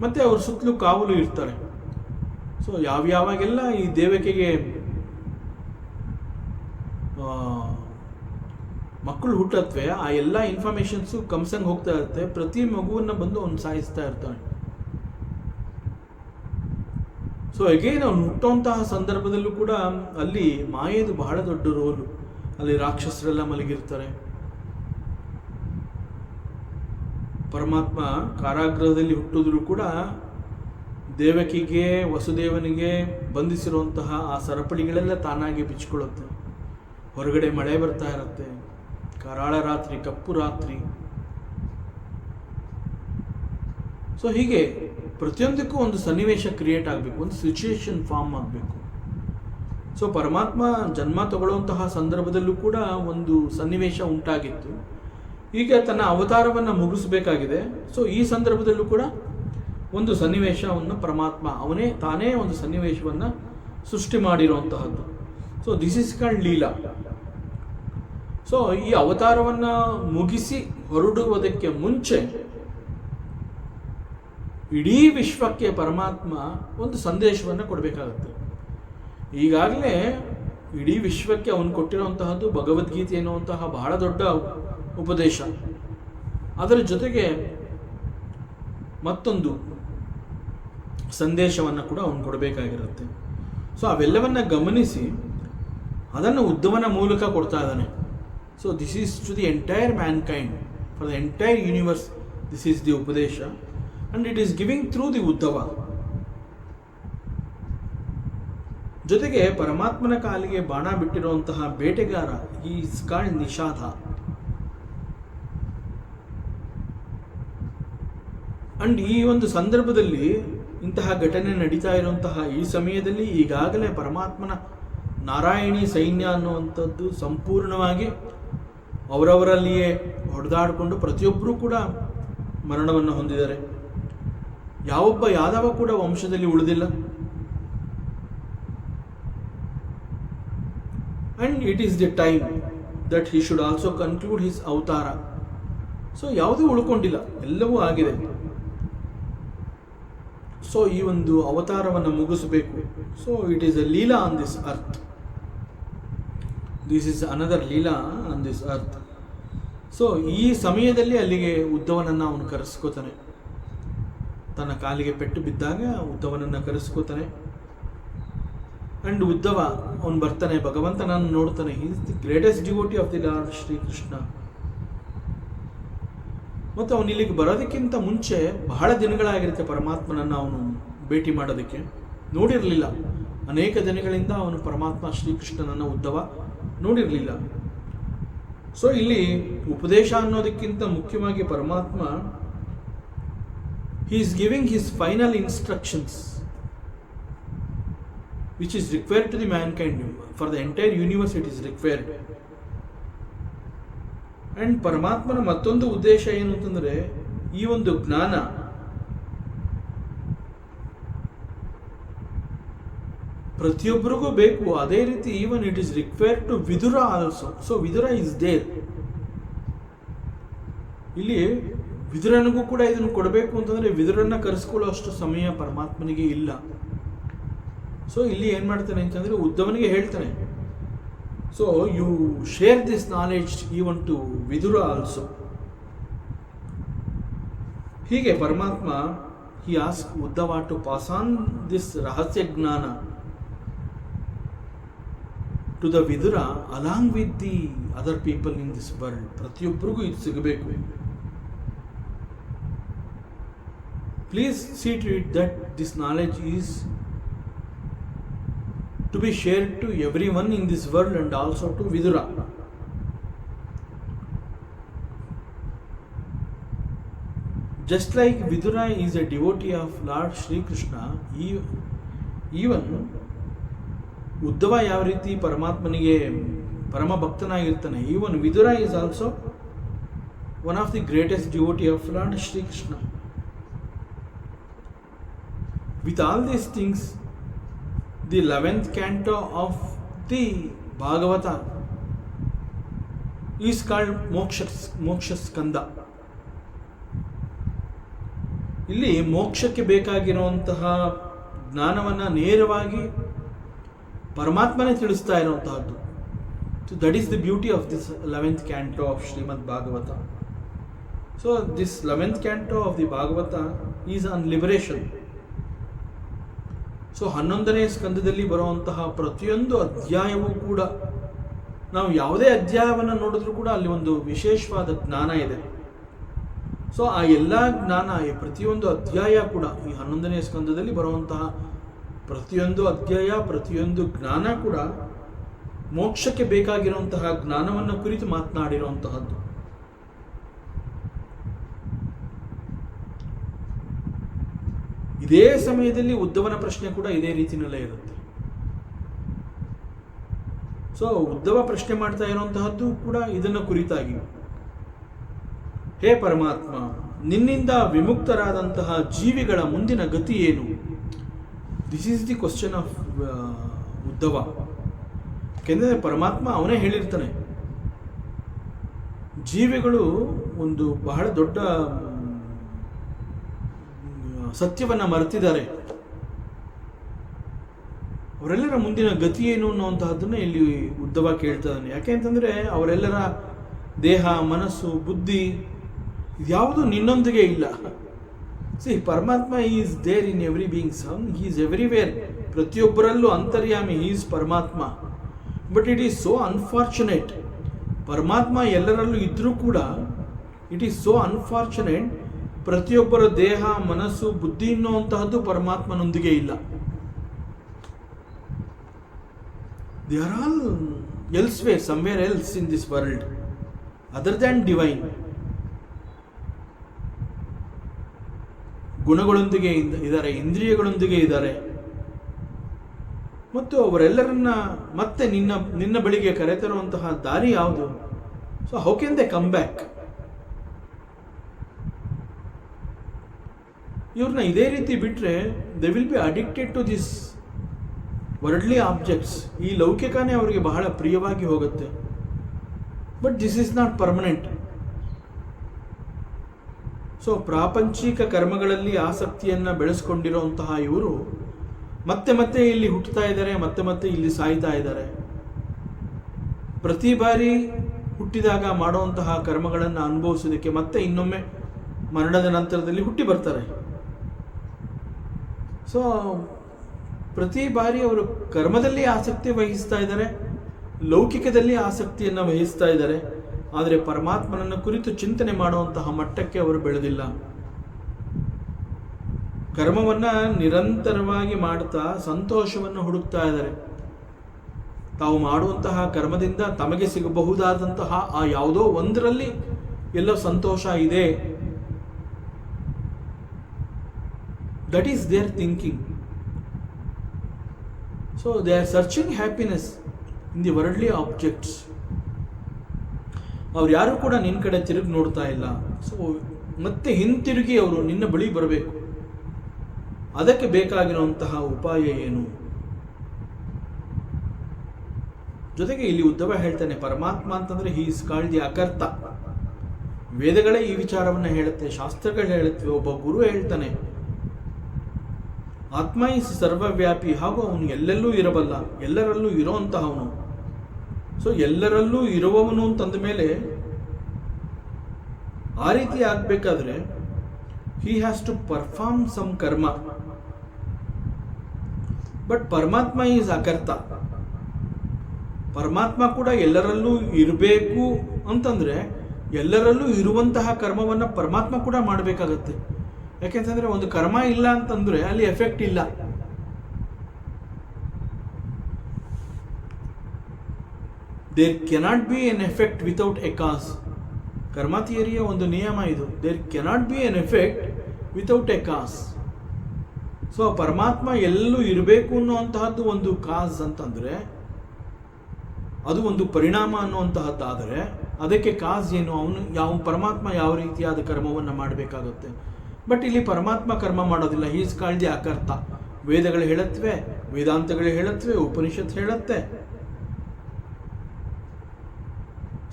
ಮತ್ತು ಅವ್ರ ಸುತ್ತಲೂ ಕಾವಲು ಇರ್ತಾರೆ. ಸೊ ಯಾವಾಗೆಲ್ಲ ಈ ದೇವಕಿಗೆ ಮಕ್ಕಳು ಹುಟ್ಟತ್ವೆ, ಆ ಎಲ್ಲ ಇನ್ಫಾರ್ಮೇಷನ್ಸು ಕಂಸಂಗೆ ಹೋಗ್ತಾ ಇರುತ್ತೆ. ಪ್ರತಿ ಮಗುವನ್ನು ಬಂದು ಅವನು ಸಾಯಿಸ್ತಾ ಇರ್ತಾನೆ. ಸೊ ಅಗೇನ್ ಅವನು ಹುಟ್ಟುವಂತಹ ಸಂದರ್ಭದಲ್ಲೂ ಕೂಡ ಅಲ್ಲಿ ಮಾಯೆದು ಬಹಳ ದೊಡ್ಡ ರೋಲು. ಅಲ್ಲಿ ರಾಕ್ಷಸರೆಲ್ಲ ಮಲಗಿರ್ತಾರೆ. ಪರಮಾತ್ಮ ಕಾರಾಗೃಹದಲ್ಲಿ ಹುಟ್ಟಿದ್ರು ಕೂಡ ದೇವಕಿಗೆ ವಸುದೇವನಿಗೆ ಬಂಧಿಸಿರುವಂತಹ ಆ ಸರಪಳಿಗಳೆಲ್ಲ ತಾನಾಗಿ ಬಿಚ್ಕೊಳ್ಳುತ್ತೆ. ಹೊರಗಡೆ ಮಳೆ ಬರ್ತಾ ಇರುತ್ತೆ, ಕರಾಳ ರಾತ್ರಿ, ಕಪ್ಪು ರಾತ್ರಿ. ಸೊ ಹೀಗೆ ಪ್ರತಿಯೊಂದಕ್ಕೂ ಒಂದು ಸನ್ನಿವೇಶ ಕ್ರಿಯೇಟ್ ಆಗಬೇಕು, ಒಂದು ಸಿಚುಯೇಷನ್ ಫಾರ್ಮ್ ಆಗಬೇಕು. ಸೊ ಪರಮಾತ್ಮ ಜನ್ಮ ತಗೊಳ್ಳುವಂತಹ ಸಂದರ್ಭದಲ್ಲೂ ಕೂಡ ಒಂದು ಸನ್ನಿವೇಶ ಉಂಟಾಗಿತ್ತು. ಈಗ ತನ್ನ ಅವತಾರವನ್ನು ಮುಗಿಸಬೇಕಾಗಿದೆ. ಸೊ ಈ ಸಂದರ್ಭದಲ್ಲೂ ಕೂಡ ಒಂದು ಸನ್ನಿವೇಶವನ್ನು ಪರಮಾತ್ಮ ತಾನೇ ಒಂದು ಸನ್ನಿವೇಶವನ್ನು ಸೃಷ್ಟಿ ಮಾಡಿರುವಂತಹದ್ದು. So this is called leela. So ಈ ಅವತಾರವನ್ನು ಮುಗಿಸಿ ಹೊರಡುವುದಕ್ಕೆ ಮುಂಚೆ ಇಡೀ ವಿಶ್ವಕ್ಕೆ ಪರಮಾತ್ಮ ಒಂದು ಸಂದೇಶವನ್ನು ಕೊಡಬೇಕಾಗುತ್ತೆ. ಈಗಾಗಲೇ ಇಡೀ ವಿಶ್ವಕ್ಕೆ ಅವನು ಕೊಟ್ಟಿರುವಂತಹದ್ದು ಭಗವದ್ಗೀತೆ ಎನ್ನುವಂತಹ ಬಹಳ ದೊಡ್ಡ ಉಪದೇಶ, ಅದರ ಜೊತೆಗೆ ಮತ್ತೊಂದು ಸಂದೇಶವನ್ನು ಕೂಡ ಅವನು ಕೊಡಬೇಕಾಗಿರುತ್ತೆ. ಸೊ ಅವೆಲ್ಲವನ್ನ ಗಮನಿಸಿ ಅದನ್ನು ಉದ್ಧವನ ಮೂಲಕ ಕೊಡ್ತಾ ಇದ್ದಾನೆ. So this is to the entire mankind, for the entire universe, this is the upadesha and it is giving through the Uddhava. ಜೊತೆಗೆ ಪರಮಾತ್ಮನ ಕಾಲಿಗೆ ಬಾಣ ಬಿಟ್ಟಿರುವಂತಹ ಬೇಟೆಗಾರ ಈಸ್ ಕಾಲ್ಡ್ ನಿಷಾದ. ಅಂಡ್ ಈ ಒಂದು ಸಂದರ್ಭದಲ್ಲಿ ಇಂತಹ ಘಟನೆ ನಡೀತಾ ಇರುವಂತಹ ಈ ಸಮಯದಲ್ಲಿ ಈಗಾಗಲೇ ಪರಮಾತ್ಮನ ನಾರಾಯಣಿ ಸೈನ್ಯ ಅನ್ನುವಂಥದ್ದು ಸಂಪೂರ್ಣವಾಗಿ ಅವರವರಲ್ಲಿಯೇ ಹೊಡೆದಾಡಿಕೊಂಡು ಪ್ರತಿಯೊಬ್ಬರೂ ಕೂಡ ಮರಣವನ್ನು ಹೊಂದಿದ್ದಾರೆ. ಯಾವೊಬ್ಬ ಯಾದವ ಕೂಡ ವಂಶದಲ್ಲಿ ಉಳಿದಿಲ್ಲ. And it is the time that he should also conclude his avatara. So ಯಾವುದೂ ಉಳ್ಕೊಂಡಿಲ್ಲ, ಎಲ್ಲವೂ ಆಗಿದೆ. ಸೊ ಈ ಒಂದು ಅವತಾರವನ್ನು ಮುಗಿಸಬೇಕು. So it is a leela on this earth. This is another leela on this earth. So ಈ ಸಮಯದಲ್ಲಿ ಅಲ್ಲಿಗೆ ಉದ್ಧವನನ್ನು ಅವನು ಕರೆಸ್ಕೋತಾನೆ. ತನ್ನ ಕಾಲಿಗೆ ಪೆಟ್ಟು ಬಿದ್ದಾಗ ಉದ್ಧವನನ್ನು ಕರೆಸ್ಕೋತಾನೆ. ಅಂಡ್ ಉದ್ಧವ ಅವನು ಬರ್ತಾನೆ, ಭಗವಂತನನ್ನು ನೋಡ್ತಾನೆ. He is the greatest devotee of the lord Shrikrishna. ಮತ್ತು ಅವನು ಇಲ್ಲಿಗೆ ಬರೋದಕ್ಕಿಂತ ಮುಂಚೆ ಬಹಳ ದಿನಗಳಾಗಿರುತ್ತೆ ಪರಮಾತ್ಮನನ್ನು ಅವನು ಭೇಟಿ ಮಾಡೋದಕ್ಕೆ. ನೋಡಿರಲಿಲ್ಲ, ಅನೇಕ ದಿನಗಳಿಂದ ಅವನು ಪರಮಾತ್ಮ ಶ್ರೀಕೃಷ್ಣನನ್ನು ಉದ್ಧವ ನೋಡಿರಲಿಲ್ಲ. ಸೊ ಇಲ್ಲಿ ಉಪದೇಶ ಅನ್ನೋದಕ್ಕಿಂತ ಮುಖ್ಯವಾಗಿ ಪರಮಾತ್ಮ he is giving his final instructions which is required to the mankind. For the entire universe it is required. and ಪರಮಾತ್ಮನ ಮತ್ತೊಂದು ಉದ್ದೇಶ ಏನು ಅಂತಂದರೆ, ಈ ಒಂದು ಜ್ಞಾನ ಪ್ರತಿಯೊಬ್ಬರಿಗೂ ಬೇಕು. ಅದೇ ರೀತಿ even it is required to Vidura also. So Vidura is there. ಇಲ್ಲಿ ವಿದುರನಿಗೂ ಕೂಡ ಇದನ್ನು ಕೊಡಬೇಕು ಅಂತಂದರೆ ವಿದುರನ್ನ ಕರೆಸ್ಕೊಳ್ಳೋ ಅಷ್ಟು ಸಮಯ ಪರಮಾತ್ಮನಿಗೆ ಇಲ್ಲ. ಸೊ ಇಲ್ಲಿ ಏನು ಮಾಡ್ತಾನೆ ಅಂತಂದರೆ ಉದ್ಧವನಿಗೆ ಹೇಳ್ತಾನೆ, so you share this knowledge even to Vidura also. ಹೀಗೆ Paramatma he ask Uddhava to pass on this rahasya jnana to the Vidura along with the other people in this world. ಪ್ರತಿಯೊಬ್ಬರಿಗೂ ಇದು ಸಿಗಬೇಕು. Please see to it that this knowledge is to be shared to everyone in this world and also to Vidura. Just like Vidura is a devotee of Lord Shri Krishna, even Uddhava ಯಾವ ರೀತಿ ಪರಮಾತ್ಮನಿಗೆ ಪರಮ ಭಕ್ತನಾಗಿರ್ತಾನೆ, even Vidura is also one of the greatest devotee of Lord Shri Krishna. With all these things, the 11th canto of the Bhagavata is called Moksha Skanda. ಇಲ್ಲಿ ಮೋಕ್ಷಕ್ಕೆ ಬೇಕಾಗಿರುವಂತಹ ಜ್ಞಾನವನ್ನು ನೇರವಾಗಿ ಪರಮಾತ್ಮನೇ ತಿಳಿಸ್ತಾ ಇರುವಂತಹದ್ದು. So that is the beauty of this 11th canto of Srimad Bhagavata. So this 11th canto of the Bhagavata is on liberation. So 11ನೇ ಸ್ಕಂದದಲ್ಲಿ ಬರುವಂತಹ ಪ್ರತಿಯೊಂದು ಅಧ್ಯಾಯವೂ ಕೂಡ, ನಾವು ಯಾವುದೇ ಅಧ್ಯಾಯವನ್ನು ನೋಡಿದ್ರೂ ಕೂಡ ಅಲ್ಲಿ ಒಂದು ವಿಶೇಷವಾದ ಜ್ಞಾನ ಇದೆ. ಸೊ ಆ ಎಲ್ಲ ಜ್ಞಾನ, ಪ್ರತಿಯೊಂದು ಅಧ್ಯಾಯ ಕೂಡ, ಈ 11ನೇ ಸ್ಕಂದದಲ್ಲಿ ಬರುವಂತಹ ಪ್ರತಿಯೊಂದು ಅಧ್ಯಾಯ, ಪ್ರತಿಯೊಂದು ಜ್ಞಾನ ಕೂಡ ಮೋಕ್ಷಕ್ಕೆ ಬೇಕಾಗಿರುವಂತಹ ಜ್ಞಾನವನ್ನು ಕುರಿತು ಮಾತನಾಡಿರುವಂತಹದ್ದು. ಇದೇ ಸಮಯದಲ್ಲಿ ಉದ್ಧವನ ಪ್ರಶ್ನೆ ಕೂಡ ಇದೇ ರೀತಿಯಲ್ಲೇ ಇರುತ್ತೆ. ಸೊ ಉದ್ಧವ ಪ್ರಶ್ನೆ ಮಾಡ್ತಾ ಇರುವಂತಹದ್ದು ಕೂಡ ಇದನ್ನು ಕುರಿತಾಗಿ, ಹೇ ಪರಮಾತ್ಮ, ನಿನ್ನಿಂದ ವಿಮುಕ್ತರಾದಂತಹ ಜೀವಿಗಳ ಮುಂದಿನ ಗತಿ ಏನು? This is the question of Uddhava. ಯಾಕೆಂದರೆ ಪರಮಾತ್ಮ ಅವನೇ ಹೇಳಿರ್ತಾನೆ, ಜೀವಿಗಳು ಒಂದು ಬಹಳ ದೊಡ್ಡ ಸತ್ಯವನ್ನು ಮರೆತಿದ್ದಾರೆ, ಅವರೆಲ್ಲರ ಮುಂದಿನ ಗತಿ ಏನು ಅನ್ನುವಂತಹದ್ದನ್ನು ಇಲ್ಲಿ ಉದ್ಧವ ಕೇಳ್ತಾನೆ. ಯಾಕೆ ಅಂತಂದರೆ ಅವರೆಲ್ಲರ ದೇಹ, ಮನಸ್ಸು, ಬುದ್ಧಿ ಇದ್ಯಾವುದು ನಿನ್ನೊಂದಿಗೆ ಇಲ್ಲ. See, Paramatma is there in every beings, he is everywhere, ಪ್ರತಿಯೊಬ್ಬರಲ್ಲೂ ಅಂತರ್ಯಾಮಿ, he is Paramatma. But it is so unfortunate, Paramatma ಎಲ್ಲರಲ್ಲೂ ಇದ್ದರೂ ಕೂಡ ಇಟ್ ಈಸ್ ಸೋ ಅನ್ಫಾರ್ಚುನೇಟ್, ಪ್ರತಿಯೊಬ್ಬರ ದೇಹ, ಮನಸ್ಸು, ಬುದ್ಧಿ ಅನ್ನುವಂತಹದ್ದು ಪರಮಾತ್ಮನೊಂದಿಗೆ ಇಲ್ಲ. They are all elsewhere, somewhere else in this world other than divine. ಗುಣಗಳೊಂದಿಗೆ ಇದ್ದಾರೆ, ಇಂದ್ರಿಯಗಳೊಂದಿಗೆ ಇದ್ದಾರೆ, ಮತ್ತು ಅವರೆಲ್ಲರನ್ನ ಮತ್ತೆ ನಿನ್ನ ಬಳಿಗೆ ಕರೆತರುವಂತಹ ದಾರಿ ಯಾವುದು? So how can they come back? ಇವ್ರನ್ನ ಇದೇ ರೀತಿ ಬಿಟ್ಟರೆ they will be addicted to this worldly objects. ಈ ಲೌಕಿಕನೇ ಅವರಿಗೆ ಬಹಳ ಪ್ರಿಯವಾಗಿ ಹೋಗುತ್ತೆ. But this is not permanent. So ಪ್ರಾಪಂಚಿಕ ಕರ್ಮಗಳಲ್ಲಿ ಆಸಕ್ತಿಯನ್ನು ಬೆಳೆಸ್ಕೊಂಡಿರುವಂತಹ ಇವರು ಮತ್ತೆ ಮತ್ತೆ ಇಲ್ಲಿ ಹುಟ್ಟುತ್ತಾ ಇದ್ದಾರೆ, ಮತ್ತೆ ಮತ್ತೆ ಇಲ್ಲಿ ಸಾಯ್ತಾ ಇದ್ದಾರೆ. ಪ್ರತಿ ಬಾರಿ ಹುಟ್ಟಿದಾಗ ಮಾಡುವಂತಹ ಕರ್ಮಗಳನ್ನು ಅನುಭವಿಸೋದಕ್ಕೆ ಮತ್ತೆ ಇನ್ನೊಮ್ಮೆ ಮರಣದ ನಂತರದಲ್ಲಿ ಹುಟ್ಟಿ ಬರ್ತಾರೆ. ಸೊ ಪ್ರತಿ ಬಾರಿ ಅವರು ಕರ್ಮದಲ್ಲಿ ಆಸಕ್ತಿ ವಹಿಸ್ತಾ ಇದ್ದಾರೆ, ಲೌಕಿಕದಲ್ಲಿ ಆಸಕ್ತಿಯನ್ನು ವಹಿಸ್ತಾ ಇದ್ದಾರೆ. ಆದರೆ ಪರಮಾತ್ಮನನ್ನು ಕುರಿತು ಚಿಂತನೆ ಮಾಡುವಂತಹ ಮಟ್ಟಕ್ಕೆ ಅವರು ಬೆಳೆದಿಲ್ಲ. ಕರ್ಮವನ್ನು ನಿರಂತರವಾಗಿ ಮಾಡ್ತಾ ಸಂತೋಷವನ್ನು ಹುಡುಕ್ತಾ ಇದ್ದಾರೆ. ತಾವು ಮಾಡುವಂತಹ ಕರ್ಮದಿಂದ ತಮಗೆ ಸಿಗಬಹುದಾದಂತಹ ಆ ಯಾವುದೋ ಒಂದರಲ್ಲಿ ಎಲ್ಲೋ ಸಂತೋಷ ಇದೆ. That is there thinking. So they are searching happiness in the worldly objects. ಅವ್ರು ಯಾರು ಕೂಡ ನಿನ್ನ ಕಡೆ ತಿರುಗಿ ನೋಡ್ತಾ ಇಲ್ಲ. ಸೊ ಮತ್ತೆ ಹಿಂತಿರುಗಿ ಅವರು ನಿನ್ನ ಬಳಿ ಬರಬೇಕು. ಅದಕ್ಕೆ ಬೇಕಾಗಿರುವಂತಹ ಉಪಾಯ ಏನು? ಜೊತೆಗೆ ಇಲ್ಲಿ ಉದ್ಧವ ಹೇಳ್ತಾನೆ, ಪರಮಾತ್ಮ ಅಂತಂದ್ರೆ ಹಿ ಇಸ್ ಕಾಲ್ಡ್ ದಿ ಅಕರ್ತ. ವೇದಗಳೇ ಈ ವಿಚಾರವನ್ನು ಹೇಳುತ್ತೆ, ಶಾಸ್ತ್ರಗಳು ಹೇಳುತ್ತವೆ, ಒಬ್ಬ ಗುರು ಹೇಳ್ತಾನೆ ಆತ್ಮ ಇಸ್ ಸರ್ವವ್ಯಾಪಿ, ಹಾಗೂ ಅವನು ಎಲ್ಲೆಲ್ಲೂ ಇರಬಲ್ಲ, ಎಲ್ಲರಲ್ಲೂ ಇರೋಂತಹವನು. ಸೊ ಎಲ್ಲರಲ್ಲೂ ಇರುವವನು ಅಂತಂದ ಮೇಲೆ ಆ ರೀತಿ ಆಗಬೇಕಾದ್ರೆ he has to perform some karma. But Paramatma is akarta. Paramatma ಕೂಡ ಎಲ್ಲರಲ್ಲೂ ಇರಬೇಕು ಅಂತಂದ್ರೆ ಎಲ್ಲರಲ್ಲೂ ಇರುವಂತಹ ಕರ್ಮವನ್ನು ಪರಮಾತ್ಮ ಕೂಡ ಮಾಡಬೇಕಾಗತ್ತೆ. ಯಾಕೆಂತಂದ್ರೆ ಒಂದು ಕರ್ಮ ಇಲ್ಲ ಅಂತಂದ್ರೆ ಅಲ್ಲಿ ಎಫೆಕ್ಟ್ ಇಲ್ಲ. There cannot be an effect without a cause. ಕರ್ಮ ಥಿಯರಿಯ ಒಂದು ನಿಯಮ ಇದು. There cannot be an effect without a cause. So Paramatma ಎಲ್ಲೂ ಇರಬೇಕು ಅನ್ನುವಂತಹದ್ದು ಒಂದು ಕಾಸ್ ಅಂತಂದ್ರೆ, ಅದು ಒಂದು ಪರಿಣಾಮ ಅನ್ನುವಂತಹದ್ದಾದರೆ ಅದಕ್ಕೆ ಕಾಸ್ ಏನು? ಪರಮಾತ್ಮ ಯಾವ ರೀತಿಯಾದ ಕರ್ಮವನ್ನು ಮಾಡಬೇಕಾಗುತ್ತೆ. ಬಟ್ ಇಲ್ಲಿ ಪರಮಾತ್ಮ ಕರ್ಮ ಮಾಡೋದಿಲ್ಲ. He is called the akarta. ವೇದಗಳು ಹೇಳುತ್ತವೆ, ವೇದಾಂತಗಳು ಹೇಳುತ್ತವೆ, ಉಪನಿಷತ್ ಹೇಳುತ್ತೆ.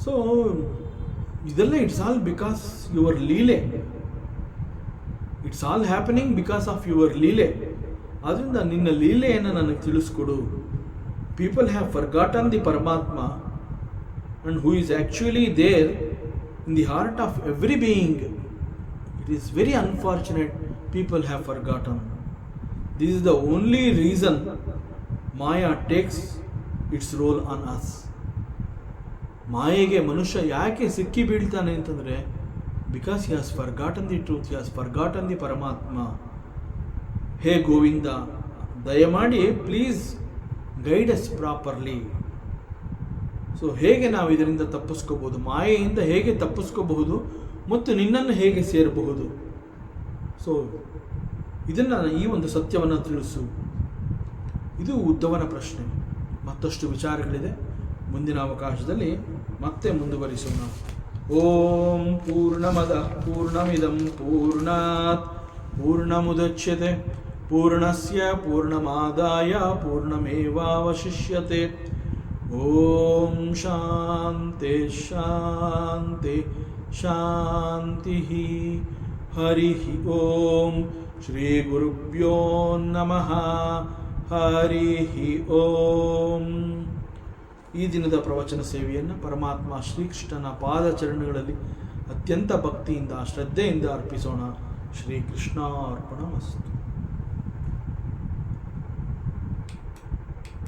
ಸೊ ಇದೆಲ್ಲ it's all because your leele. It's all happening because of your leele. ಆದ್ದರಿಂದ ನಿನ್ನ ಲೀಲೆಯನ್ನು ನನಗೆ ತಿಳಿಸ್ಕೊಡು. People have forgotten the Paramatma and who is actually there in the heart of every being. It is very unfortunate people have forgotten. This is the only reason Maya takes its role on us. ಮಾಯೆಗೆ ಮನುಷ್ಯ ಯಾಕೆ ಸಿಕ್ಕಿ ಬೀಳ್ತಾನೆ ಅಂತಂದರೆ, because he has forgotten the truth, he has forgotten the ಪರಮಾತ್ಮ. ಹೇ ಗೋವಿಂದ, ದಯಮಾಡಿ please guide us properly. So ಹೇಗೆ ನಾವು ಇದರಿಂದ ತಪ್ಪಿಸ್ಕೋಬಹುದು, ಮಾಯೆಯಿಂದ ಹೇಗೆ ತಪ್ಪಿಸ್ಕೋಬಹುದು ಮತ್ತು ನಿನ್ನನ್ನು ಹೇಗೆ ಸೇರಬಹುದು? ಸೊ ಇದನ್ನು, ಈ ಒಂದು ಸತ್ಯವನ್ನು ತಿಳಿಸು. ಇದು ಉದ್ಧವನ ಪ್ರಶ್ನೆ. ಮತ್ತಷ್ಟು ವಿಚಾರಗಳಿದೆ, ಮುಂದಿನ ಅವಕಾಶದಲ್ಲಿ ಮತ್ತೆ ಮುಂದುವರಿಸೋಣ. ಓಂ ಪೂರ್ಣಮದಃ ಪೂರ್ಣಮಿದಂ ಪೂರ್ಣಾತ್ ಪೂರ್ಣಮುದಚ್ಯತೆ ಪೂರ್ಣಸ್ಯ ಪೂರ್ಣಮಾದಾಯ ಪೂರ್ಣಮೇವಾವಶಿಷ್ಯತೆ. ಓಂ ಶಾಂತಿ ಶಾಂತಿ ಶಾಂತಿ. ಹರಿ ಓಂ. ಶ್ರೀ ಗುರುಭ್ಯೋ ನಮಃ. ಹರಿ ಓಂ. ಈ ದಿನದ ಪ್ರವಚನ ಸೇವೆಯನ್ನು ಪರಮಾತ್ಮ ಶ್ರೀಕೃಷ್ಣನ ಪಾದಚರಣಗಳಲ್ಲಿ ಅತ್ಯಂತ ಭಕ್ತಿಯಿಂದ ಶ್ರದ್ಧೆಯಿಂದ ಅರ್ಪಿಸೋಣ. ಶ್ರೀಕೃಷ್ಣಾರ್ಪಣಮಸ್ತು.